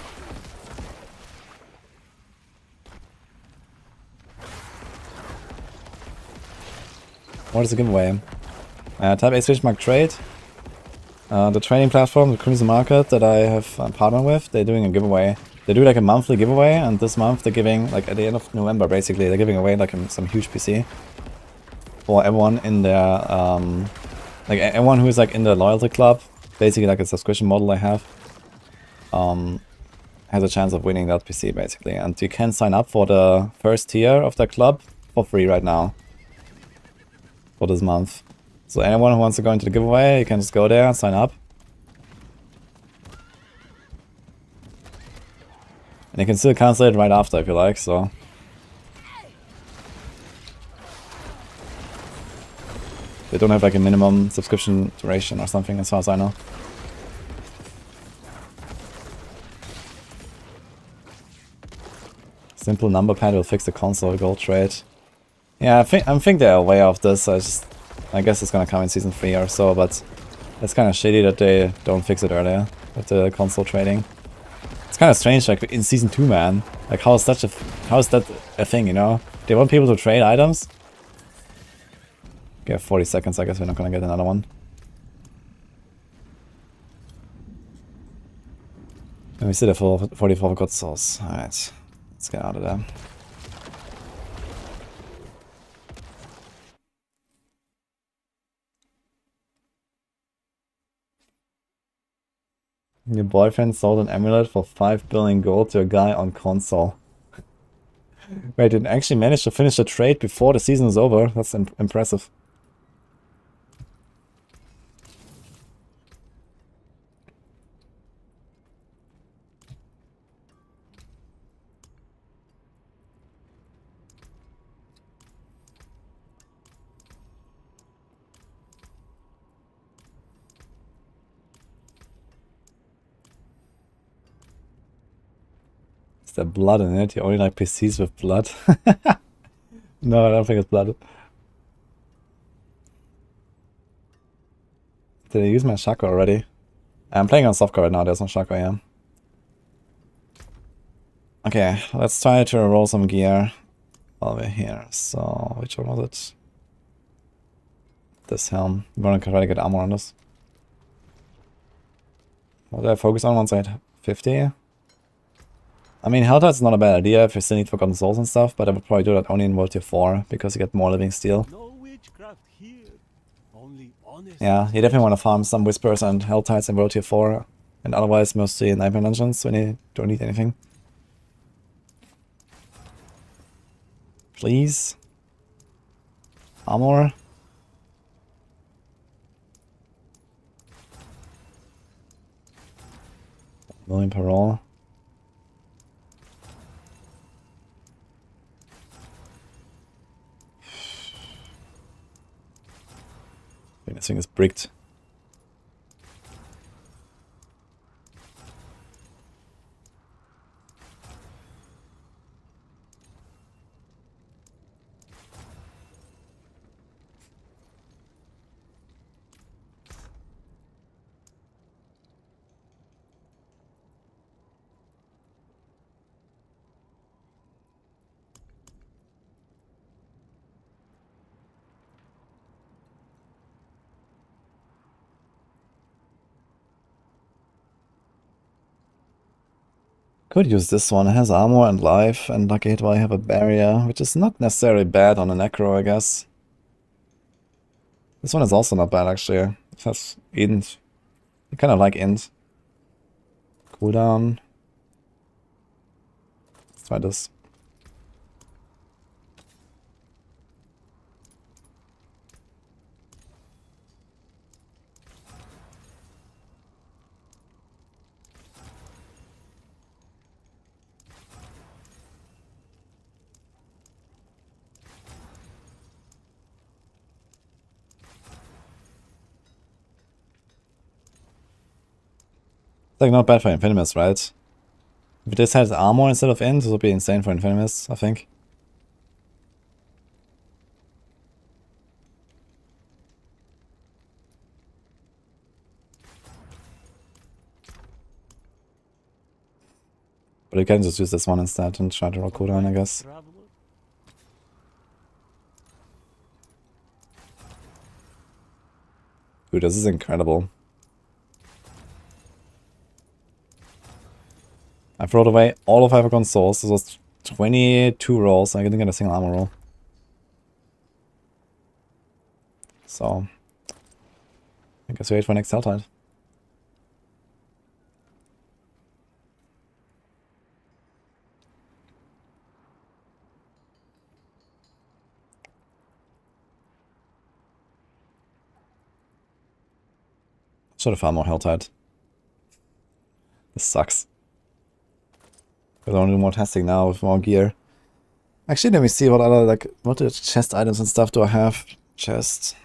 S1: What is the giveaway? Type A Mark Trade. The trading platform, the Crimson Market that I have partnered with, they're doing a giveaway. They do like a monthly giveaway, and this month they're giving, like at the end of November basically, they're giving away like some huge PC for everyone in their, like everyone who is like in the loyalty club, basically like a subscription model I have, has a chance of winning that PC basically. And you can sign up for the first tier of the club for free right now. For this month. So anyone who wants to go into the giveaway, you can just go there and sign up. And you can still cancel it right after if you like, so. They don't have like a minimum subscription duration or something as far as I know. Simple number pad will fix the console gold trade. Yeah, I think they're aware of this. I guess it's gonna come in season 3 or so, but it's kind of shitty that they don't fix it earlier with the console trading. It's kind of strange, like in season 2, man. Like how is that a thing, you know? They want people to trade items. Okay, 40 seconds. I guess we're not gonna get another one. And we still have 44 good souls. All right, let's get out of there. Your boyfriend sold an amulet for 5 billion gold to a guy on console. Wait, didn't actually manage to finish the trade before the season is over. That's impressive. Is there blood in it? You only like PCs with blood? No, I don't think it's blood. Did I use my chakra already? I'm playing on softcore right now, there's no chakra, yeah. Okay, let's try to roll some gear. while we're here. So, which one was it? This helm. We want to try to get armor on this. What did I focus on one side? 50? I mean, helltide's not a bad idea if you still need Forgotten Souls and stuff, but I would probably do that only in World Tier 4 because you get more living steel.
S3: No witchcraft here. Only honest.
S1: Yeah, you definitely want to farm some Whispers and helltides in World Tier 4, and otherwise mostly in Nightmare Dungeons when you don't need anything. Please. Armor. Million per roll. I think this thing is bricked. Could use this one. It has armor and life, and lucky hit while I have a barrier, which is not necessarily bad on a Necro, I guess. This one is also not bad, actually. It has int. I kind of like int. Cooldown. Let's try this. It's like not bad for Infinimus, right? If this has armor instead of int, this would be insane for Infinimus, I think. But you can just use this one instead and try to roll cooldown, I guess. Dude, this is incredible. I've rolled away all of Paragon Souls. This was 22 rolls. I didn't get a single armor roll. So, I guess we wait for next helltide. Should have found more helltide. This sucks. I don't do more testing now with more gear. Actually, let me see what other, like, what chest items and stuff do I have? Chest.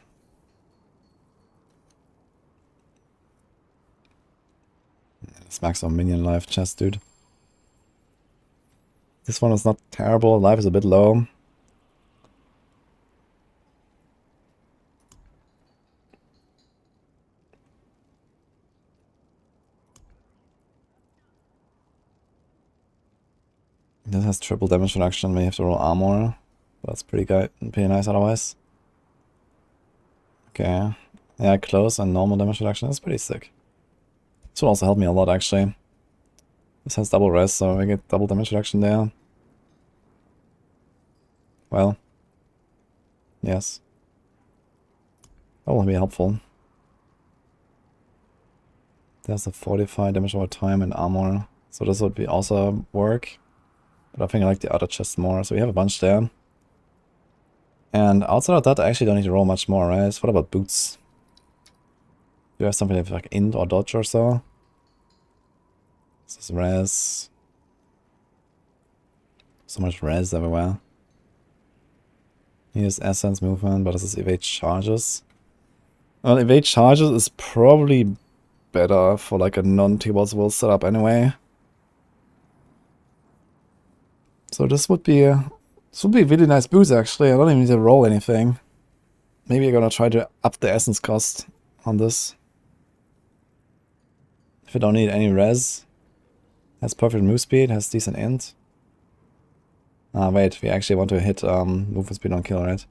S1: This maximum minion life chest, dude. This one is not terrible. Life is a bit low. This has triple damage reduction when you have to roll armor. That's pretty nice otherwise. Okay. Yeah, close and normal damage reduction is pretty sick. This will also help me a lot, actually. This has double res, so I get double damage reduction there. Well. Yes. That will be helpful. There's a 45 damage over time and armor. So this would be also work. But I think I like the other chest more, so we have a bunch there. And outside of that, I actually don't need to roll much more, right? What about boots? Do you have something like int or dodge or so? This is res. So much res everywhere. Here's essence movement, but this is evade charges. Well, evade charges is probably better for like a non-T-Boss will setup anyway. So this would be really nice boost actually. I don't even need to roll anything. Maybe I'm gonna try to up the essence cost on this. If I don't need any res. Has perfect move speed, has decent int. Ah, wait, we actually want to hit movement speed on kill, right?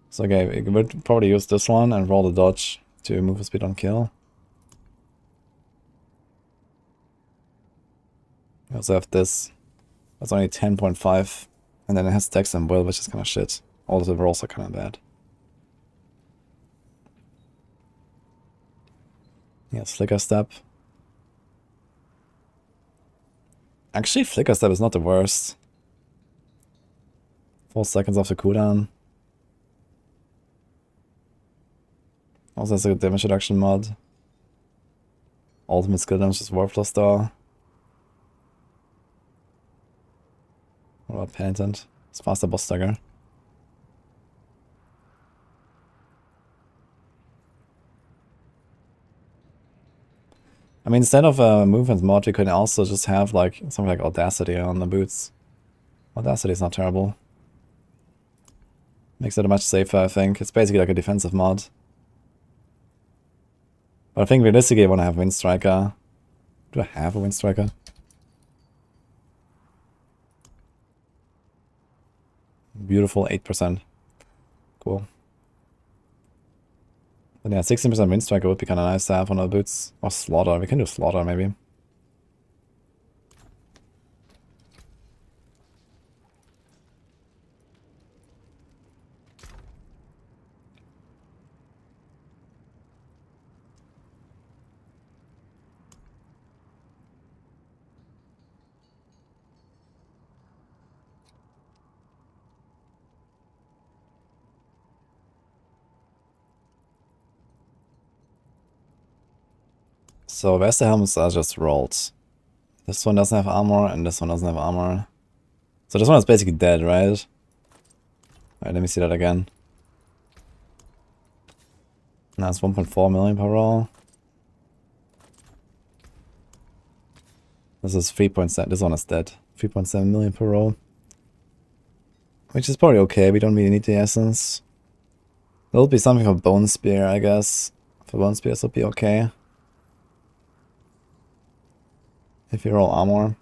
S1: So okay, we would probably use this one and roll the dodge to movement speed on kill. We also have this. That's only 10.5. And then it has Dex and Will, which is kind of shit. All of the rolls are kind of bad. Yeah, Flicker Step. Actually, Flicker Step is not the worst. 4 seconds after cooldown. Also has a damage reduction mod. Ultimate skill damage is worthless though. What about Penitent? It's faster boss stagger. I mean, instead of a movement mod, we could also just have like something like Audacity on the boots. Audacity is not terrible. Makes it much safer, I think. It's basically like a defensive mod. But I think realistically I want to have Wind Striker. Do I have a Wind Striker? Beautiful 8%. Cool. But yeah, 16% Wind Striker would be kind of nice to have on our boots. Or Slaughter. We can do Slaughter maybe. So Vesta helmets are just rolled. This one doesn't have armor and this one doesn't have armor. So this one is basically dead, right? Alright, let me see that again. Now it's 1.4 million per roll. This is 3.7. This one is dead. 3.7 million per roll. Which is probably okay. We don't really need the essence. There'll be something for Bone Spear, I guess. For Bone Spear, it'll be okay. If you roll armor.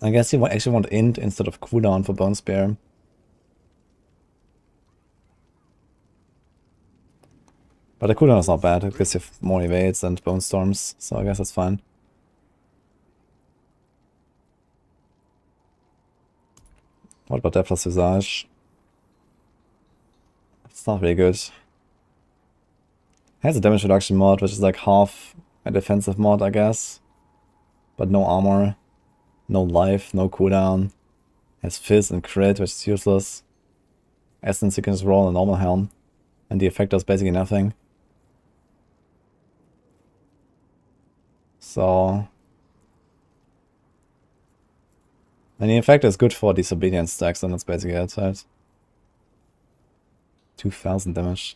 S1: I guess you actually want int instead of cooldown for Bone Spear. But the cooldown is not bad. It gives you more evades and Bone Storms, so I guess that's fine. What about that plus Visage? It's not really good. It has a damage reduction mod, which is like half a defensive mod, I guess. But no armor, no life, no cooldown. Has Fizz and Crit, which is useless. Essence you can just roll a normal helm. And the effect does basically nothing. So... and the effect is good for disobedience stacks, and that's basically it, right? 2000 damage.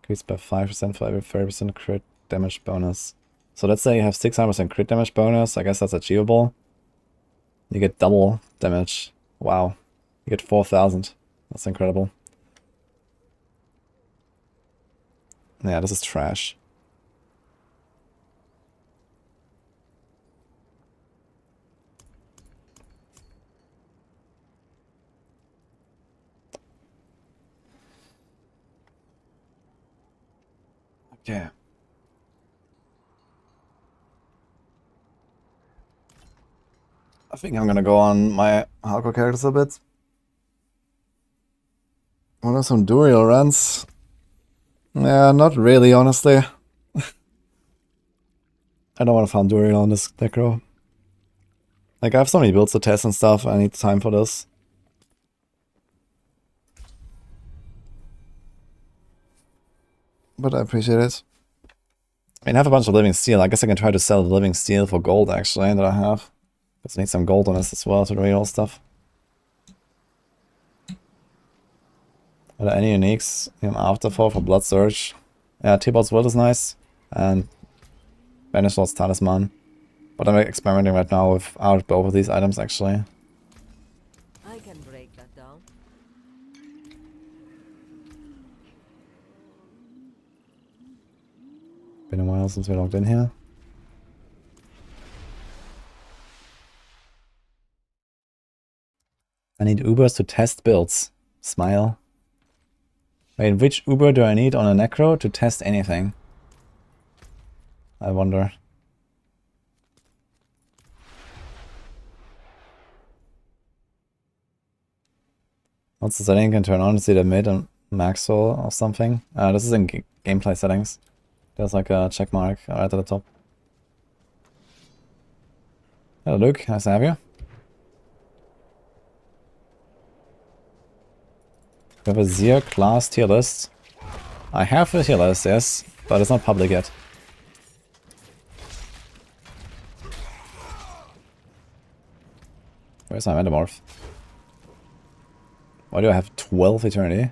S1: Increased by 5% for every 30% crit damage bonus. So let's say you have 600% crit damage bonus, I guess that's achievable. You get double damage. Wow. You get 4000. That's incredible. Yeah, this is trash. Okay. I think I'm gonna go on my hardcore characters a bit. What are some Duriel runs? Yeah, not really, honestly. I don't want to farm Duriel on this Necro. Like, I have so many builds to test and stuff, I need time for this. But I appreciate it. I mean, I have a bunch of living steel. I guess I can try to sell the living steel for gold, actually, that I have. Because I need some gold on this as well to reroll stuff. Are there any uniques in Afterfall for Blood Surge? Yeah, T-Bot's Will is nice. And Banish Lord's Talisman. But I'm experimenting right now with both of these items, actually.
S4: I can break that down.
S1: Been a while since we logged in here. need Ubers to test builds. Smile. Wait, which Uber do I need on a Necro to test anything? I wonder. What's the setting you can turn on? Is it a mid and max roll or something? This is in gameplay settings. There's like a check mark right at the top. Hello Luke, nice to have you. We have a Zier class tier list. I have a tier list, yes, but it's not public yet. Where's my metamorph? Why do I have 12 eternity?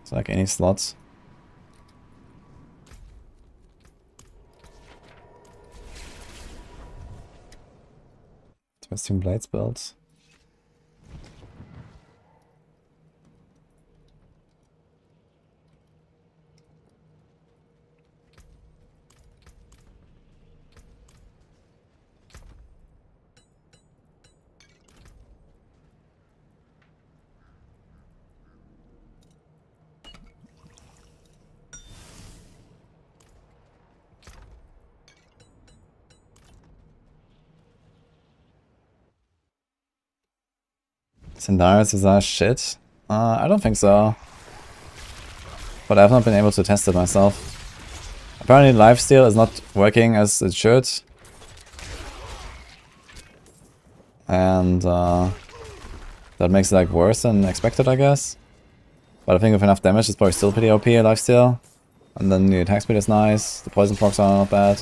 S1: It's like any slots. Twisting blades builds. Sindarius is that shit? I don't think so. But I've not been able to test it myself. Apparently lifesteal is not working as it should. And that makes it like worse than expected, I guess. But I think with enough damage it's probably still pretty OP at lifesteal. And then the attack speed is nice, the poison procs are not bad.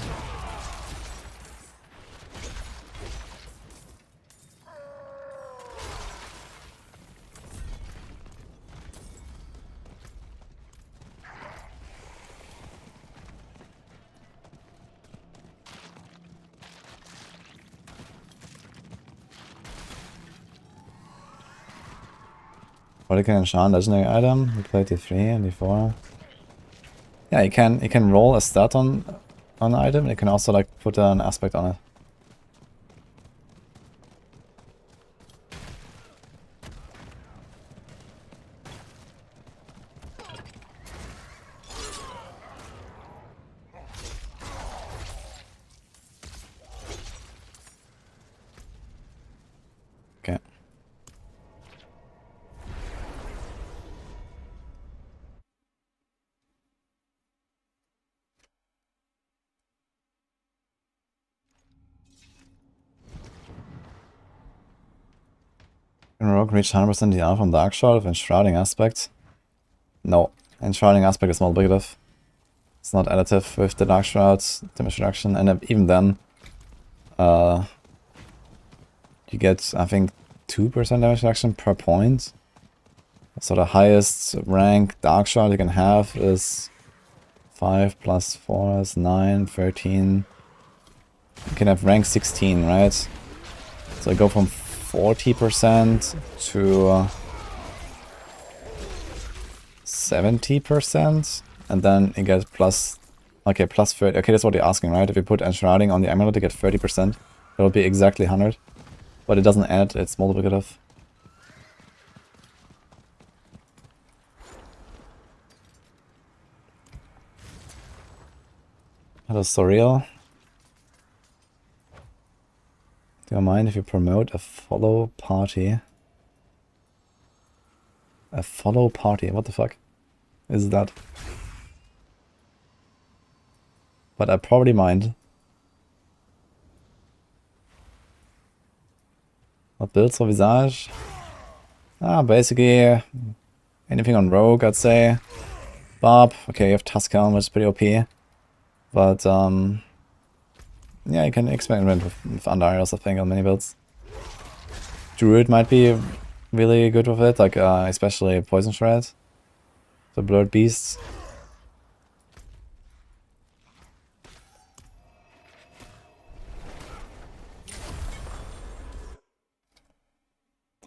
S1: What you can enchant legendary item, you play D3 and D4. Yeah, you can roll a stat on an item, you can also like put an aspect on it. Okay. Can Rogue reach 100% DR from Dark Shard with Enshrouding Aspect? No. Enshrouding Aspect is multiplicative. It's not additive with the Dark Shroud damage reduction, and even then, you get, I think, 2% damage reduction per point. So the highest rank Dark Shroud you can have is 5 plus 4 is 9, 13. You can have rank 16, right? So I go from 40% to 70%, and then you get plus, okay, plus 30. Okay, that's what you're asking, right? If you put Enshrouding on the amulet, you get 30%. That'll be exactly 100. But it doesn't add, it's multiplicative. Hello, Surreal. Do you mind if you promote a follow party? A follow party? What the fuck is that? But I probably mind. What builds for Visage? Basically anything on Rogue, I'd say. Barb, okay, you have Tuscan, which is pretty OP. But yeah, you can experiment with Andarios, I think, on many builds. Druid might be really good with it, like especially Poison Shred. The Blurred Beasts.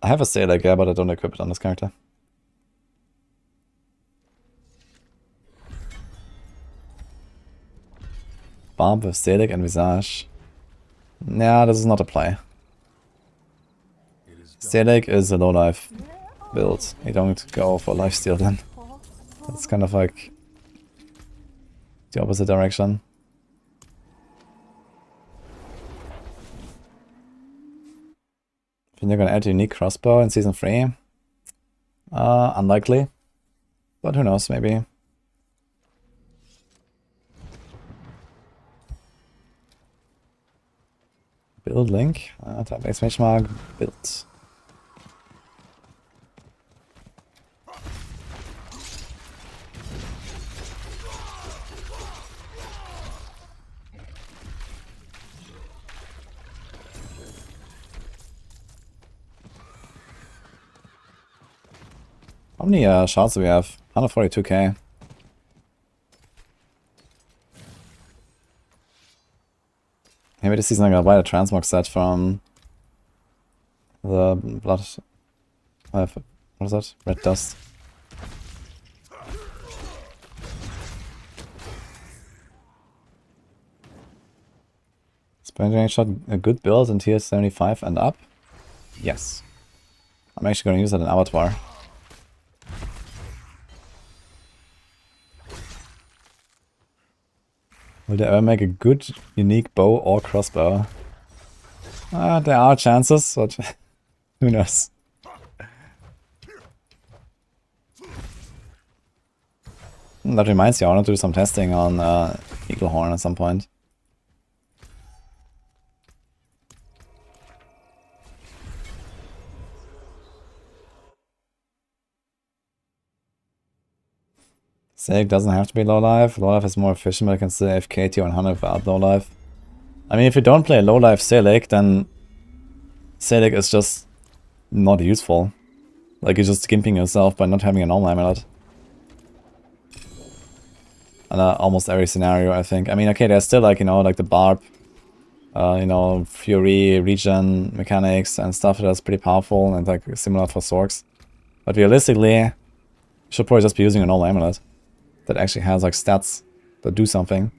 S1: I have a Salek, yeah, but I don't equip it on this character. Barb with Salek and Visage. Yeah, this is not a play. Selig is a low life build. You don't go for lifesteal then. That's kind of like the opposite direction. Think they're gonna add a unique crossbow in season 3? Unlikely. But who knows, maybe. Build link. Type exclamation mark. Build. How many shots do we have? 142k. Maybe this season I'm gonna buy a transmog set from the blood. What is that? Red dust. Spending shot a good build in tier 75 and up? Yes. I'm actually gonna use that in Abattoir. Will they ever make a good, unique bow or crossbow? There are chances, but who knows? That reminds me, I want to do some testing on Eaglehorn at some point. Selig doesn't have to be low life. Low life is more efficient, but I can still AFK tier 100 without low life. I mean, if you don't play low life Selig, then Selig is just not useful. Like, you're just gimping yourself by not having a normal amulet. And almost every scenario, I think. I mean, okay, there's still, like, you know, like the barb, you know, fury, regen mechanics and stuff that's pretty powerful and, like, similar for Sorks. But realistically, you should probably just be using a normal amulet that actually has, like, stats that do something.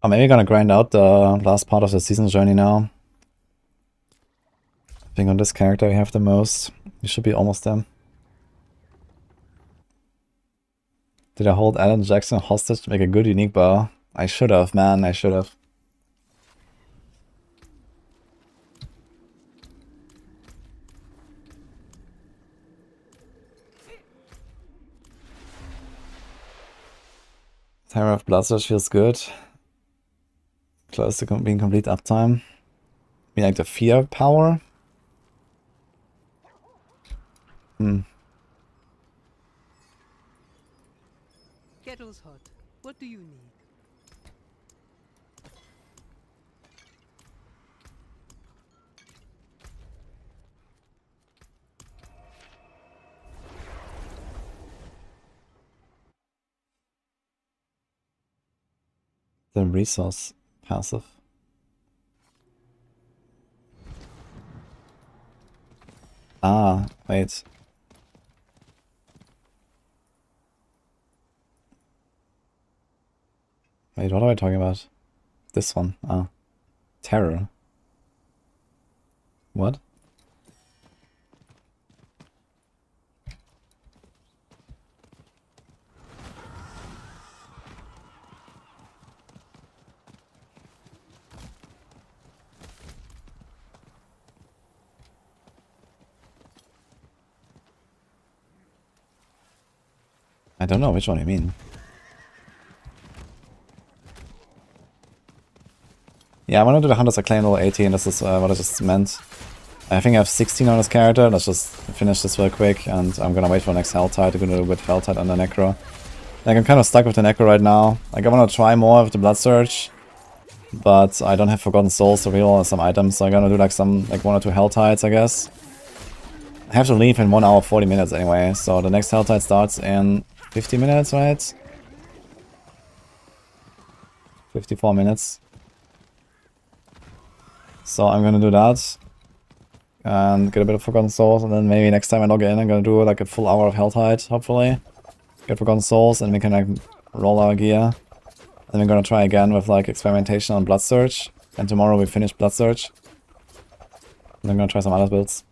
S1: I'm maybe gonna grind out the last part of the season journey now. I think on this character we have the most. We should be almost there. Did I hold Alan Jackson hostage to make a good unique bow? I should have, man, I should have. Terror of Bloodsearch feels good. Close to being complete uptime. I mean, like the fear power?
S2: Kettle's hot. What do you need?
S1: The resource passive. Ah, wait. Wait, what am I talking about? This one. Ah. Terror. What? I don't know which one you mean. Yeah, I want to do the Hunter's Acclaim level 18, this is what I just meant. I think I have 16 on this character, let's just finish this real quick, and I'm gonna wait for the next helltide to go with helltide on the Necro. Like, I'm kind of stuck with the Necro right now. Like, I want to try more with the Blood Surge, but I don't have Forgotten Souls to reroll some items, so I'm gonna do like some, like 1 or 2 helltides, I guess. I have to leave in 1 hour 40 minutes anyway, so the next helltide starts in 50 minutes, right? 54 minutes. So I'm gonna do that. And get a bit of Forgotten Souls, and then maybe next time I log in I'm gonna do like a full hour of helltide, hopefully. Get Forgotten Souls, and we can like roll our gear. And we're gonna try again with like experimentation on Blood Surge. And tomorrow we finish Blood Surge. And I'm gonna try some other builds.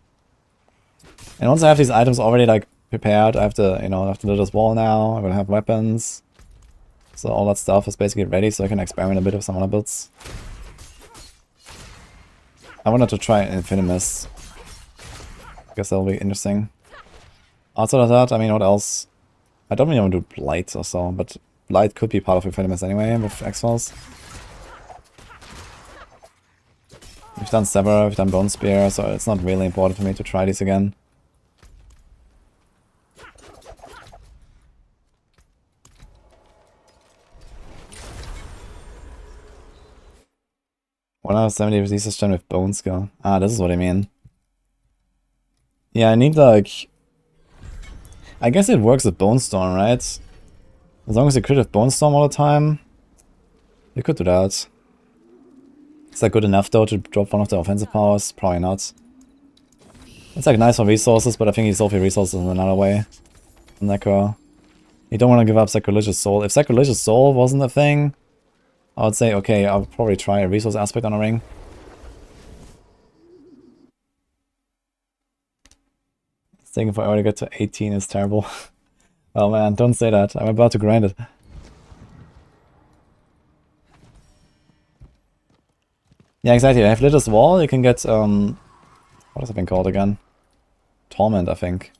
S1: And once I have these items already like prepared, I have to, you know, I have to do this wall now, I'm gonna have weapons. So all that stuff is basically ready, so I can experiment a bit with some other builds. I wanted to try Infinimus. I guess that'll be interesting. Outside of that, I mean, what else? I don't really want to do Blight or so, but Blight could be part of Infinimus anyway with X-Files. We've done Sever, we've done Bone Spear, so it's not really important for me to try these again. One out of 70 resistance stun with Bone Skill. Ah, this is what I mean. Yeah, I need like... I guess it works with Bone Storm, right? As long as you crit with Bone Storm all the time, you could do that. Is that good enough though to drop one of the offensive powers? Probably not. It's like nice for resources, but I think you solve your resources in another way. Necro. You don't want to give up Sacrilegious Soul. If Sacrilegious Soul wasn't a thing, I would say, okay, I'll probably try a resource aspect on a ring. Thinking forever to get to 18 is terrible. Oh man, don't say that. I'm about to grind it. Yeah, exactly. I have Litter's Wall. You can get, what has it been called again? Torment, I think.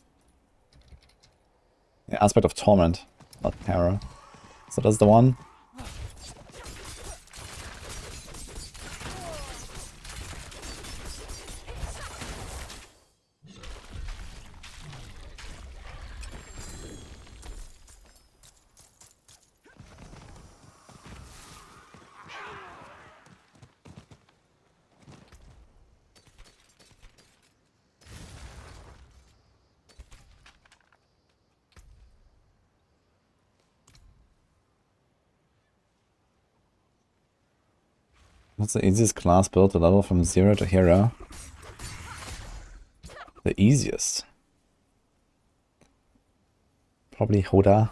S1: Yeah, aspect of Torment, not Terror. So that's the one. What's the easiest class build to level from 0 to hero? The easiest? Probably Hoda.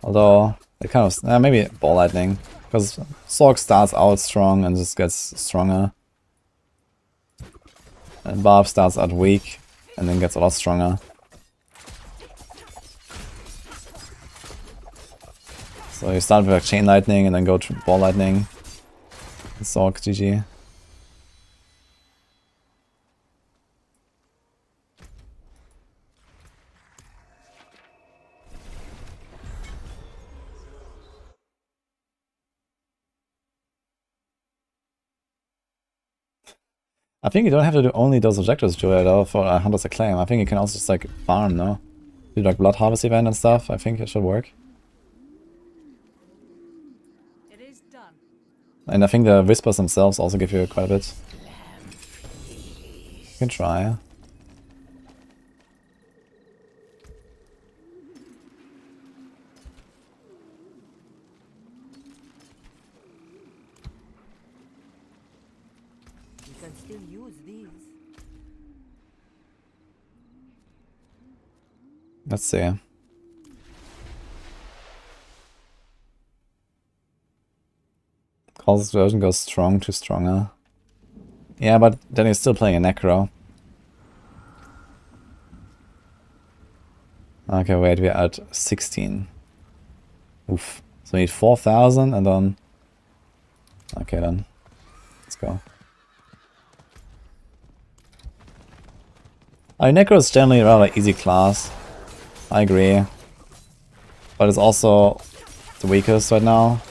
S1: Although, it kind of... maybe Ball Lightning. Because Sorg starts out strong and just gets stronger. And Barb starts out weak and then gets a lot stronger. So you start with like Chain Lightning and then go to Ball Lightning. Sorg, GG. I think you don't have to do only those objectives, Julia, though, for Hunter's Acclaim. I think you can also just like farm, no? Do like Blood Harvest event and stuff. I think it should work.
S4: It is done.
S1: And I think the Whispers themselves also give you quite a bit. You can try.
S4: You can still use these.
S1: Let's see. Causes version goes strong to stronger. Yeah, but then you're still playing a Necro. Okay, wait, we're at 16. Oof. So we need 4,000 and then... Okay then. Let's go. Necro is generally a rather easy class. I agree. But it's also the weakest right now.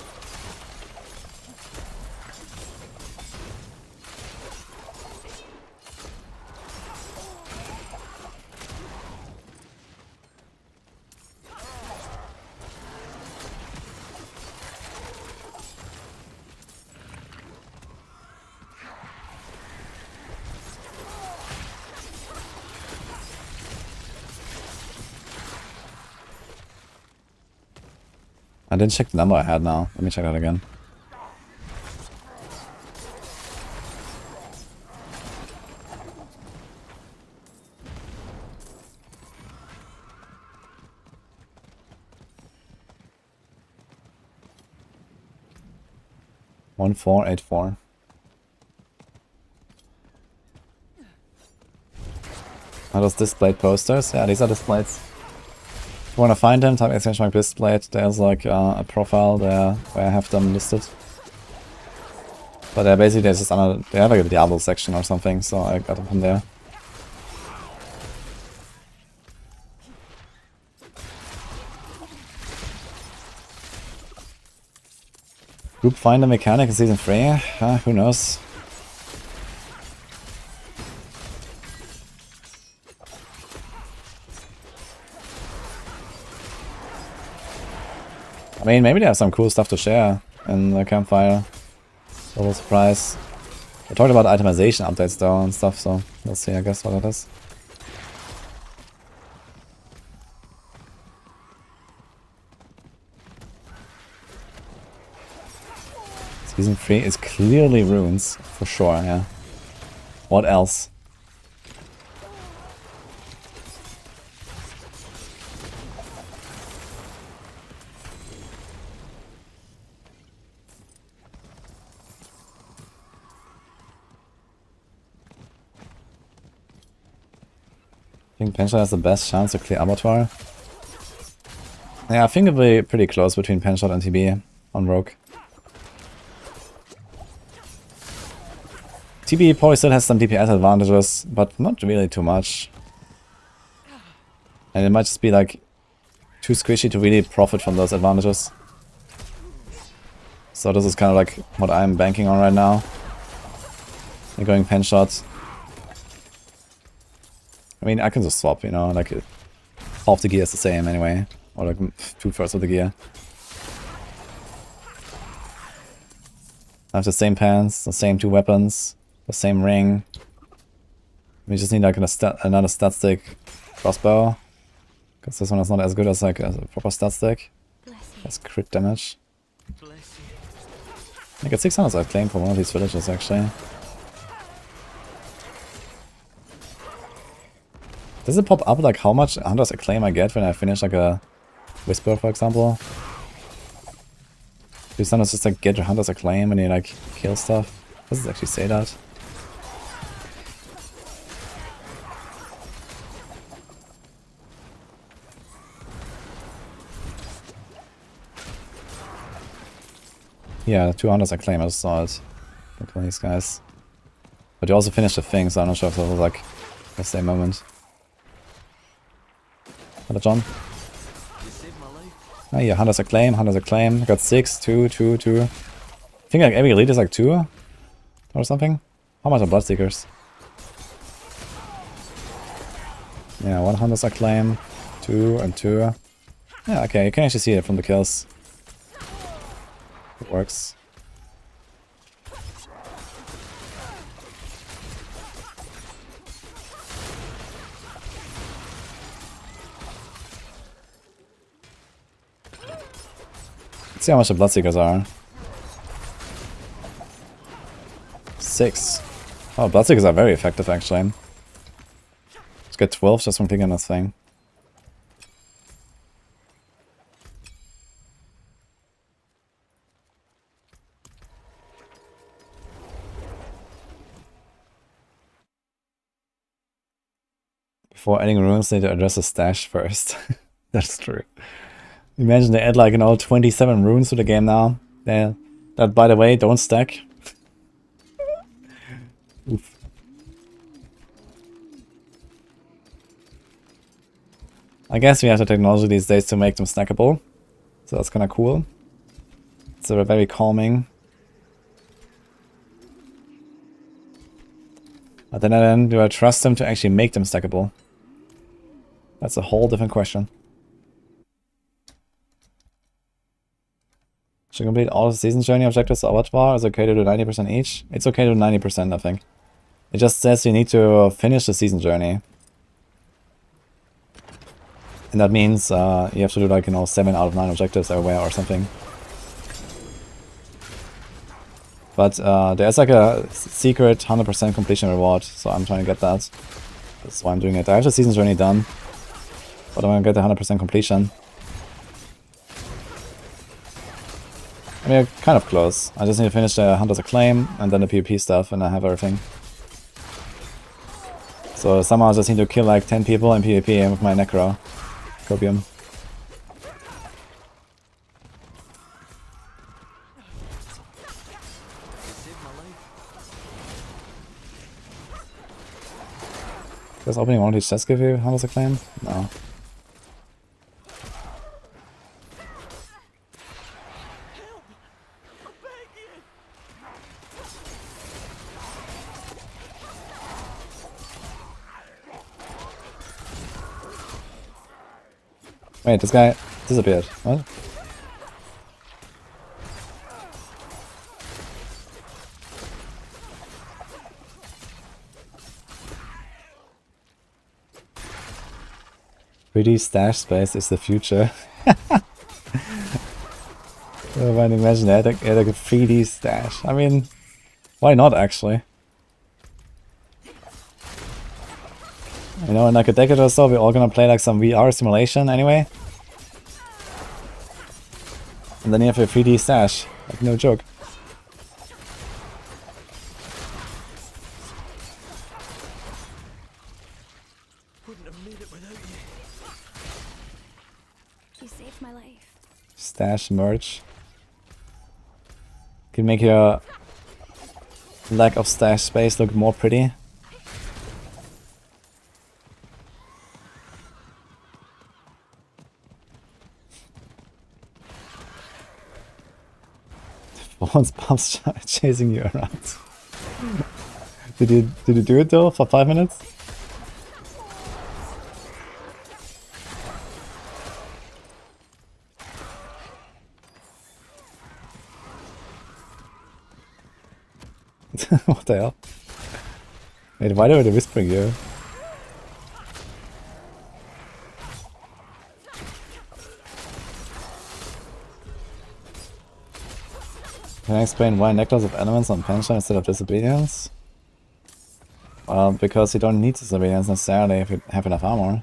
S1: I didn't check the number I had now. Let me check that again. One 484. Are those displayed posters? Yeah, these are displayed. If you want to find them, type / displayed. There's like a profile there where I have them listed. But they're basically there's just another. They have like a Diablo section or something, so I got them from there. Group finder mechanic in season 3? Who knows? I mean, maybe they have some cool stuff to share in the campfire. Little surprise. We talked about itemization updates though and stuff, so we'll see, I guess, what that is. Season 3 is clearly runes, for sure, yeah. What else? I think Penshot has the best chance to clear Abattoir. Yeah, I think it'll be pretty close between Penshot and TB on Rogue. TB probably still has some DPS advantages, but not really too much. And it might just be like too squishy to really profit from those advantages. So this is kind of like what I'm banking on right now. I'm going Penshot. I mean, I can just swap, you know, like half the gear is the same anyway. Or like 2/3 of the gear. I have the same pants, the same 2 weapons, the same ring. We just need like another stat stick crossbow. Because this one is not as good as like a proper stat stick. That's crit damage. I get 600 I claim for one of these villages actually. Does it pop up like how much Hunter's Acclaim I get when I finish like a Whisper, for example? Do you sometimes just like get your Hunter's Acclaim when you like kill stuff? Does it actually say that? Yeah, 2 Hunter's Acclaim, I just saw it. Good for these guys. But you also finished the thing, so I'm not sure if that was like the same moment. Hello, John. Ah, yeah, Hunter's Acclaim, Hunter's Acclaim. I got 6, 2, 2, 2. I think like every elite is like 2 or something. How much are Bloodseekers? Yeah, 1 Hunter's Acclaim, 2 and 2. Yeah, okay, you can actually see it from the kills. It works. Let's see how much the Bloodseekers are. 6. Oh, Bloodseekers are very effective actually. Let's get 12 just from picking this thing. Before adding runes, they need to address the stash first. That's true. Imagine they add like, you know, 27 runes to the game now. That, by the way, don't stack. Oof. I guess we have the technology these days to make them stackable. So that's kind of cool. It's very calming. But then do I trust them to actually make them stackable? That's a whole different question. Should complete all the season journey objectives of Abattoir. Is it okay to do 90% each? It's okay to do 90%, I think. It just says you need to finish the season journey. And that means you have to do like, you know, 7 out of 9 objectives everywhere or something. But there's like a secret 100% completion reward, so I'm trying to get that. That's why I'm doing it. I have the season's journey done, but I'm gonna get the 100% completion. I mean, kind of close. I just need to finish the Hunter's Acclaim and then the PvP stuff, and I have everything. So somehow I just need to kill like 10 people in PvP with my Necro. Copium. Does opening one of these chests give you Hunter's Acclaim? No. Wait, this guy disappeared. What? Pretty stash space is the future. I can imagine that, like a 3D stash. I mean, why not actually? You know, in like a decade or so, we're all gonna play like some VR simulation anyway. And then you have a 3D stash. Like, no joke.
S3: Couldn't have made it without you.
S5: You saved my life.
S1: Stash merch. Can make your lack of stash space look more pretty. Once Bob's chasing you around. Did you do it though for 5 minutes? What the hell? Wait, why are they whispering you? Can I explain why necklace of elements on pension instead of disobedience? Well, because you don't need disobedience necessarily if you have enough armor.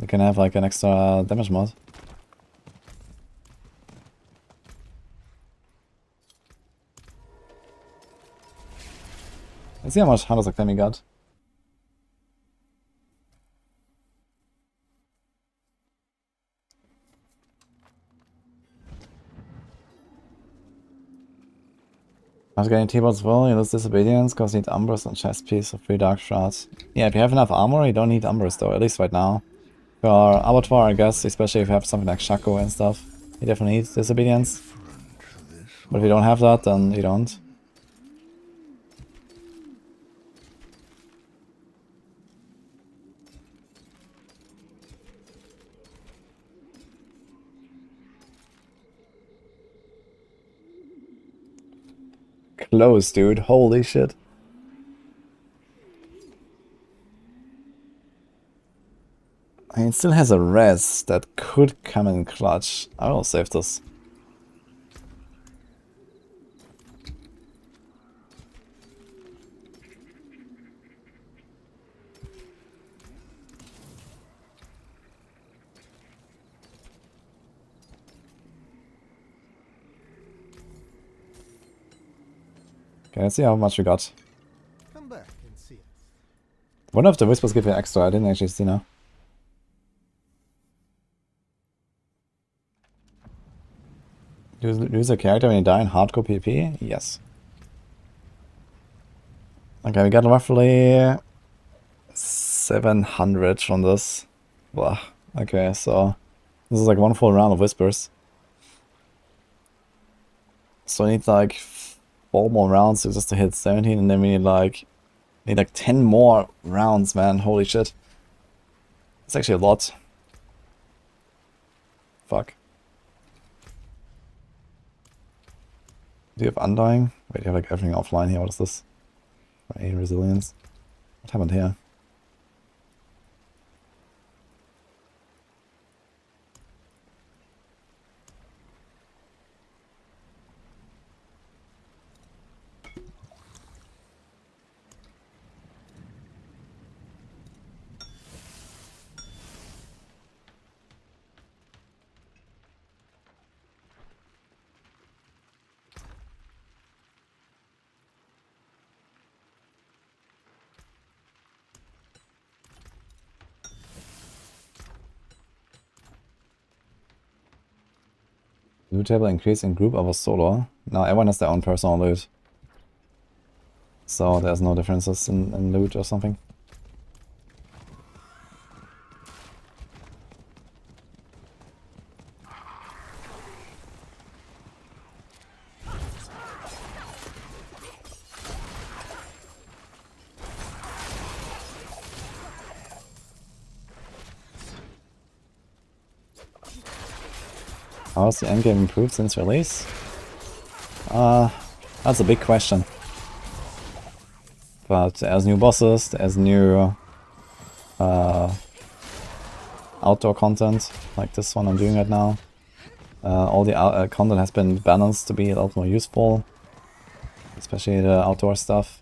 S1: You can have like an extra damage mod. Let's see how much Hunter's Acclaim we got. After getting T-Bots well, you lose disobedience because you need Umbers and chest piece of 3 dark shards. Yeah, if you have enough armor, you don't need Umbers though, at least right now. For Abattoir, I guess, especially if you have something like Shaco and stuff, you definitely need disobedience. But if you don't have that, then you don't. Close, dude. Holy shit. I mean, it still has a res that could come in clutch. I will save this. Okay, let's see how much we got.
S6: Come back and see us.
S1: One of the whispers give you extra, I didn't actually see now. Use a character when you die in hardcore PvP? Yes. Okay, we got roughly 700 from this. Blah. Okay, so this is like one full round of whispers. So I need like 4 more rounds just to hit 17, and then we need like 10 more rounds, man. Holy shit. It's actually a lot. Fuck. Do you have Undying? Wait, you have like everything offline here. What is this? Right, resilience. What happened here? Loot table increase in group over solo. Now everyone has their own personal loot. So there's no differences in loot or something. How's the endgame improved since release? That's a big question. But there's new bosses, there's new outdoor content, like this one I'm doing right now. All the content has been balanced to be a lot more useful, especially the outdoor stuff.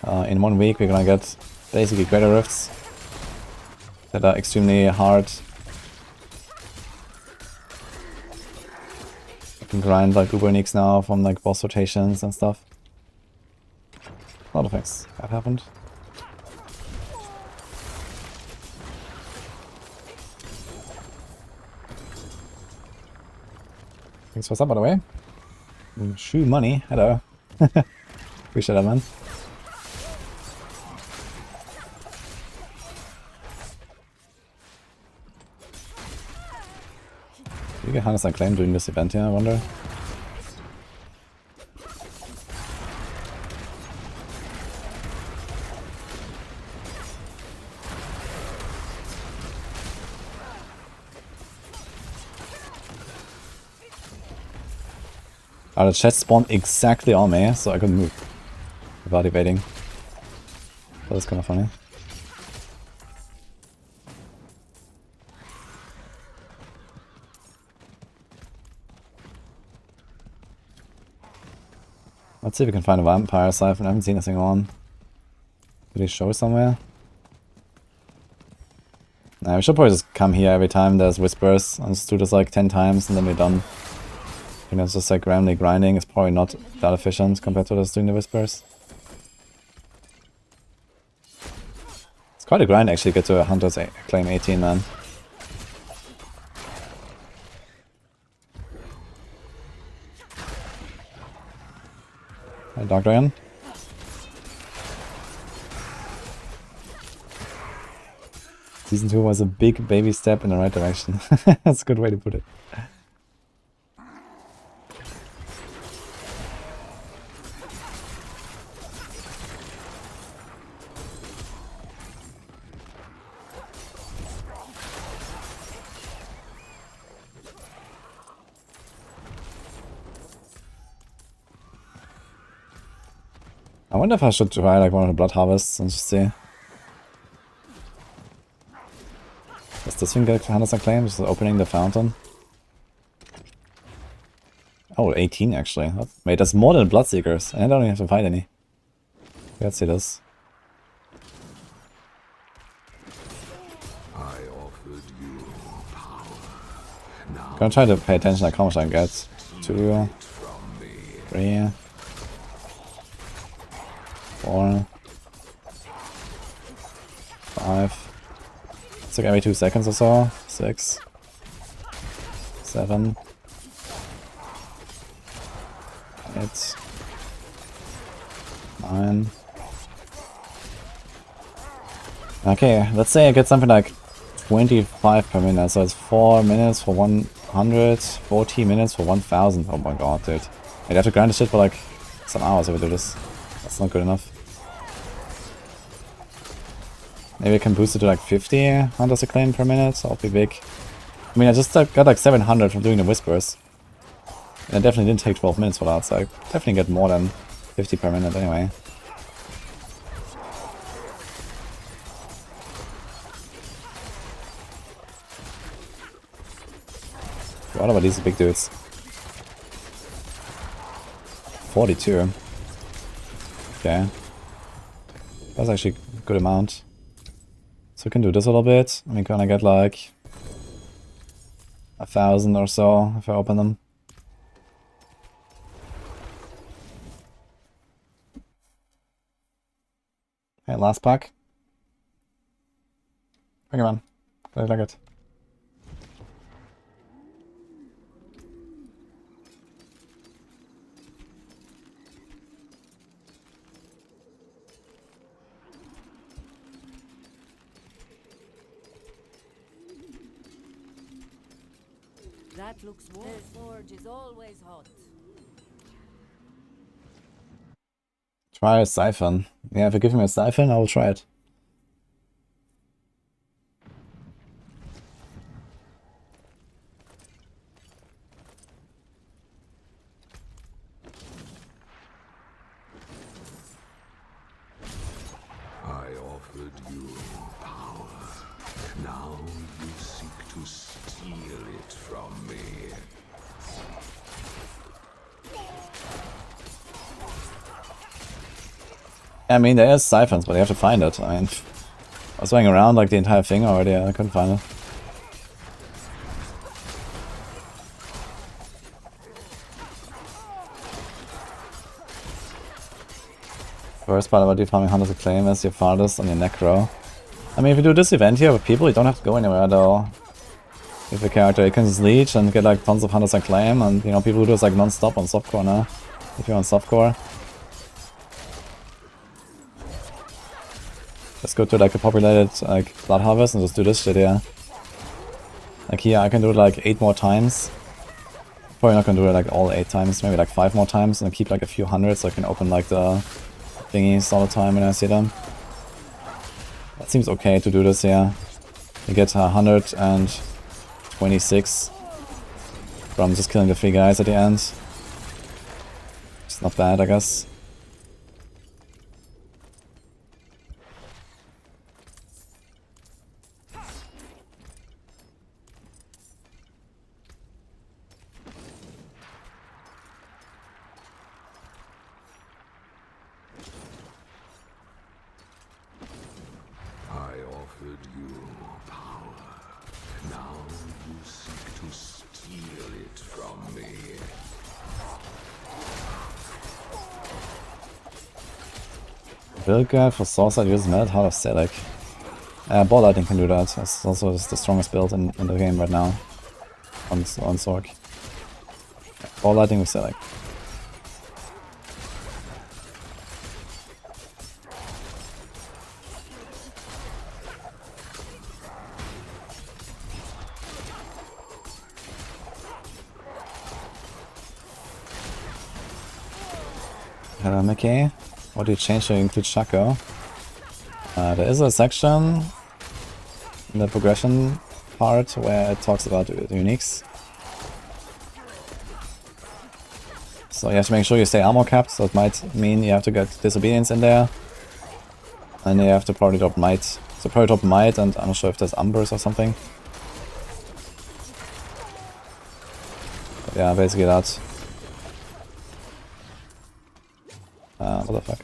S1: In 1 week we're gonna get basically greater rifts that are extremely hard. You can grind like uber uniques now from like boss rotations and stuff. A lot of things have happened. Thanks for sub, by the way. Shoe money, hello. Appreciate that, man. Do you get Hannes claim doing this event here, I wonder? The chest spawned exactly on me, so I couldn't move without evading. That was kind of funny. Let's see if we can find a vampire siphon. I haven't seen a single one. Did he show somewhere? Nah, we should probably just come here every time there's whispers and just do this like 10 times and then we're done. I think that's just like randomly grinding. It's probably not that efficient compared to just doing the whispers. It's quite a grind actually to get to a Hunter's Claim 18, man. Hi, Dark Dragon. Season 2 was a big baby step in the right direction. That's a good way to put it. I wonder if I should try like one of the blood harvests and just see. Does this thing get Hunter's Acclaim? Just opening the fountain? Oh, 18 actually. Wait, that's more than Bloodseekers. And I don't even have to fight any. Let's see this.
S5: I offered you power. Now
S1: Gonna try to pay attention like how much I get. 2, 3, 4, 5. It's like every 2 seconds or so. 6, 7, 8, 9. Okay, let's say I get something like 25 per minute, so it's 4 minutes for 100, 40 minutes for 1000. Oh my god, dude. I'd have to grind this shit for like some hours if we do this. That's not good enough. Maybe I can boost it to like 50 Hunter's Acclaim per minute, so I'll be big. I mean, I just got like 700 from doing the Whispers. And I definitely didn't take 12 minutes for that, so I definitely get more than 50 per minute anyway. What about these big dudes? 42. Okay. That's actually a good amount. So we can do this a little bit. We're gonna get like 1,000 or so if I open them. Okay, last pack. Bring it on. Glad I like it.
S4: That looks warm. The forge is always hot.
S1: Try a siphon. Yeah, if you give me a siphon, I will try it.
S5: I offered you power. Now you seek to steal it from me.
S1: I mean, there is siphons, but you have to find it. I mean, I was going around like the entire thing already, I couldn't find it. First part about defarming Hunter's Acclaim is your farthest on your Necro. I mean, if you do this event here with people, you don't have to go anywhere though. If a character, you can just leech and get like tons of Hunter's Acclaim, and you know, people do this like non-stop on softcore now. If you're on softcore. Let's go to like a populated like Blood Harvest and just do this shit here. Like here, I can do it like 8 more times. Probably not gonna do it like all 8 times, maybe like 5 more times, and keep like a few hundred so I can open like the thingies all the time when I see them. That seems okay to do this here. You get 126 from just killing the 3 guys at the end. It's not bad, I guess. Build guide for Sorcerer uses Melted Heart of Selec. Ball Lightning can do that. That's also the strongest build in the game right now. On Sorc. Ball Lightning with Selec. Hello Mickey. What do you change to include Shaco? There is a section in the progression part where it talks about the uniques. So you have to make sure you stay armor capped, so it might mean you have to get Disobedience in there. And you have to probably drop Might. So probably drop Might, and I'm not sure if there's Umbers or something. But yeah, basically that. What the fuck?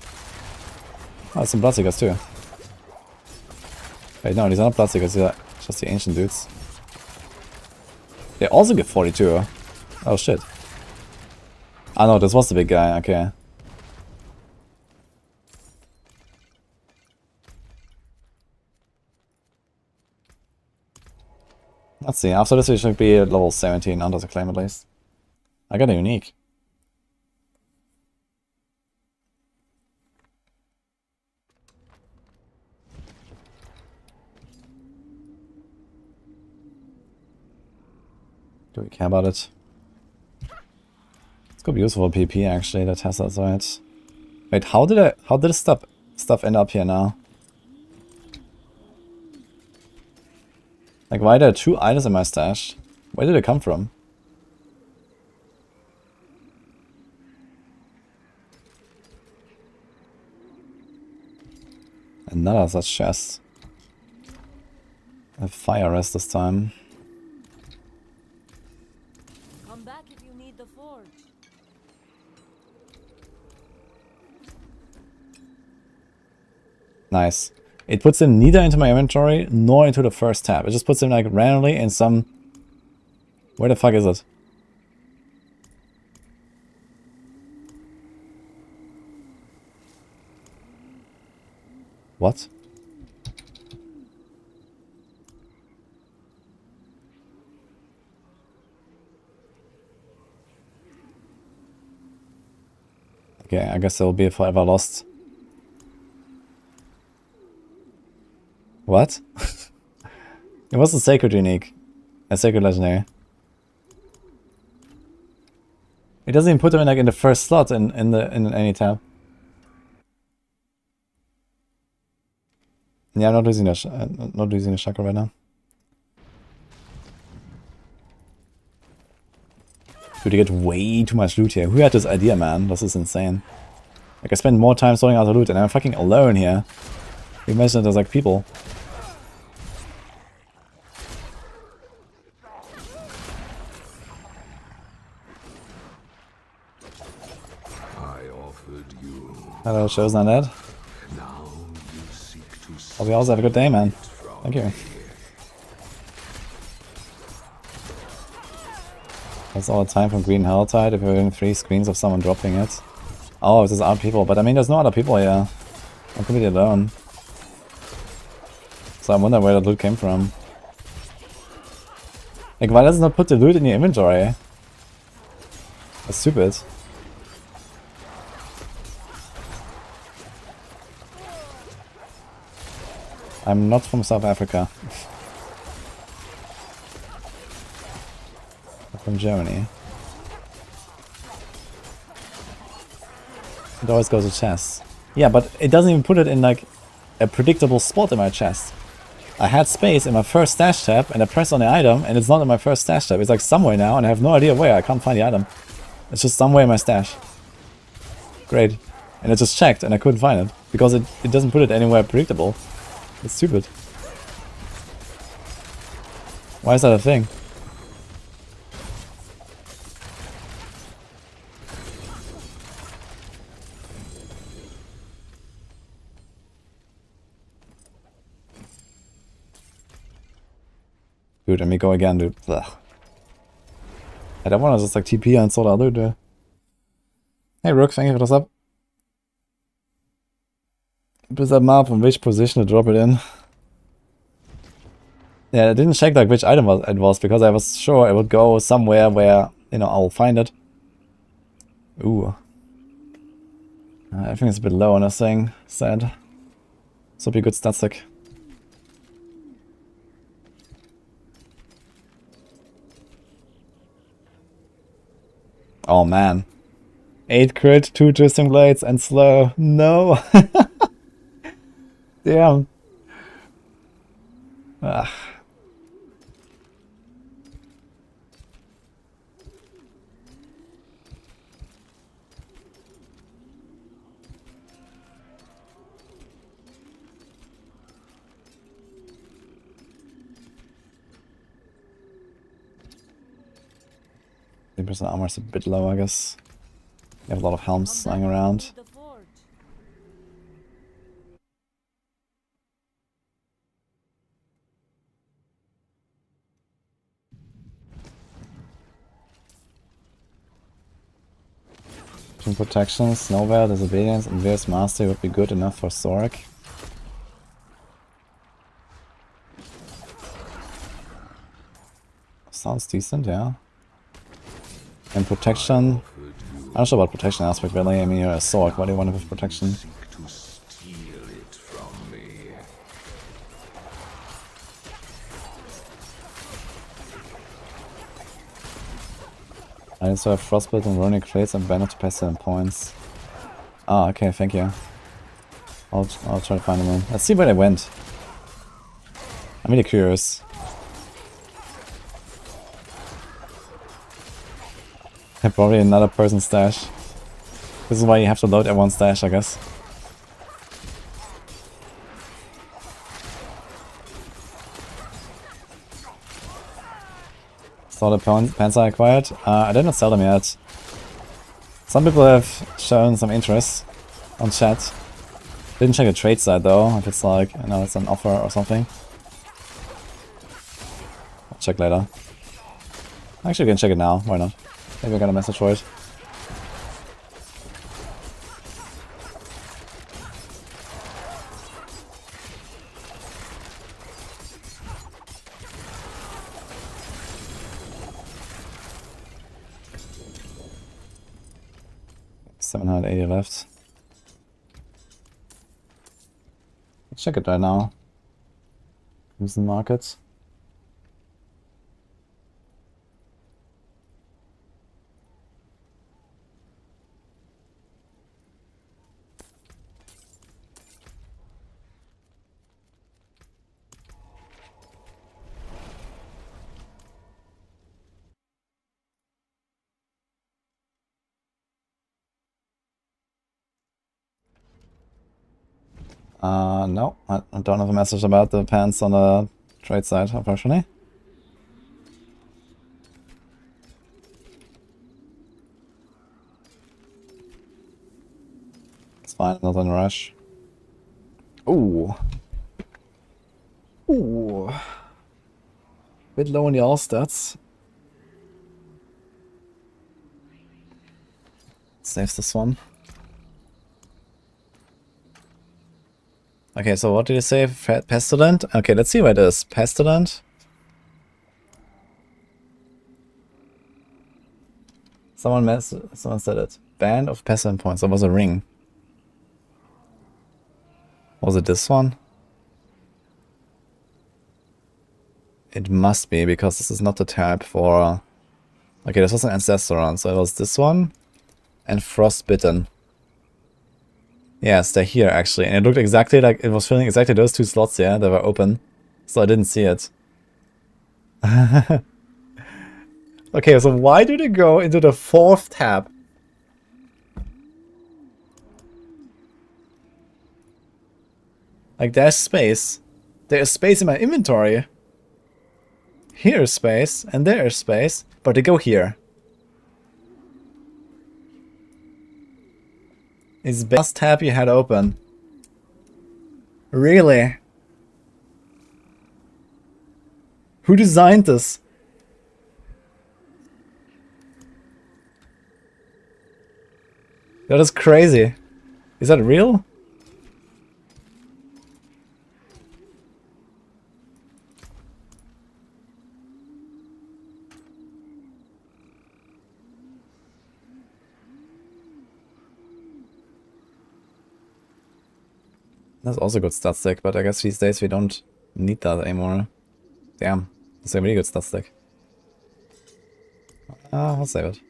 S1: Oh, some Bloodseekers too. Wait, no, these are not Bloodseekers, these are just the ancient dudes. They also get 42. Oh shit. Ah no, this was the big guy, okay. Let's see, after this we should be at level 17 under the claim at least. I got a unique. Do we care about it? It's gonna be useful for PP actually, the Tesla side. Wait, how did this stuff end up here now? Like, why are there 2 items in my stash? Where did it come from? Another such chest. A fire rest this time.
S4: Come back if you need the forge.
S1: Nice. It puts them neither into my inventory nor into the first tab. It just puts them like randomly in some... Where the fuck is it? What? Okay, I guess it'll be forever lost. What? It was a sacred unique. A sacred legendary. It doesn't even put them in like in the first slot in any tab. Yeah, I'm not using the chakra right now. Dude, you get way too much loot here. Who had this idea, man? This is insane. Like, I spend more time sorting out the loot and I'm fucking alone here. You imagine there's like people.
S5: I offered you.
S1: Hello, show's not dead.
S5: Now you seek to
S1: Hope you also have a good day, man.
S5: from
S1: Thank you. That's all the time from green helltide if you're in 3 screens of someone dropping it. Oh, there's other people, but I mean there's no other people here. I'm completely alone. So I wonder where that loot came from. Like, why does it not put the loot in your inventory? That's stupid. I'm not from South Africa. I'm from Germany. It always goes to chest. Yeah, but it doesn't even put it in like a predictable spot in my chest. I had space in my first stash tab and I press on the item and it's not in my first stash tab. It's like somewhere now and I have no idea where. I can't find the item. It's just somewhere in my stash. Great. And I just checked and I couldn't find it because it doesn't put it anywhere predictable. It's stupid. Why is that a thing? Dude, let me go again, dude. Ugh. I don't want to just like TP and sort out, dude. Hey, Rook, thank you for the sub. Put that map on which position to drop it in. Yeah, I didn't check like which item it was because I was sure it would go somewhere where, you know, I'll find it. Ooh. I think it's a bit low on this thing. Sad. This would be a good stat stick. Oh man. 8 crit, 2 twisting blades, and slow. No! Damn. Ah. The percent armor is a bit low, I guess. You have a lot of helms lying around.
S4: The forge.
S1: Between protections, nowhere, disobedience, and Veer's mastery would be good enough for Zorak. Sounds decent, yeah. And protection. I'm not sure about protection aspect really. I mean, you're a Zorak, what do you want with protection?
S5: Seek to steal it from me.
S1: I also have Frostbite and Runic Crates and Banner to pay 7 points. Ah, okay, thank you. I'll try to find them. Let's see where they went. I'm really curious. Probably another person's stash. This is why you have to load everyone's stash, I guess. Saw the pants I acquired. I did not sell them yet. Some people have shown some interest on chat. Didn't check the trade side though, if it's like, you know, it's an offer or something. I'll check later. Actually, we can check it now, why not? Maybe I got a message for it. $780 left. Let's check it right now. Use the market. No, I don't have a message about the pants on the trade side, unfortunately. It's fine, not in a rush. Ooh. Ooh. Bit low on the all stats. Saves this one. Okay, so what did you say? Pestilent? Okay, let's see where it is. Pestilent. Someone said it. Band of Pestilent points. That was a ring. Was it this one? It must be, because this is not the tab for... Okay, this was an Ancestor run, so it was this one and Frostbitten. Yes, they're here actually, and it looked exactly like it was filling exactly those 2 slots, yeah, that were open, so I didn't see it. Okay, so why did it go into the 4th tab? Like, there's space. There's space in my inventory. Here's space, and there's space, but they go here. It's the best tab you had open. Really? Who designed this? That is crazy. Is that real? That's also a good stat stick, but I guess these days we don't need that anymore. Damn, that's a really good stat stick. I'll save it.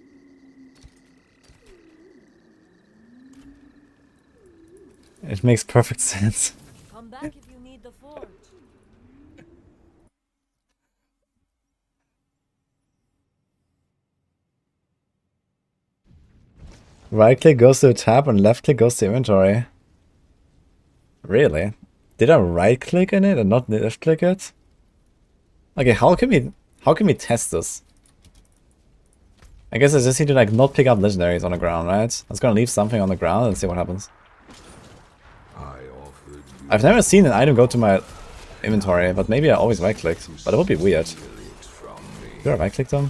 S1: It makes perfect sense.
S4: Come back if you need the forge.
S1: Right click goes to the tab and left click goes to inventory. Really? Did I right click in it and not left click it? Okay, how can we test this? I guess I just need to like not pick up legendaries on the ground, right? I was gonna leave something on the ground and see what happens. I've never seen an item go to my inventory, but maybe I always right clicked. But it would be weird. Did I right click them?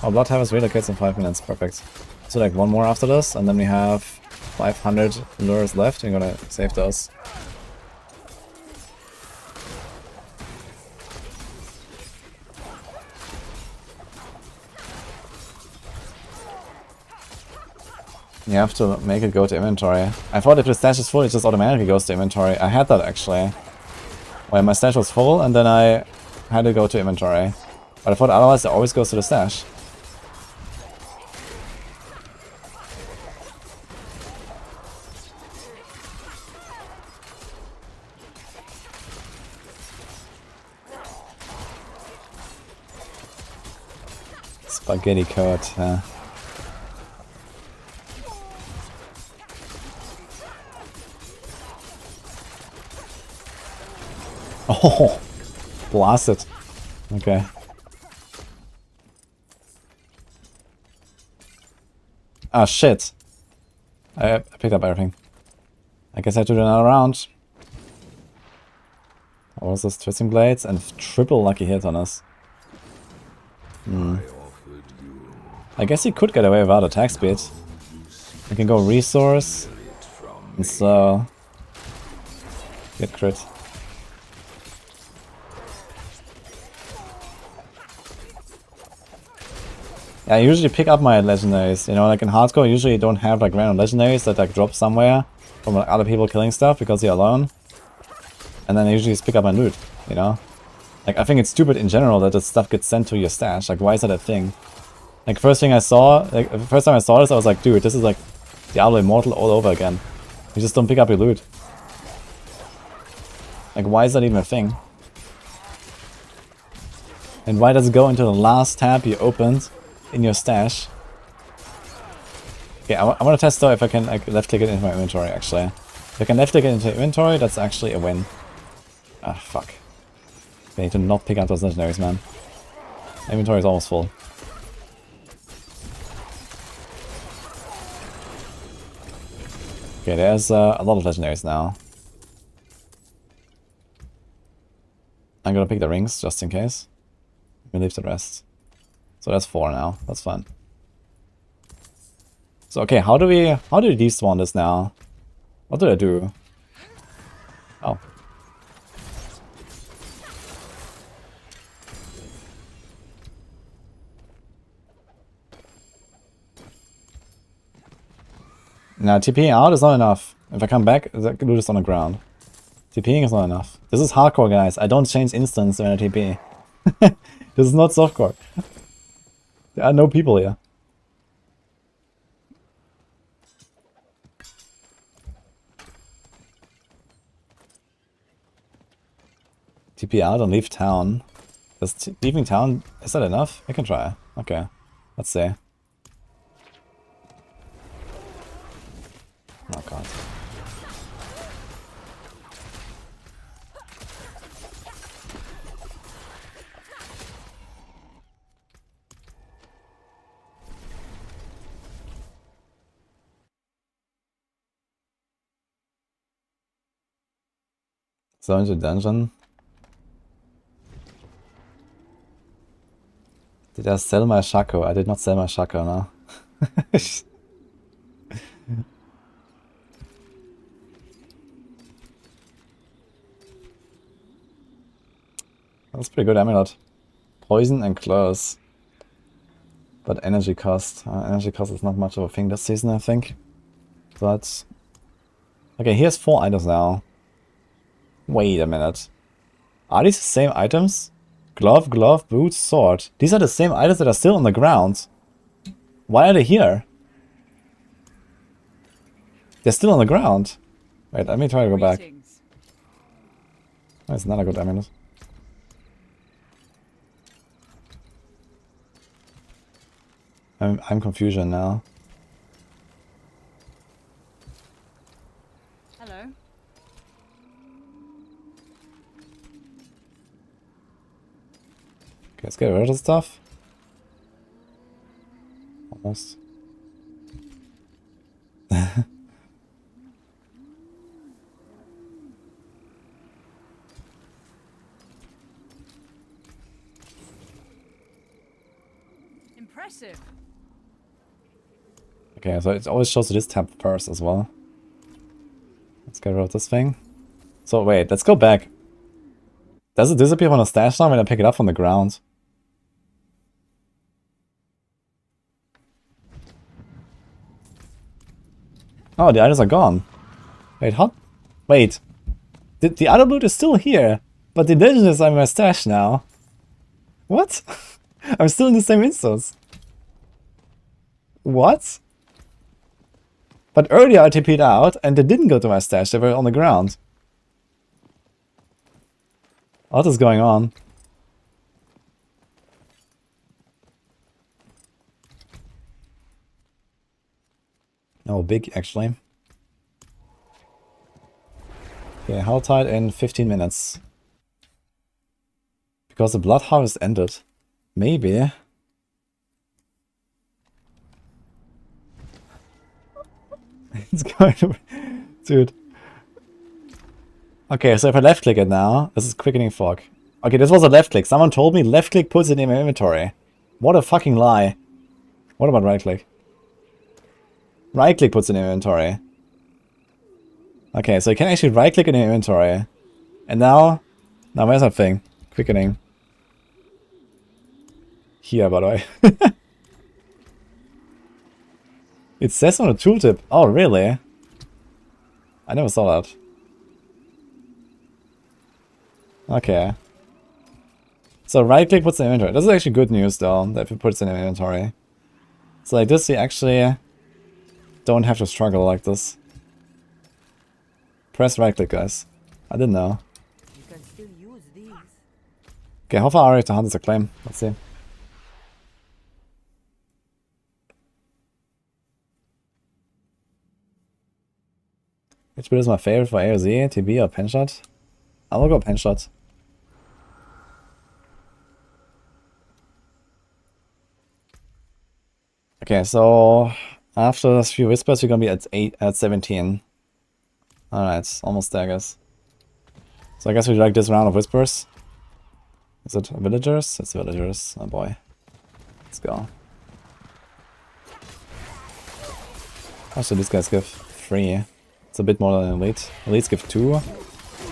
S1: Oh, Blood Harvest relocates in 5 minutes, perfect. So like one more after this, and then we have 500 lures left. We're gonna save those. You have to make it go to inventory. I thought if the stash is full, it just automatically goes to inventory. I had that actually. Where my stash was full, and then I had to go to inventory. But I thought otherwise it always goes to the stash. Spaghetti code, yeah. Oh, blasted. Okay. Ah, shit. I picked up everything. I guess I have to do another round. What was this? Twisting Blades and triple lucky hit on us. I guess he could get away without attack speed. We can go resource and so get crit. Yeah, I usually pick up my legendaries, you know, like in hardcore I usually don't have like random legendaries that like drop somewhere from like, other people killing stuff because you're alone. And then I usually just pick up my loot, you know? Like I think it's stupid in general that this stuff gets sent to your stash, like why is that a thing? Like first thing I saw, like the first time I saw this I was like, dude, this is like Diablo Immortal all over again. You just don't pick up your loot. Like why is that even a thing? And why does it go into the last tab you opened in your stash? Okay, I want to test though if I can like, left click it into my inventory actually. If I can left click it into inventory, that's actually a win. Ah, fuck. I need to not pick out those legendaries, man. Inventory is almost full. Okay, there's a lot of legendaries now. I'm gonna pick the rings just in case. We leave the rest. So that's 4 now. That's fun. So okay, how do we despawn this now? What do I do? Oh. Now TPing out is not enough. If I come back, I can do this on the ground. TPing is not enough. This is hardcore, guys. I don't change instance when I TP. This is not softcore. There are no people here. TP out and leave town. Leaving town, is that enough? I can try. Okay. Let's see. Oh god. So into dungeon. Did I sell my Shaco? I did not sell my Shaco, no. That's pretty good amulet. Poison and close. But energy cost. Energy cost is not much of a thing this season, I think. But... okay, here's 4 items now. Wait a minute. Are these the same items? Glove, glove, boots, sword. These are the same items that are still on the ground. Why are they here? They're still on the ground. Wait, let me try to go back. That's not a good amulet. I'm confusion now.
S7: Hello.
S1: Okay, let's get rid of stuff. Almost.
S7: Impressive.
S1: Okay, so it always shows this tab first as well. Let's get rid of this thing. So wait, let's go back. Does it disappear on a stash now when I pick it up from the ground? Oh, the items are gone. Wait, how? Wait. The other loot is still here, but the legend is in my stash now. What? I'm still in the same instance. What? But earlier I TP'd out and they didn't go to my stash, they were on the ground. What is going on? Oh, big actually. Okay, helltide in 15 minutes. Because the blood harvest ended. Maybe. It's going to... dude. Okay, so if I left click it now, this is quickening fog. Okay, this was a left click. Someone told me left click puts it in my inventory. What a fucking lie. What about right click? Right click puts it in inventory. Okay, so you can actually right click in your inventory. And now where's that thing? Quickening. Here, by the way. It says on the tooltip. Oh, really? I never saw that. Okay. So right click puts in inventory. This is actually good news though, that if it puts in inventory. So like this, you actually don't have to struggle like this. Press right click, guys. I didn't know.
S4: You can still use these.
S1: Okay, how far are you to Hunter's Acclaim? Let's see. Which build is my favorite for AOZ? TB or Penshot? I will go Penshot. Okay, so after a few whispers, we're gonna be at 17. Alright, almost there, I guess. So I guess we like this round of whispers. Is it villagers? It's villagers. Oh boy. Let's go. How should these guys give? 3. It's a bit more than elite. Elites give 2.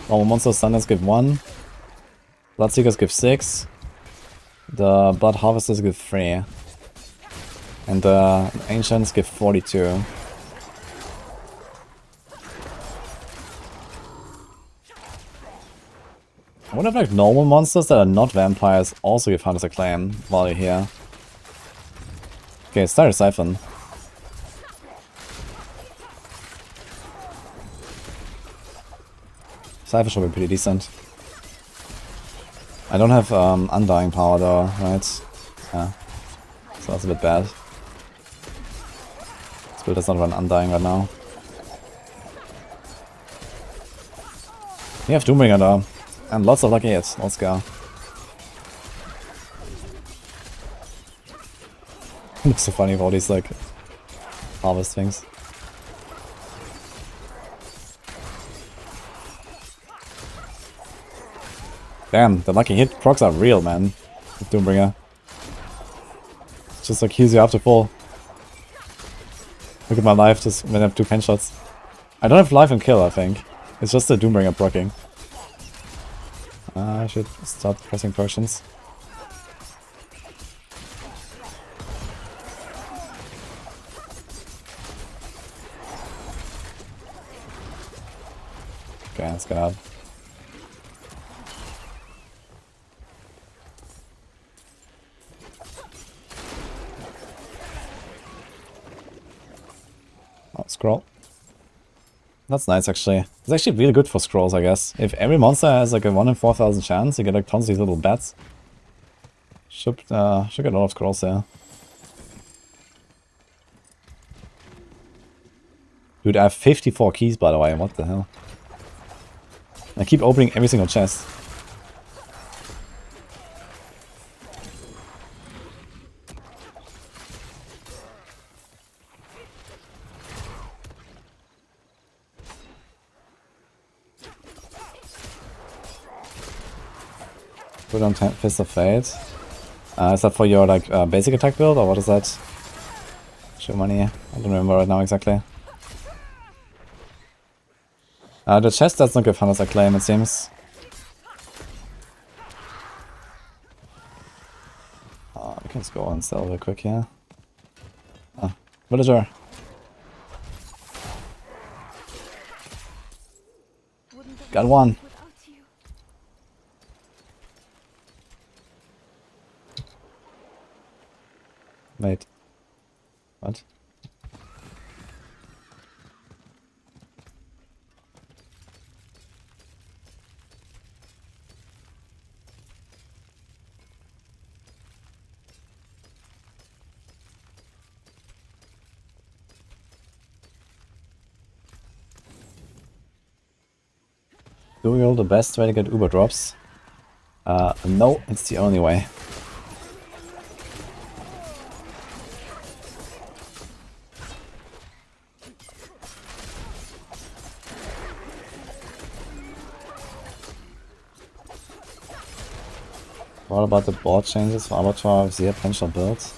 S1: Normal monsters, standards give 1. Bloodseekers give 6. The blood harvesters give 3. And the ancients give 42. I wonder if like normal monsters that are not vampires also give Hunter's Acclaim while you're here. Okay, start a Siphon. Siphon should be pretty decent. I don't have Undying power though, right? Yeah. So that's a bit bad. This build does not run Undying right now. We have Doombringer though. And lots of lucky hits. Let's go. It's so funny with all these like harvest things. Damn, the lucky hit procs are real, man. With Doombringer. It's just like heals you up to full. Look at my life just when I have 2 pen shots. I don't have life and kill, I think. It's just the Doombringer proccing. I should start pressing potions. Okay, let's go out. Oh, scroll. That's nice, actually. It's actually really good for scrolls, I guess. If every monster has like a 1 in 4,000 chance, you get like tons of these little bats. Should get a lot of scrolls there. Dude, I have 54 keys, by the way. What the hell? I keep opening every single chest. Put on Fist of Fate. Is that for your like basic attack build, or what is that? Show money. I don't remember right now exactly. The chest does not give Hunter's Acclaim, it seems. We can just go and sell real quick here. Villager. Got one. Wait. What? Duel the best way to get Uber drops? No, it's the only way. What about the board changes for Abattoir with the potential builds?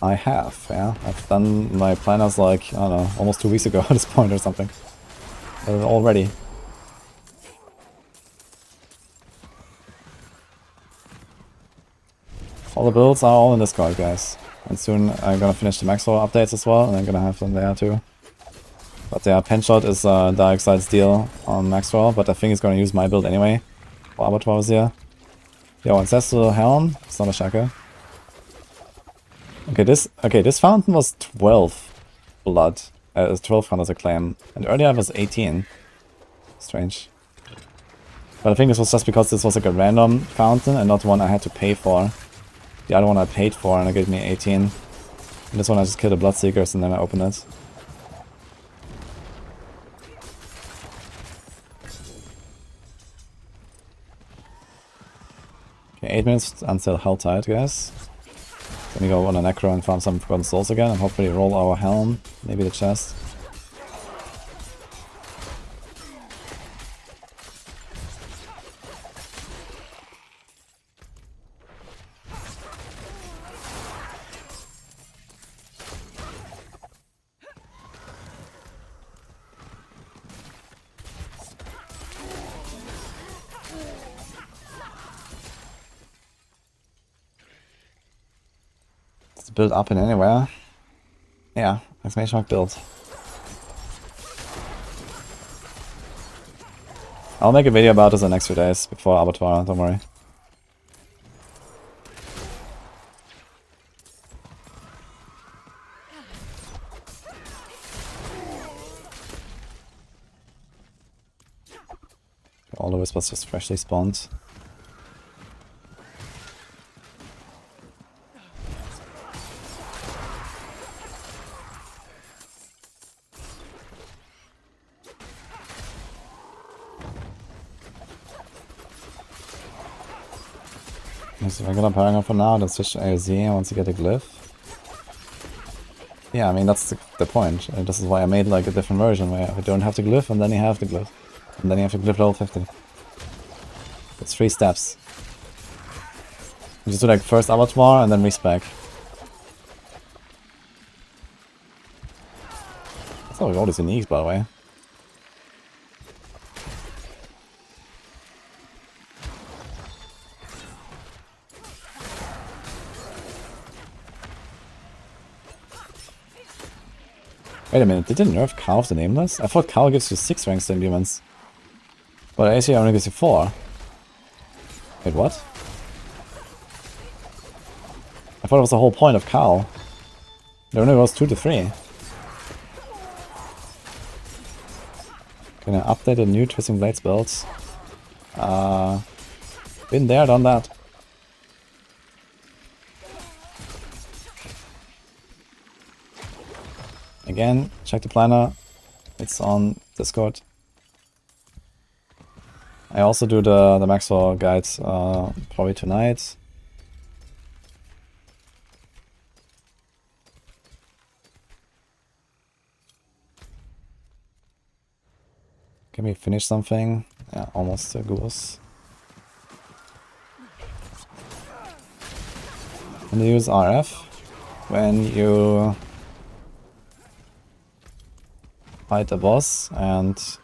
S1: I have, yeah. I've done my planners like, I don't know, almost 2 weeks ago at this point or something. They're all ready. All the builds are all in Discord, guys. And soon I'm gonna finish the Maxwell updates as well, and I'm gonna have them there too. But yeah, Penshot is Darkside's deal on Maxwell, but I think he's gonna use my build anyway. For Abattoir here. Yo, Ancestral Helm, it's not a Shaka. Okay, this fountain was 12 blood. 12 Hunter's Acclaim. And earlier it was 18. Strange. But I think this was just because this was like a random fountain and not one I had to pay for. The other one I paid for and it gave me 18. And this one I just killed the Bloodseekers and then I opened it. 8 minutes until helltide, guys. Then we go on a Necro and farm some Forgotten Souls again, and hopefully roll our helm, maybe the chest. Build up in anywhere. Yeah, exclamation mark build. I'll make a video about this in the next few days before Abattoir, don't worry. All the whispers just freshly spawned. Just regular Paragon for now, then switch to AOZ once you get a glyph. Yeah, I mean that's the point. This is why I made like a different version where you don't have the glyph and then you have the glyph. And then you have the glyph level 50. It's 3 steps. You just do like first Abattoir and then respec. That's all these uniques, by the way. Wait a minute, did they nerf Cow of the Nameless? I thought Cow gives you 6 ranks to Endurance. But AC only gives you 4. Wait, what? I thought it was the whole point of Cow. There only was 2 to 3. Can I update the new Twisting Blades builds? Been there, done that. Again, check the planner. It's on Discord. I also do the Maxwell guides probably tonight. Can we finish something? Yeah, almost a goose. And you use RF when you fight a boss and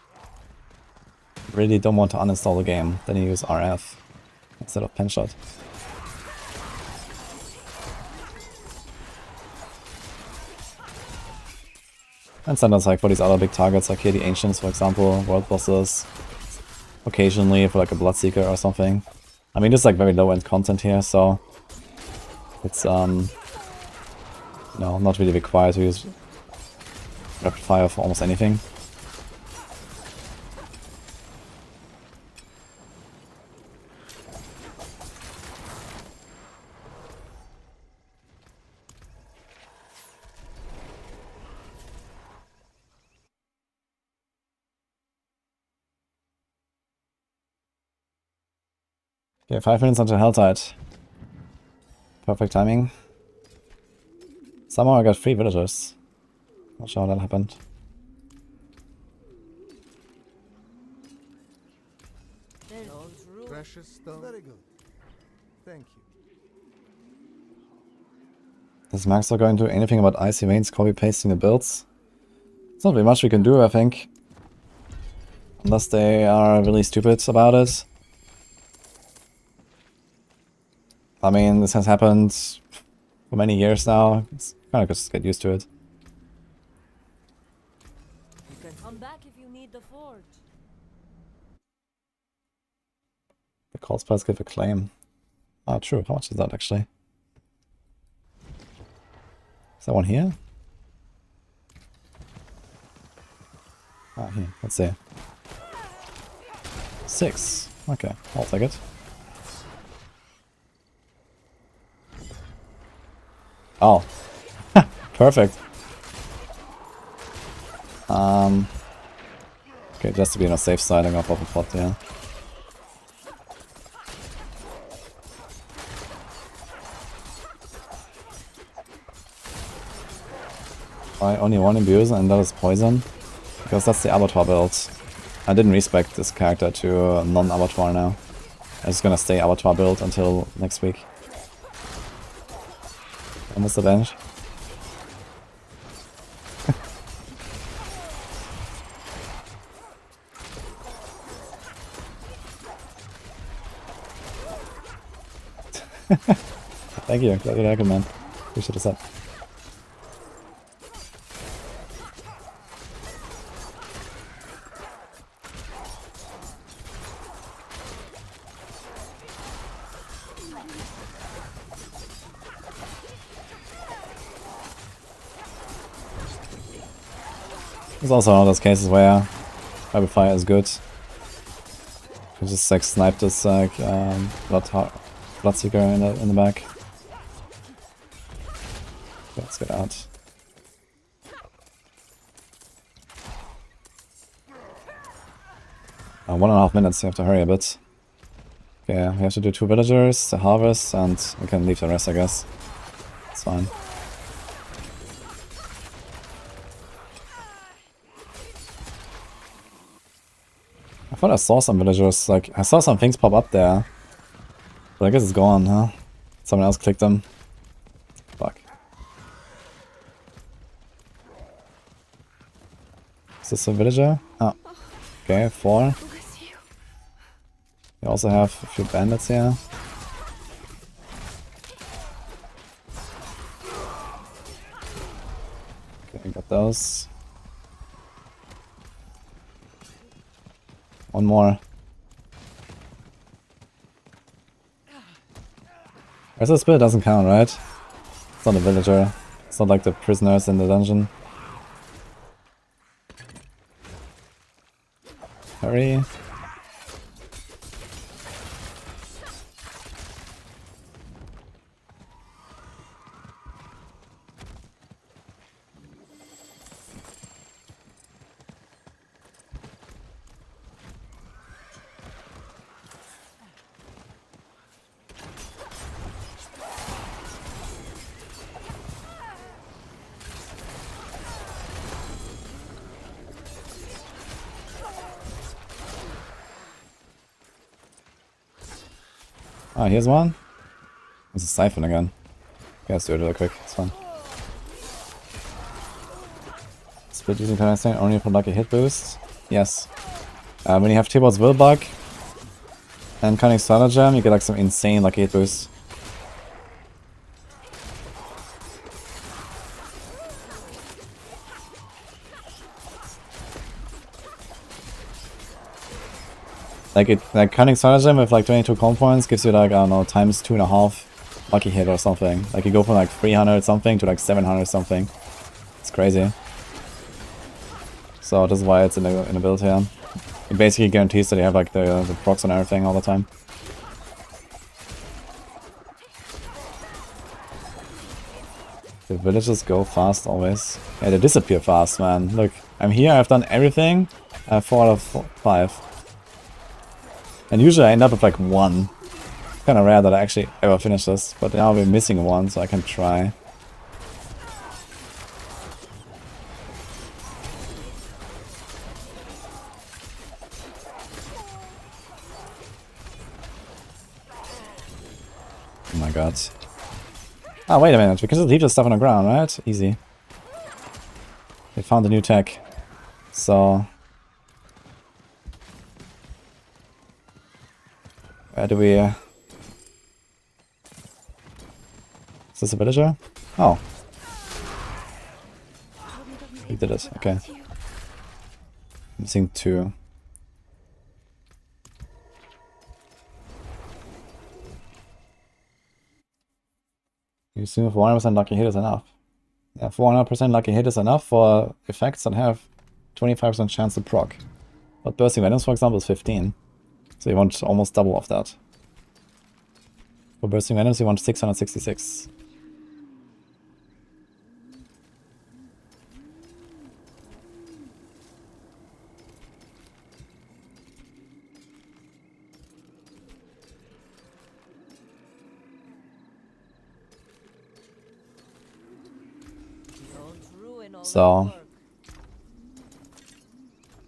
S1: really don't want to uninstall the game, then you use RF instead of penshot. And sometimes like for these other big targets, like here the Ancients for example, world bosses, occasionally for like a Bloodseeker or something. I mean this is like very low end content here, so it's no, not really required to use rapid fire for almost anything. Okay, 5 minutes until helltide. Perfect timing. Somehow I got 3 villagers. Not sure how that happened.
S6: Precious stone. Very good. Thank you.
S1: Is Max not going to do anything about Icy Veins copy pasting the builds? There's not really much we can do, I think. Unless they are really stupid about it. I mean, this has happened for many years now. It's kind of just get used to it.
S4: You can come back if you need the forge.
S1: The call spells give a claim. Ah, true. How much is that actually? Is that one here? Ah, here. Let's see. 6. Okay, I'll take it. Oh, perfect. Okay, just to be on a safe side, I'm gonna pop a pot, yeah. Why only one abuse and that is poison? Because that's the Abattoir build. I didn't respect this character to non-Abattoir now. I'm just gonna stay Abattoir build until next week. Almost the bench. Thank you, glad you like it, man. Appreciate the sub. There's also one of those cases where Rapid Fire is good. You just like snipe this like Bloodseeker in the back. Let's get out. Oh, 1.5 minutes, you have to hurry a bit. Okay, we have to do 2 villagers, the harvest, and we can leave the rest, I guess. It's fine. I thought I saw some villagers, like, I saw some things pop up there. But I guess it's gone, huh? Someone else clicked them. Fuck. Is this a villager? Oh. Okay, 4. We also have a few bandits here. Okay, got those. One more. Restless Spirit doesn't count, right? It's not a villager. It's not like the prisoners in the dungeon. Hurry. Ah, here's one. There's a siphon again. Okay, let's do it really quick. It's fun. Split using Finalizing only for lucky hit boost. Yes. When you have Tibor's Willbug and Cunning Stratagem, you get like some insane lucky hit boost. Like Cunning Stratagem with like 22 comp points gives you like, I don't know, times 2.5 lucky hit or something. Like you go from like 300 something to like 700 something. It's crazy. So this is why it's in the build here. It basically guarantees that you have like the procs and everything all the time. The villagers go fast always. Yeah, they disappear fast, man. Look, I'm here, I've done everything. I have 4 out of 5. And usually I end up with like 1. It's kinda rare that I actually ever finish this, but now we're missing 1, so I can try. Oh my god. Ah, wait a minute, we can just leave this stuff on the ground, right? Easy. They found a new tech. So... where do we... Is this a villager? Oh. He did it, okay. Missing 2. You assume 400% lucky hit is enough. Yeah, 400% lucky hit is enough for effects that have 25% chance to proc. But Bursting Venoms, for example, is 15. So you want almost double of that. For Bursting Venoms, you want 666.
S4: Don't ruin all
S1: So-
S4: that work.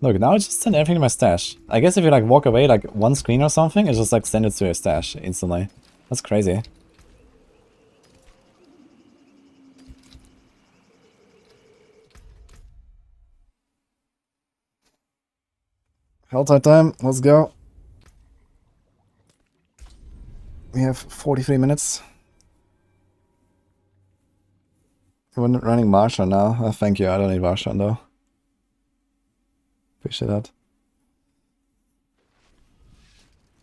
S1: Look, now I just send everything to my stash. I guess if you like walk away like one screen or something, it just like send it to your stash instantly. That's crazy. Helltide time, let's go. We have 43 minutes. We're running Marsha now. Oh, thank you, I don't need Marsha though. Appreciate that.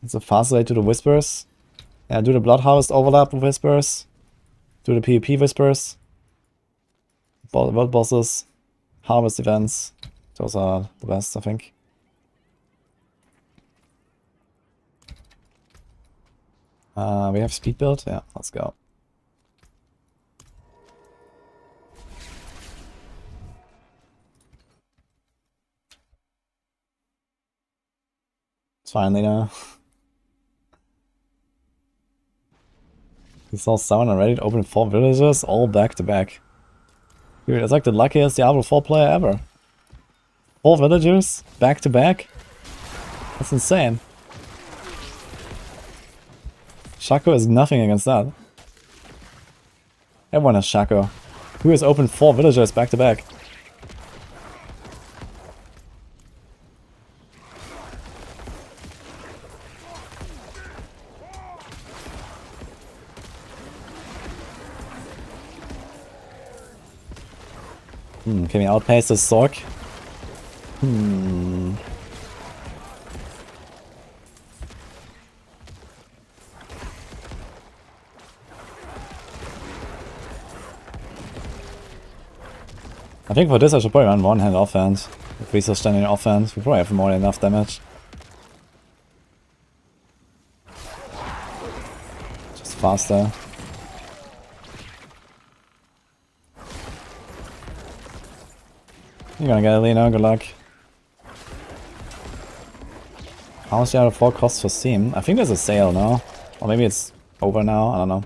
S1: It's a fast way to the Whispers. Yeah, do the Blood Harvest overlap with Whispers. Do the PvP Whispers. World bosses. Harvest events. Those are the best, I think. We have speed build? Yeah, let's go. It's finally now. We saw someone on Reddit open 4 villagers all back to back. Dude, it's like the luckiest Diablo 4 player ever. 4 villagers back to back? That's insane. Shaco is nothing against that. Everyone has Shaco. Who has opened 4 villagers back to back? Can we outpace this Sork? I think for this I should probably run one-hand offhand. If we still standing offhand, we probably have more than enough damage. Just faster. You're gonna get it, Lena, good luck. How much out of 4 costs for Steam? I think there's a sale now. Or maybe it's over now, I don't know.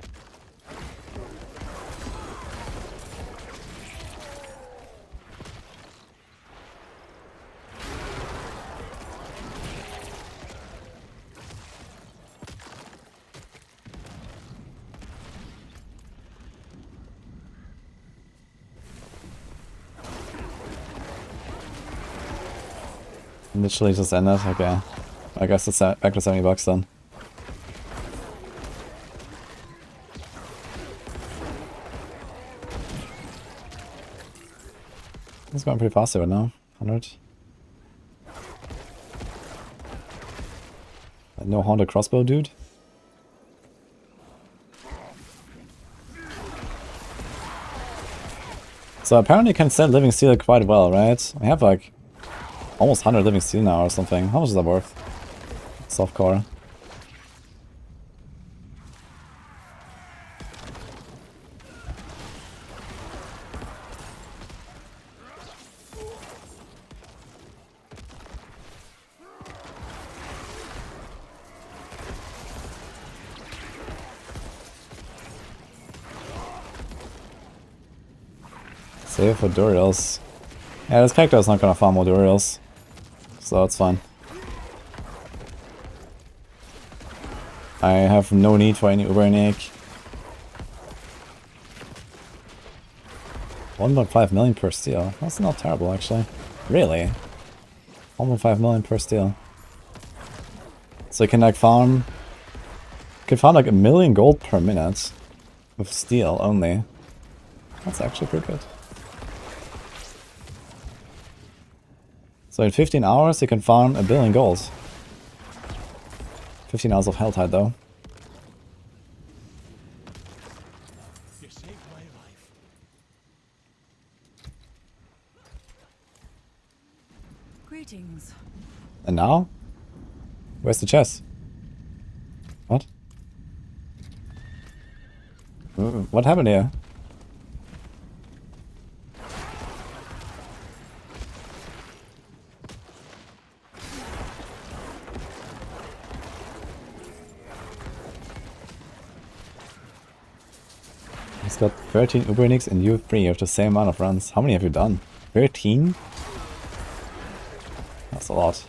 S1: Literally just ended, okay. I guess it's back to 70 bucks then. It's going pretty fast right now. 100. No haunted crossbow, dude. So apparently you can sell living steel quite well, right? I have like almost 100 living steel now or something. How much is that worth? Softcore. Save for Duriels. Yeah, this character is not gonna farm more Duriels. So that's fine. I have no need for any Ubernic. 1.5 million per steal. That's not terrible actually. Really? 1.5 million per steal. So you can like farm... You can farm like 1 million gold per minute. With steel only. That's actually pretty good. So in 15 hours you can farm 1 billion gold. 15 hours of helltide though.
S3: You saved my life.
S7: Greetings.
S1: And now? Where's the chest? What? What happened here? He's got 13 Uber Uniques and you 3. You have the same amount of runs. How many have you done? 13? That's a lot.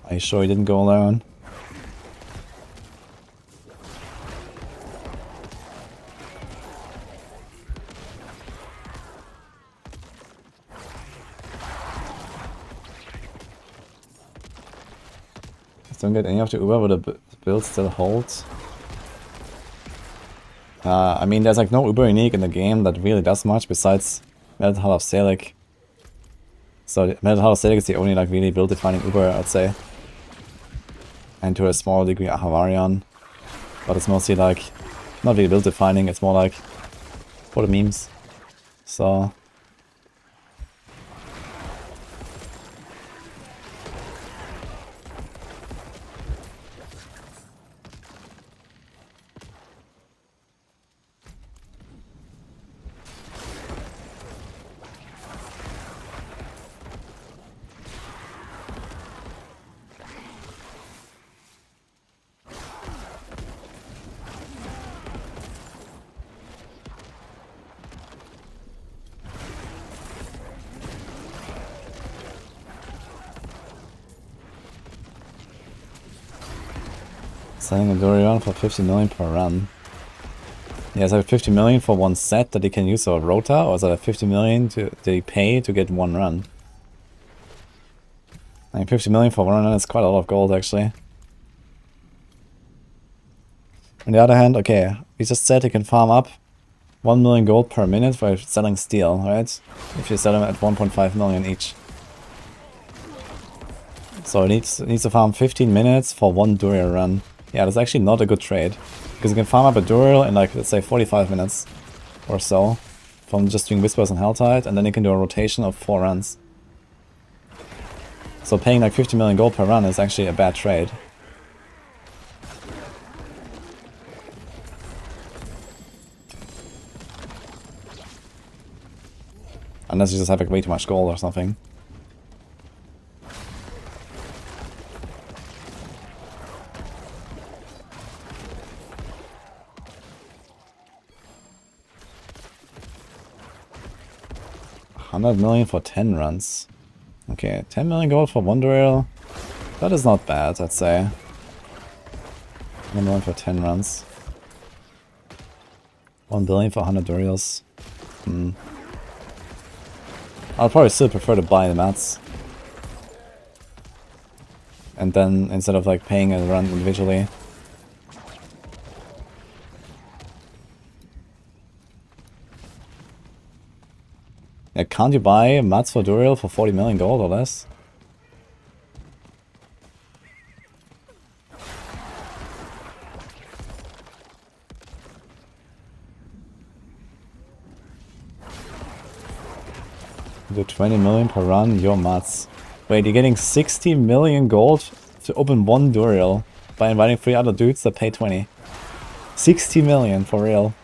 S1: Are you sure you didn't go alone? Don't get any of the Uber, but the build still holds. I mean, there's like no Uber unique in the game that really does much besides Melted Heart of Selig. So Melted Heart of Selig is the only like really build defining Uber, I'd say. And to a small degree Havarion. But it's mostly like, not really build defining, it's more like for the memes. So... Selling a Dorian for 50 million per run. Yeah, is that 50 million for one set that he can use a rota, or is that a 50 million that he pay to get one run? I mean, 50 million for one run is quite a lot of gold, actually. On the other hand, okay, we just said he can farm up 1 million gold per minute for selling steel, right? If you sell them at 1.5 million each. So he needs to farm 15 minutes for one Duriel run. Yeah, that's actually not a good trade. Because you can farm up a Duriel in like, let's say 45 minutes or so. From just doing Whispers and Helltide, and then you can do a rotation of 4 runs. So paying like 50 million gold per run is actually a bad trade. Unless you just have like way too much gold or something. $100 million for 10 runs. Okay, 10 million gold for one Duriel. That is not bad, I'd say. 1 million for 10 runs. 1 billion for 100 Duriels. I'll probably still prefer to buy the mats. And then, instead of like paying a run individually. Yeah, can't you buy mats for Duriel for 40 million gold or less? Do 20 million per run, your mats. Wait, you're getting 60 million gold to open one Duriel by inviting 3 other dudes that pay 20. 60 million for real.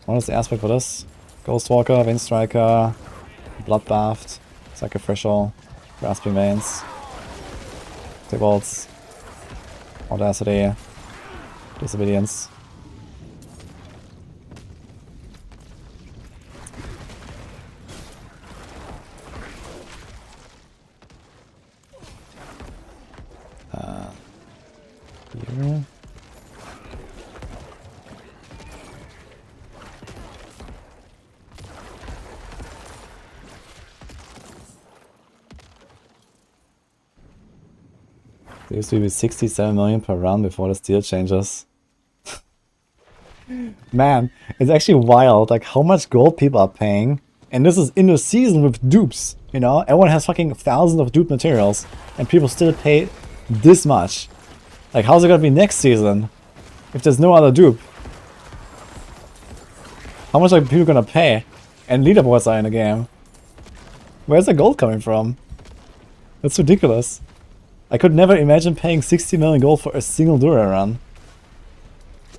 S1: What is the aspect for this? Ghostwalker, Vein Striker, Bloodbathed, Sacrificial, Grasping Veins, Tibolts, Audacity, Disobedience. Here. There used to be 67 million per round before the steel changes. Man, it's actually wild, like how much gold people are paying. And this is in the season with dupes, you know? Everyone has fucking thousands of dupe materials. And people still pay this much. Like how's it gonna be next season? If there's no other dupe? How much are people gonna pay? And leaderboards are in the game. Where's the gold coming from? That's ridiculous. I could never imagine paying 60 million gold for a single Dura run.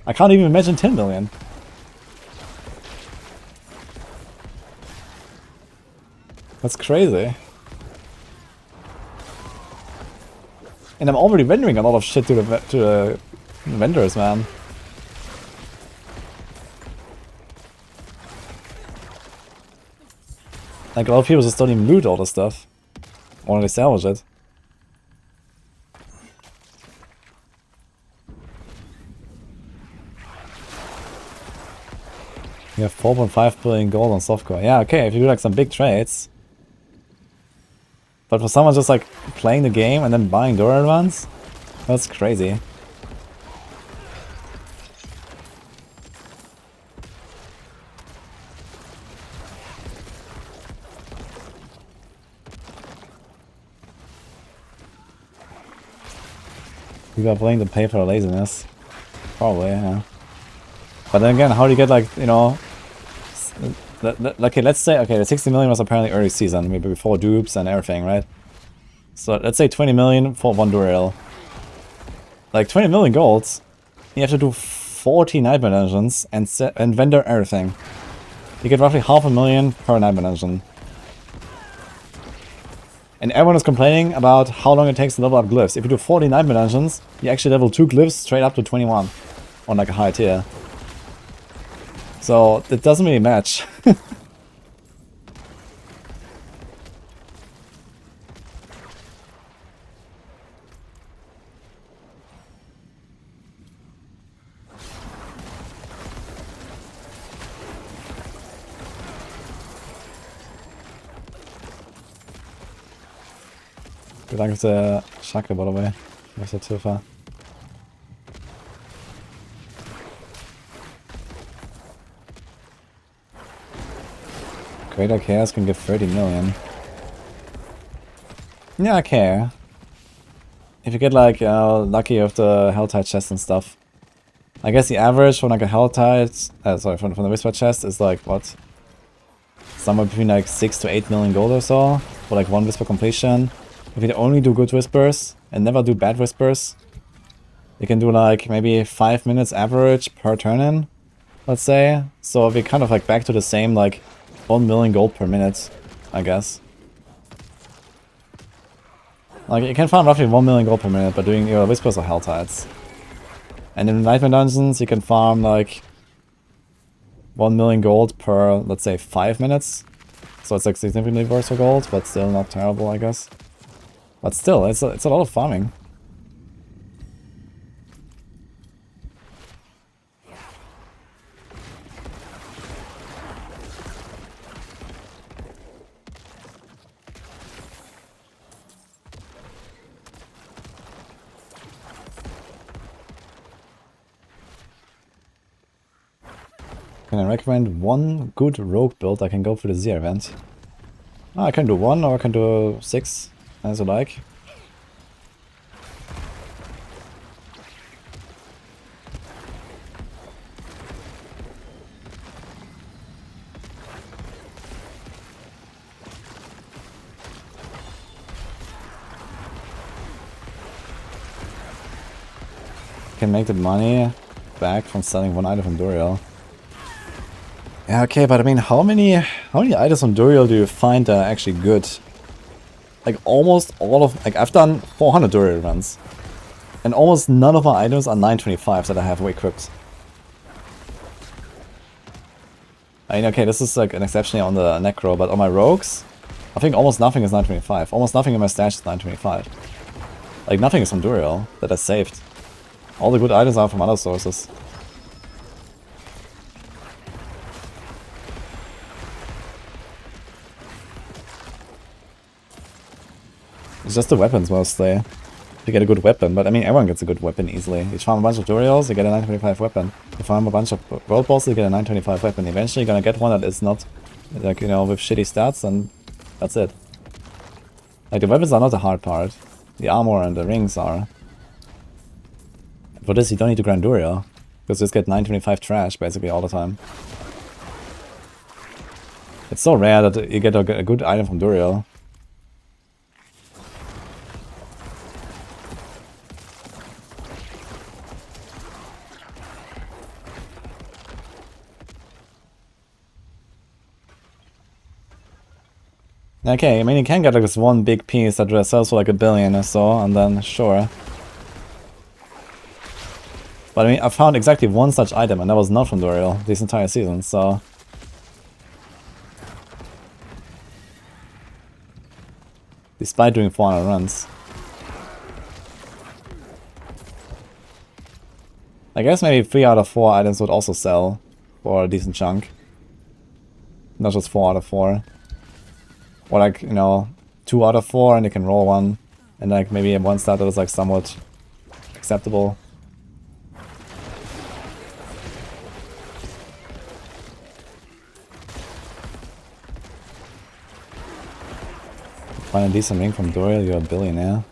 S1: I can't even imagine 10 million. That's crazy. And I'm already rendering a lot of shit to the vendors, man. Like, a lot of people just don't even loot all the stuff. Or they salvage it. You have 4.5 billion gold on softcore. Yeah, okay, if you do like some big trades. But for someone just like playing the game and then buying Dora runs, that's crazy. People are playing to pay for laziness. Probably, yeah. But then again, how do you get like, you know... Okay, let's say, okay, the 60 million was apparently early season, maybe before dupes and everything, right? So let's say 20 million for one Durel. Like 20 million golds, you have to do 40 nightmare dungeons and vendor everything. You get roughly 500,000 per nightmare dungeon. And everyone is complaining about how long it takes to level up glyphs. If you do 40 nightmare dungeons, you actually level 2 glyphs straight up to 21 on like a high tier. So it doesn't really match. Good luck with the chakra, by the way. With the Tufa. Greater Chaos can give 30 million. Yeah, okay. If you get like lucky with the helltide chest and stuff. I guess the average from like a helltide, sorry, from the whisper chest is like what? Somewhere between like 6 to 8 million gold or so for like one whisper completion. If you only do good whispers and never do bad whispers, you can do like maybe 5 minutes average per turn in, let's say. So we're kind of like back to the same like 1 million gold per minute, I guess. Like you can farm roughly 1 million gold per minute by doing your whispers or helltides. And in the nightmare dungeons you can farm like 1 million gold per, let's say, 5 minutes. So it's like significantly worse for gold, but still not terrible, I guess. But still, it's a lot of farming. Can I recommend one good rogue build I can go for the Z event? Oh, I can do 1 or I can do 6, as I like. Can make the money back from selling 1 item from Duriel. Yeah, okay, but I mean, how many items on Duriel do you find that are actually good? Like almost all of, like I've done 400 Duriel runs, and almost none of my items are 925 that I have equipped. I mean, okay, this is like an exception on the Necro, but on my rogues, I think almost nothing is 925. Almost nothing in my stash is 925. Like nothing is from Duriel that I saved. All the good items are from other sources. It's just the weapons mostly. To get a good weapon, but I mean everyone gets a good weapon easily. You farm a bunch of Duriels, you get a 925 weapon. You farm a bunch of world bosses, you get a 925 weapon. Eventually you're gonna get one that is not, like, you know, with shitty stats, and that's it. Like the weapons are not the hard part. The armor and the rings are. For this you don't need to grind Duriel, because you just get 925 trash basically all the time. It's so rare that you get a good item from Duriel. Okay, I mean, you can get like this one big piece that sells for like $1 billion or so, and then sure. But I mean, I found exactly one such item, and that was not from Duriel this entire season, so... Despite doing 400 runs. I guess maybe 3 out of 4 items would also sell for a decent chunk. Not just 4 out of 4. Or like, you know, 2 out of 4 and you can roll one. And like maybe one stat that is like somewhat acceptable. Find a decent ring from Duriel, you're a billionaire.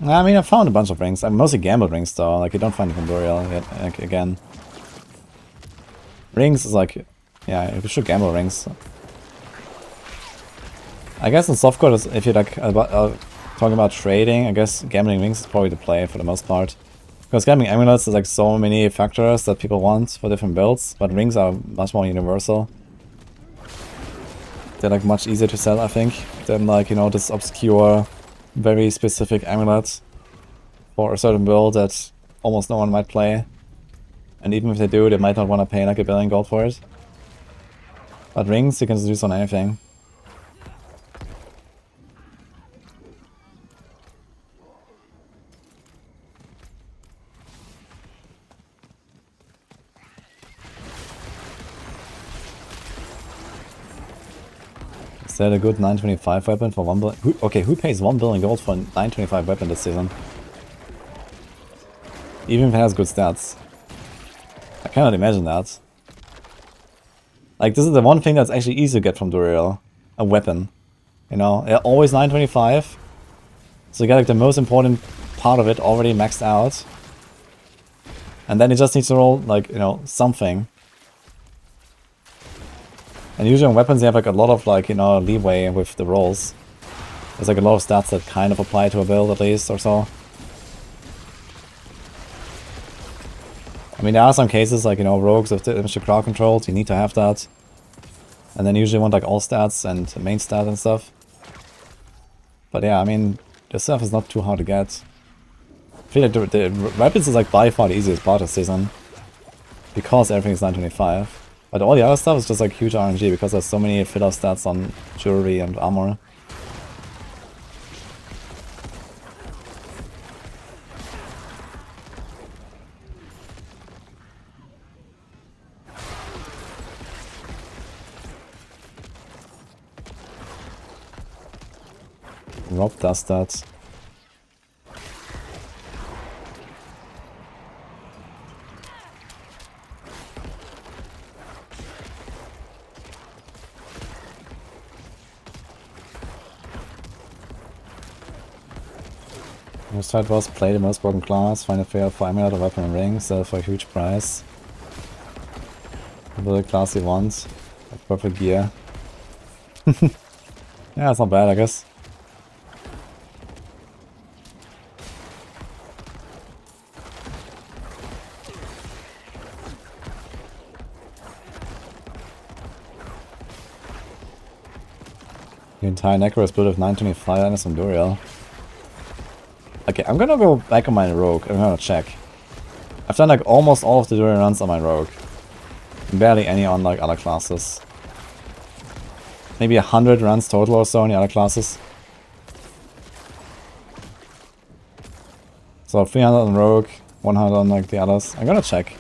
S1: I mean, I found a bunch of rings. I'm mostly gamble rings though, like you don't find it from Duriel yet, like, again. Rings is like, yeah, you should gamble rings. I guess in softcore, if you're like talking about trading, I guess gambling rings is probably the play for the most part. Because gambling amulets is like so many factors that people want for different builds, but rings are much more universal. They're like much easier to sell, I think, than like, you know, this obscure, very specific amulet for a certain build that almost no one might play. And even if they do, they might not want to pay like $1 billion gold for it. But rings, you can just use on anything. Is that a good 925 weapon for 1 billion? Okay, who pays 1 billion gold for a 925 weapon this season? Even if it has good stats. I cannot imagine that. Like, this is the one thing that's actually easy to get from Duriel. A weapon. You know, always 925. So you get like the most important part of it already maxed out. And then it just needs to roll, like, you know, something. And usually on weapons you have like a lot of like, you know, leeway with the rolls. There's like a lot of stats that kind of apply to a build at least or so. I mean, there are some cases like, you know, rogues with the crowd controls, you need to have that. And then usually want like all stats and main stat and stuff. But yeah, I mean, this stuff is not too hard to get. I feel like the weapons is like by far the easiest part of the season. Because everything is 925. But all the other stuff is just like huge RNG because there's so many filler stats on jewelry and armor. Rob does that. Your strat was play the most broken class, find a fair for amulet or weapon and ring, sell for a huge price. Build a class you want. Perfect gear. Yeah, it's not bad, I guess. The entire Necro is built with 925 and some Duriel. Okay, I'm gonna go back on my rogue. I'm gonna check. I've done like almost all of the Duriel runs on my rogue. Barely any on like other classes. Maybe 100 runs total or so on the other classes. So 300 on rogue, 100 on like the others. I'm gonna check.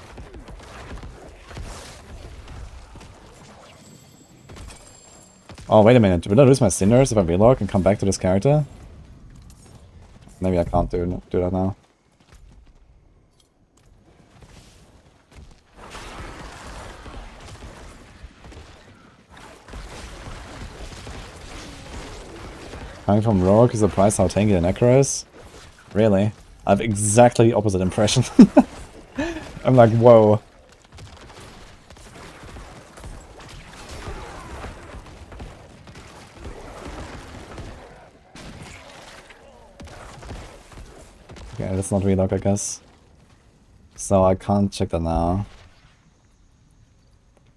S1: Oh, wait a minute. Will I lose my Cinders if I relog and come back to this character? Maybe I can't do that now. Coming from Rogue is surprised how tanky the Necro is? Really? I have exactly the opposite impression. I'm like, whoa. Okay, let's not relog, I guess. So I can't check that now.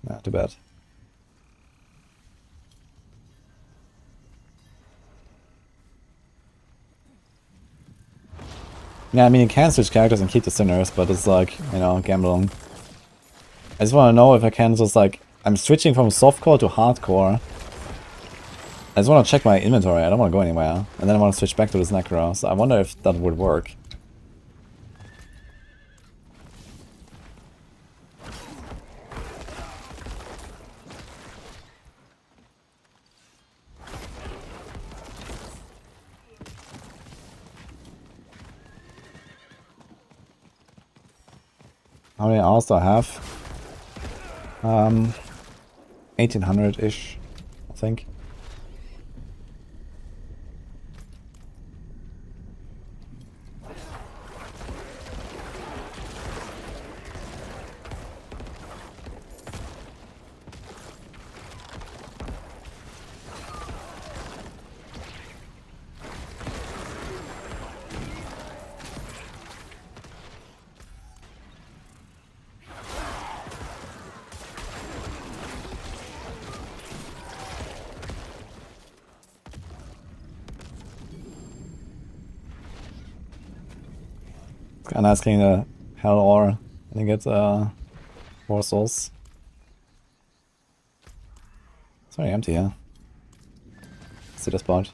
S1: Yeah, too bad. Yeah, I mean, you can switch characters and keep the sinners, but it's like, you know, gambling. I just want to know if I can just like... I'm switching from softcore to hardcore. I just want to check my inventory, I don't want to go anywhere. And then I want to switch back to this Necro, so I wonder if that would work. How many hours do I have? 1800-ish, I think. Kinda nice getting the hell ore and then get 4 souls. It's very empty, yeah. See the spot.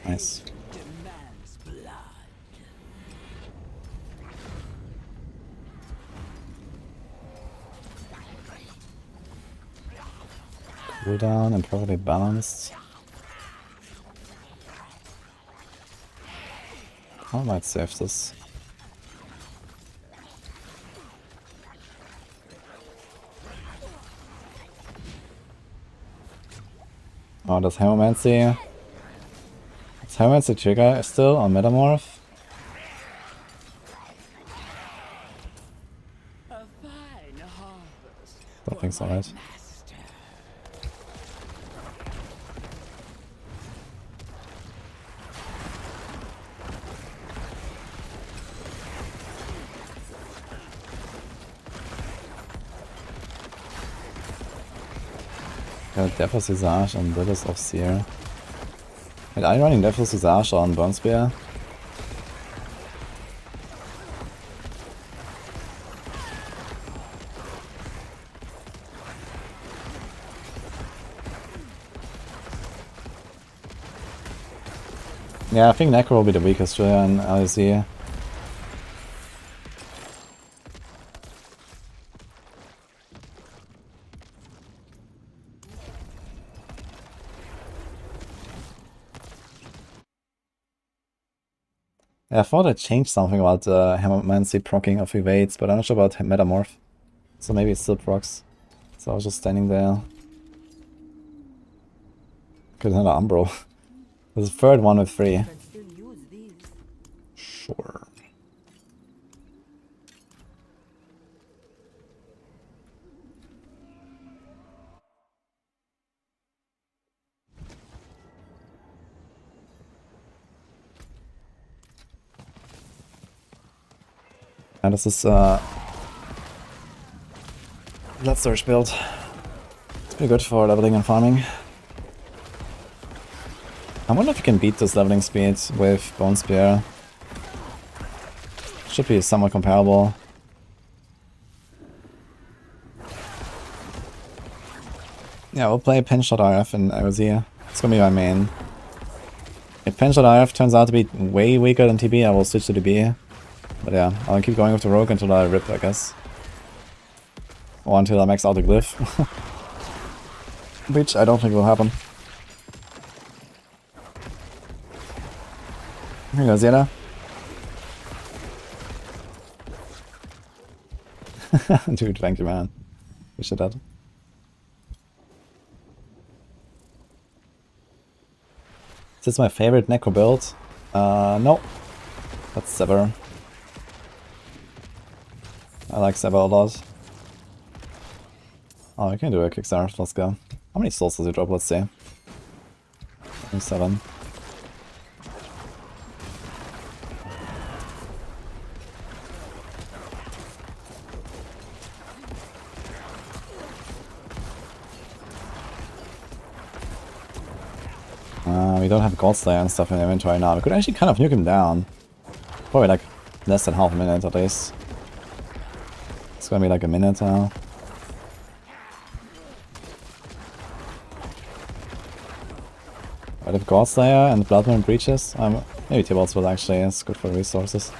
S1: Nice. Cooldown and perfectly balanced. I might save this. Oh, does Hemomancy... Is Hemomancy trigger still on Metamorph? Don't think so, right? Got Death's Visage and Brothers of Seer. Wait, are you running Death's Visage on Bone Spear? Yeah, I think Necro will be the weakest trigger in LEC. Yeah, I thought I changed something about Hemomancy proccing of evades, but I'm not sure about Metamorph. So maybe it still procs. So I was just standing there. Could another Umbro. There's a third one with 3.
S4: Can still use these.
S1: Sure. And this is Bloodsurge build. It's pretty good for leveling and farming. I wonder if you can beat this leveling speed with Bone Spear. Should be somewhat comparable. Yeah, we'll play Pinshot RF in AOZ. It's gonna be my main. If Pinshot RF turns out to be way weaker than TB, I will switch to TB. But yeah, I'll keep going with the Rogue until I rip, I guess. Or until I max out the Glyph. Which I don't think will happen. Here you go, Zeta. Dude, thank you, man. Appreciate that. Is this my favorite Necro build? No. That's Sever. I like Sever a lot. Oh, I can do a Kickstarter. Let's go. How many souls does it drop? Let's see. 7. We don't have Gold Slayer and stuff in the inventory now. We could actually kind of nuke him down. Probably like less than half a minute at least. It's gonna be like a minute now. But if God Slayer and Bloodmoon breaches, maybe T-Bolts will actually, it's good for resources.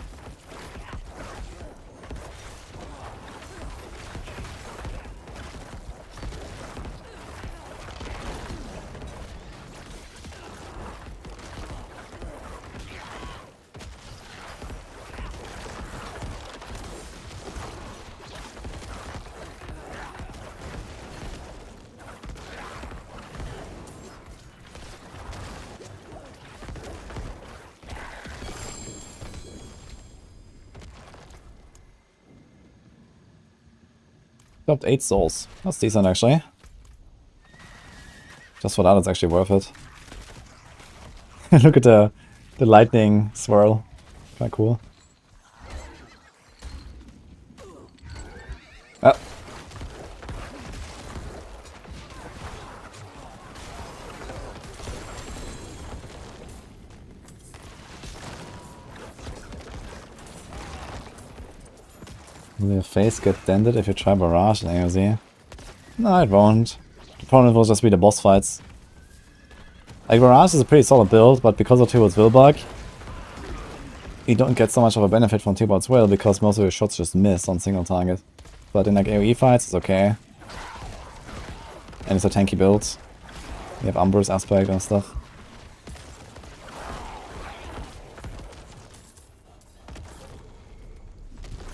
S1: Dropped 8 souls. That's decent actually. Just for that it's actually worth it. Look at the lightning swirl. Kinda cool. Ah. Will your face get dented if you try Barrage in AOZ? No, it won't. The problem will just be the boss fights. Like, Barrage is a pretty solid build, but because of T-Bolt's Will bug, you don't get so much of a benefit from T-Bolt's Will because most of your shots just miss on single target. But in like AoE fights, it's okay. And it's a tanky build. You have Umbrus aspect and stuff.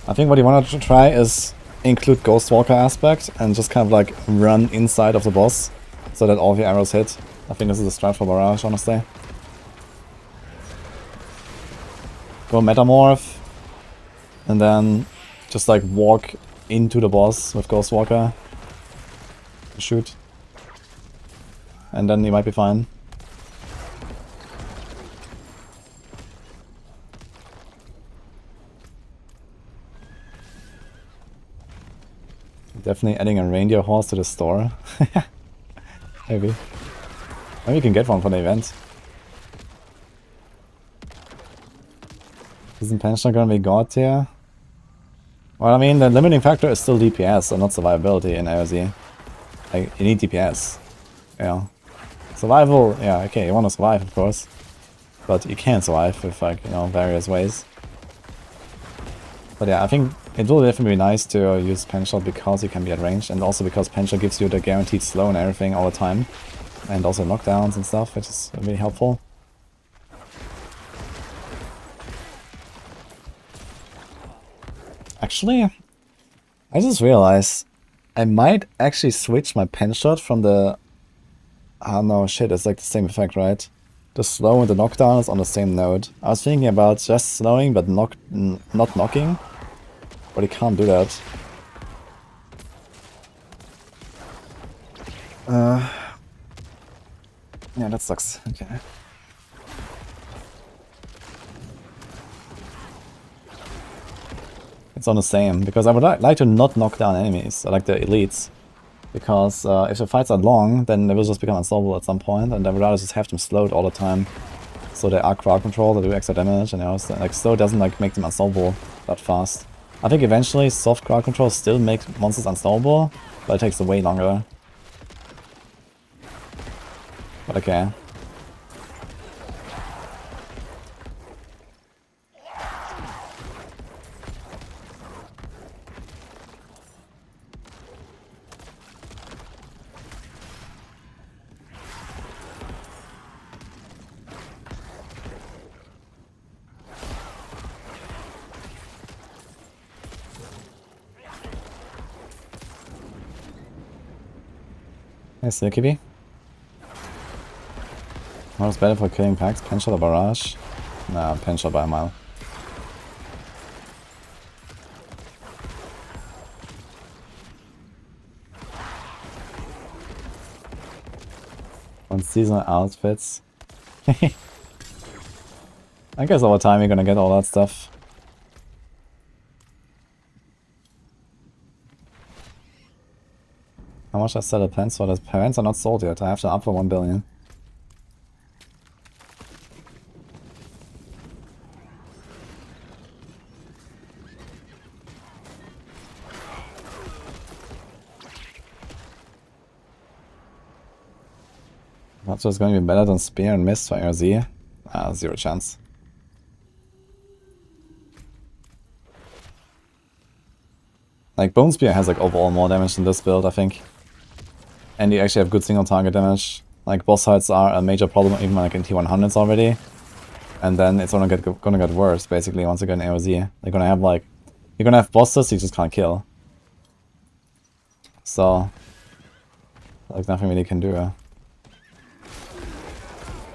S1: I think what you want to try is include Ghostwalker aspect and just kind of like run inside of the boss so that all of your arrows hit. I think this is a strat for Barrage, honestly. Go Metamorph and then just like walk into the boss with Ghostwalker. Shoot. And then you might be fine. Definitely adding a reindeer horse to the store. Maybe. Maybe you can get one for the event. Isn't Pensioner gonna be god tier? Well, I mean, the limiting factor is still DPS and not survivability in AOZ. Like, you need DPS. Yeah. Survival, yeah, okay, you want to survive, of course. But you can survive with, like, you know, various ways. But yeah, I think it will definitely be nice to use Penshot because you can be at range, and also because Penshot gives you the guaranteed slow and everything all the time. And also knockdowns and stuff, which is really helpful. Actually, I just realized I might actually switch my Penshot from the... Oh no, shit, it's like the same effect, right? The slow and the knockdown is on the same node. I was thinking about just slowing but not knocking. But you can't do that. Yeah, that sucks. Okay. It's on the same, because I would like to not knock down enemies, like the elites. Because if the fights are long, then they will just become unsolvable at some point, and I would rather just have them slowed all the time. So they are crowd control, they do extra damage, and like slow doesn't like make them unsolvable that fast. I think eventually soft crowd control still makes monsters unsolvable, but it takes way longer. But okay. Hey, Silkiby. What is better for killing packs, Penshot or Barrage? Nah, Penshot by a mile. On seasonal outfits. I guess over time you're gonna get all that stuff. How much I sell the pants for? The pants are not sold yet. I have to up for 1 billion. What's just going to be better than Spear and Mist for ARZ? Zero chance. Like, Bone Spear has like overall more damage than this build, I think. And you actually have good single target damage. Like, boss fights are a major problem even like in T100s already. And then it's gonna get worse, basically, once you get an AOZ. They're gonna have like... You're gonna have bosses you just can't kill. So... like, nothing really can do.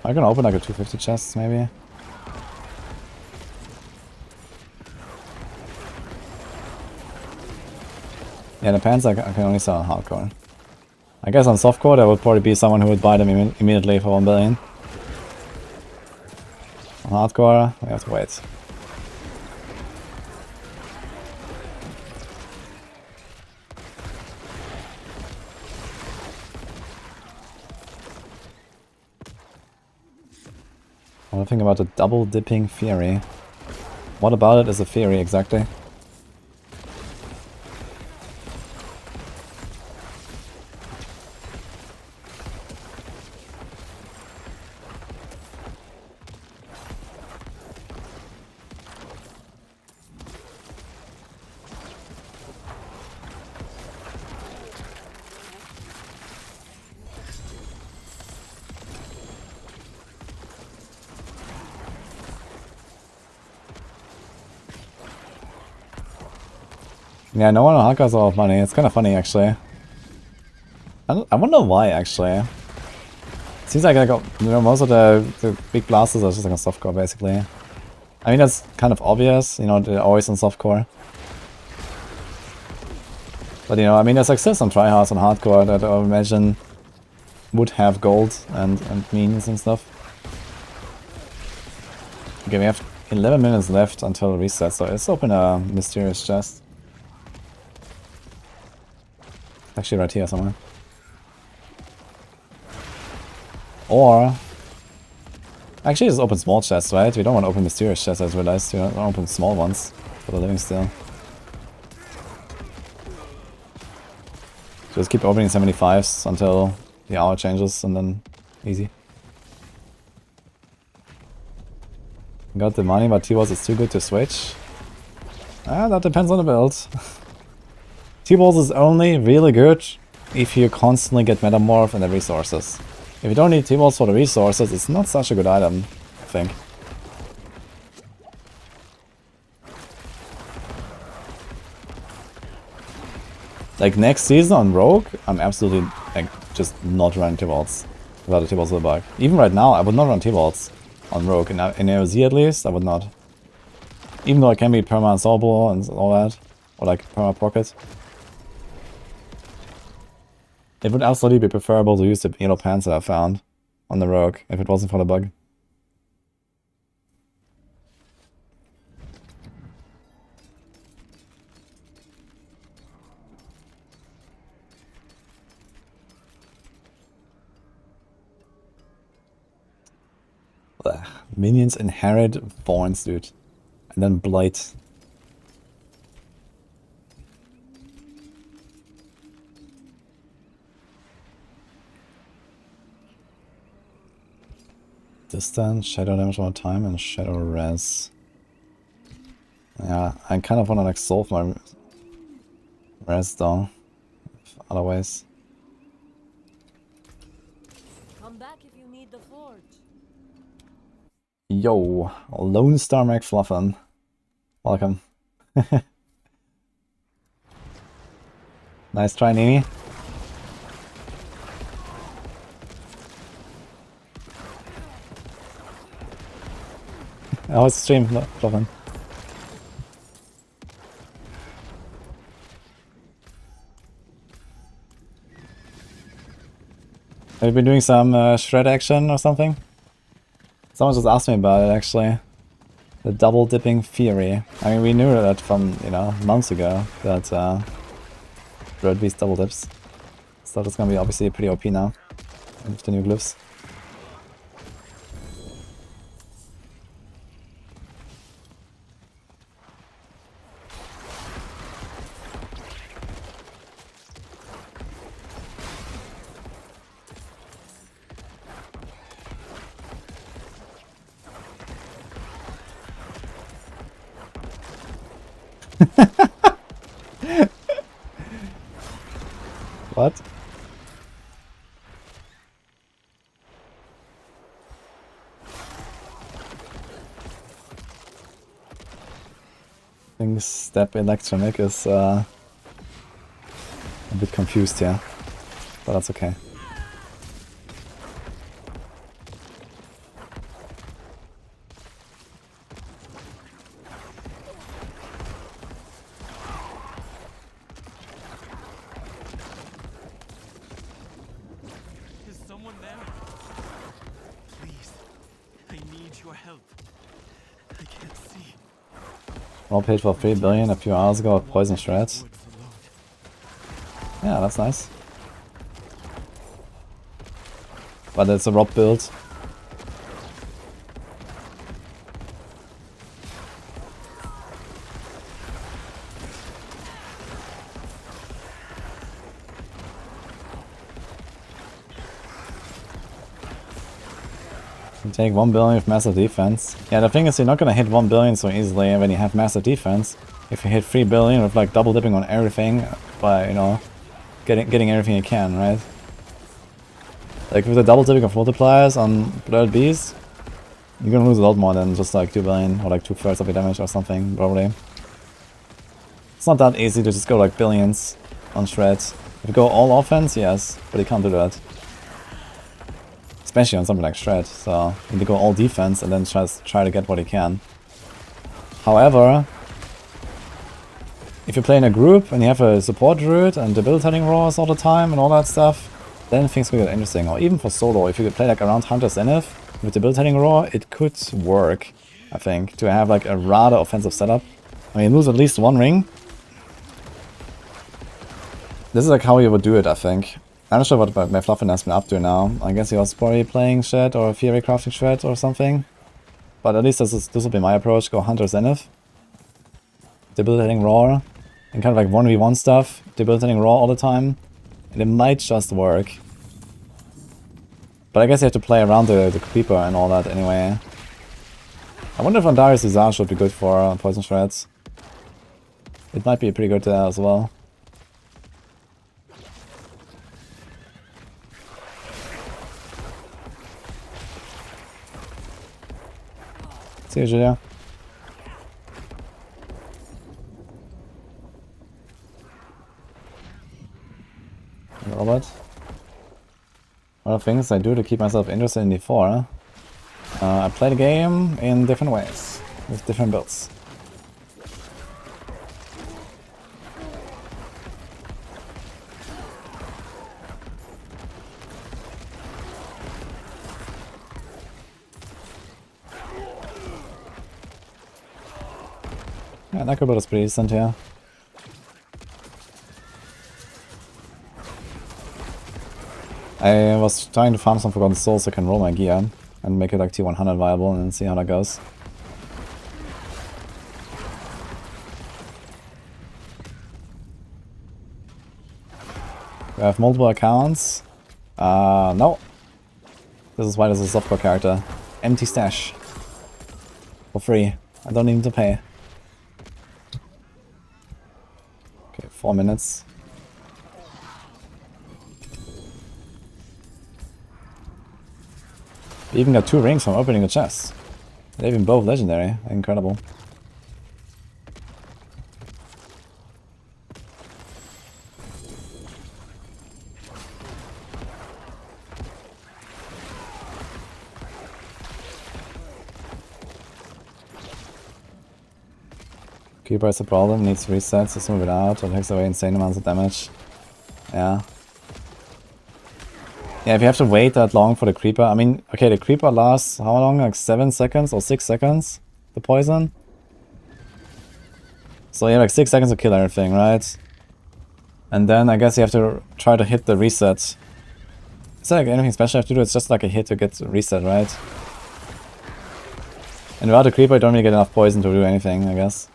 S1: I'm gonna open like a 250 chest, maybe. Yeah, the pants I can only sell on hardcore. I guess on softcore there would probably be someone who would buy them immediately for 1 billion. On hardcore, we have to wait. I want to think about the double dipping theory. What about it is a theory exactly? Yeah, no one on hardcore has a lot of money. It's kind of funny, actually. I wonder why, actually. It seems like I got, you know, most of the big blasters are just like on softcore, basically. I mean, that's kind of obvious, you know, they're always on softcore. But, you know, I mean, there's like still some tryhards on hardcore that I would imagine would have gold and means and stuff. Okay, we have 11 minutes left until reset, so let's open a mysterious chest. Actually right here somewhere. Or... actually just open small chests, right? We don't want to open mysterious chests, I just realized. We want to open small ones for the living still. Just keep opening 75s until the hour changes and then easy. Got the money, but T-Balls is too good to switch. That depends on the build. T-Balls is only really good if you constantly get Metamorph and the resources. If you don't need T-Balls for the resources, it's not such a good item, I think. Like next season on Rogue, I'm absolutely like just not running T-Balls without a T-Balls with a bug. Even right now, I would not run T-Balls on Rogue. In AOZ at least, I would not. Even though I can be perma ensemble and all that, or like perma pocket. It would absolutely be preferable to use the yellow pants that I found on the Rogue if it wasn't for the bug. Ugh. Minions inherit Thorns, dude. And then Blight. Distance, shadow damage over time, and shadow res. Yeah, I kind of want to like solve my res though. Otherwise.
S4: Come back if you need the forge.
S1: Yo, Lone Star McFluffin. Welcome. Nice try, Nini. How was the stream, Fluffin? Have you been doing some shred action or something? Someone just asked me about it, actually. The double dipping theory. I mean, we knew that from, you know, months ago, that Red Beast double dips. So it's gonna be obviously pretty OP now, with the new glyphs. What? I think step electronic is a bit confused here, but that's okay.
S3: Is someone there? Please, I need your help. I can't see.
S1: All paid for 3 billion a few hours ago with poison shreds.
S3: Wood for load.
S1: Yeah, that's nice. But it's a rob build. You take 1 billion with massive defense. Yeah, the thing is you're not gonna hit 1 billion so easily when you have massive defense. If you hit 3 billion with like double dipping on everything by, you know, getting everything you can, right? Like with the double dipping of multipliers on Blurred Beast, you're gonna lose a lot more than just like 2 billion or like 2/3 of your damage or something, probably. It's not that easy to just go like billions on shreds. If you go all offense, yes, but you can't do that. Especially on something like Shred, so you need to go all defense and then just try to get what you can. However, if you play in a group and you have a support druid and debilitating roars all the time and all that stuff, then things will get interesting. Or even for solo, if you could play like around Hunter's Zenith with debilitating roar, it could work, I think, to have like a rather offensive setup. I mean, lose at least 1 ring. This is like how you would do it, I think. I'm not sure what my Fluffin has been up to now. I guess he was probably playing Shed or theorycrafting Shed or something. But at least this will be my approach. Go Hunter Zenith. Debilitating Roar. And kind of like 1v1 stuff. Debilitating Roar all the time. And it might just work. But I guess you have to play around the Creeper and all that anyway. I wonder if Andarius Visage would be good for Poison Shreds. It might be pretty good there as well. See you, Julia. Robert. One of the things I do to keep myself interested in D4, I play the game in different ways, with different builds. Yeah, Necro build is pretty decent here. I was trying to farm some Forgotten Souls so I can roll my gear and make it like T100 viable and then see how that goes. We have multiple accounts. No. This is why this is a softcore character. Empty stash. For free. I don't need to pay. Okay, 4 minutes. We even got 2 rings from opening the chest. They're even both legendary. Incredible. Keeper is a problem, needs resets, let's move it out, it takes away insane amounts of damage. Yeah. Yeah, if you have to wait that long for the creeper, I mean, okay, the creeper lasts how long? Like 7 seconds or 6 seconds? The poison? So you have like 6 seconds to kill everything, right? And then I guess you have to try to hit the reset. Is there like anything special you have to do? It's just like a hit to get reset, right? And without the creeper you don't really get enough poison to do anything, I guess.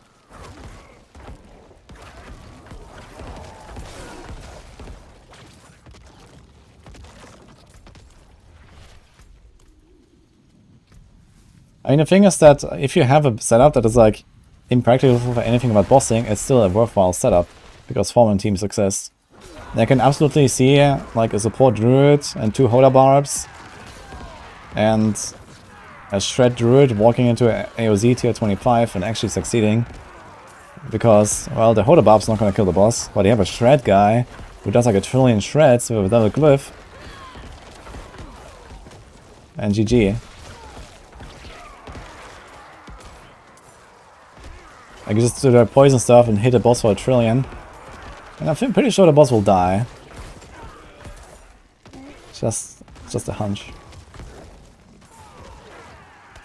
S1: I mean, the thing is that if you have a setup that is like impractical for anything about bossing, it's still a worthwhile setup because form and team success. And I can absolutely see like a support druid and 2 Hoda barbs and a shred druid walking into a AOZ tier 25 and actually succeeding. Because, well, the Hoda barb's not gonna kill the boss, but you have a shred guy who does like a trillion shreds with a double glyph. And GG. I can just do the poison stuff and hit the boss for a trillion. And I'm pretty sure the boss will die. Just a hunch.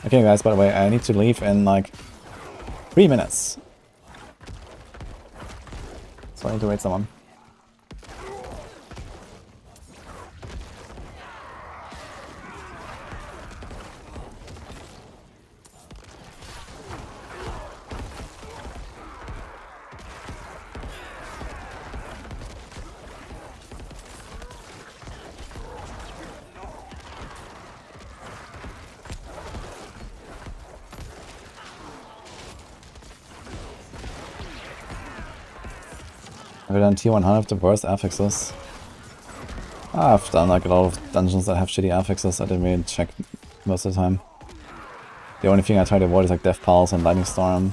S1: Okay guys, by the way, I need to leave in like 3 minutes. So I need to wait someone. Have I done T100 the worst affixes? I've done like a lot of dungeons that have shitty affixes. I didn't really check most of the time. The only thing I try to avoid is like Death Pulse and Lightning Storm.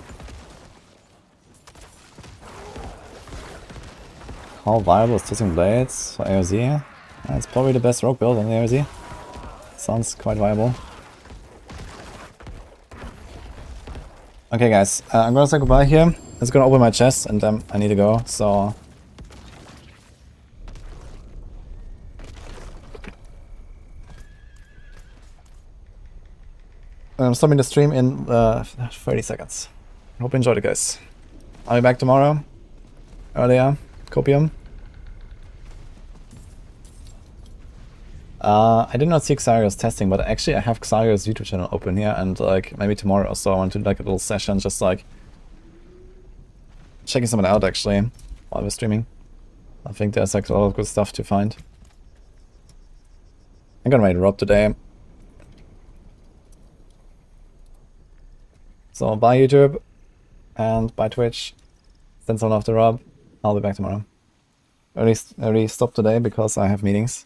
S1: How viable is Twisting Blades for AOZ? It's probably the best rogue build on the AOZ. Sounds quite viable. Okay guys, I'm gonna say goodbye here. It's gonna open my chest and I need to go, so... I'm stopping the stream in 30 seconds. Hope you enjoyed it, guys. I'll be back tomorrow. Earlier. Copium. I did not see Xario's testing, but actually I have Xario's YouTube channel open here and like maybe tomorrow, so I want to do like a little session just like checking someone out actually while we're streaming. I think there's like a lot of good stuff to find. I'm gonna raid Rob today. So bye YouTube and bye Twitch. Send someone off to Rob. I'll be back tomorrow. Early stop today because I have meetings.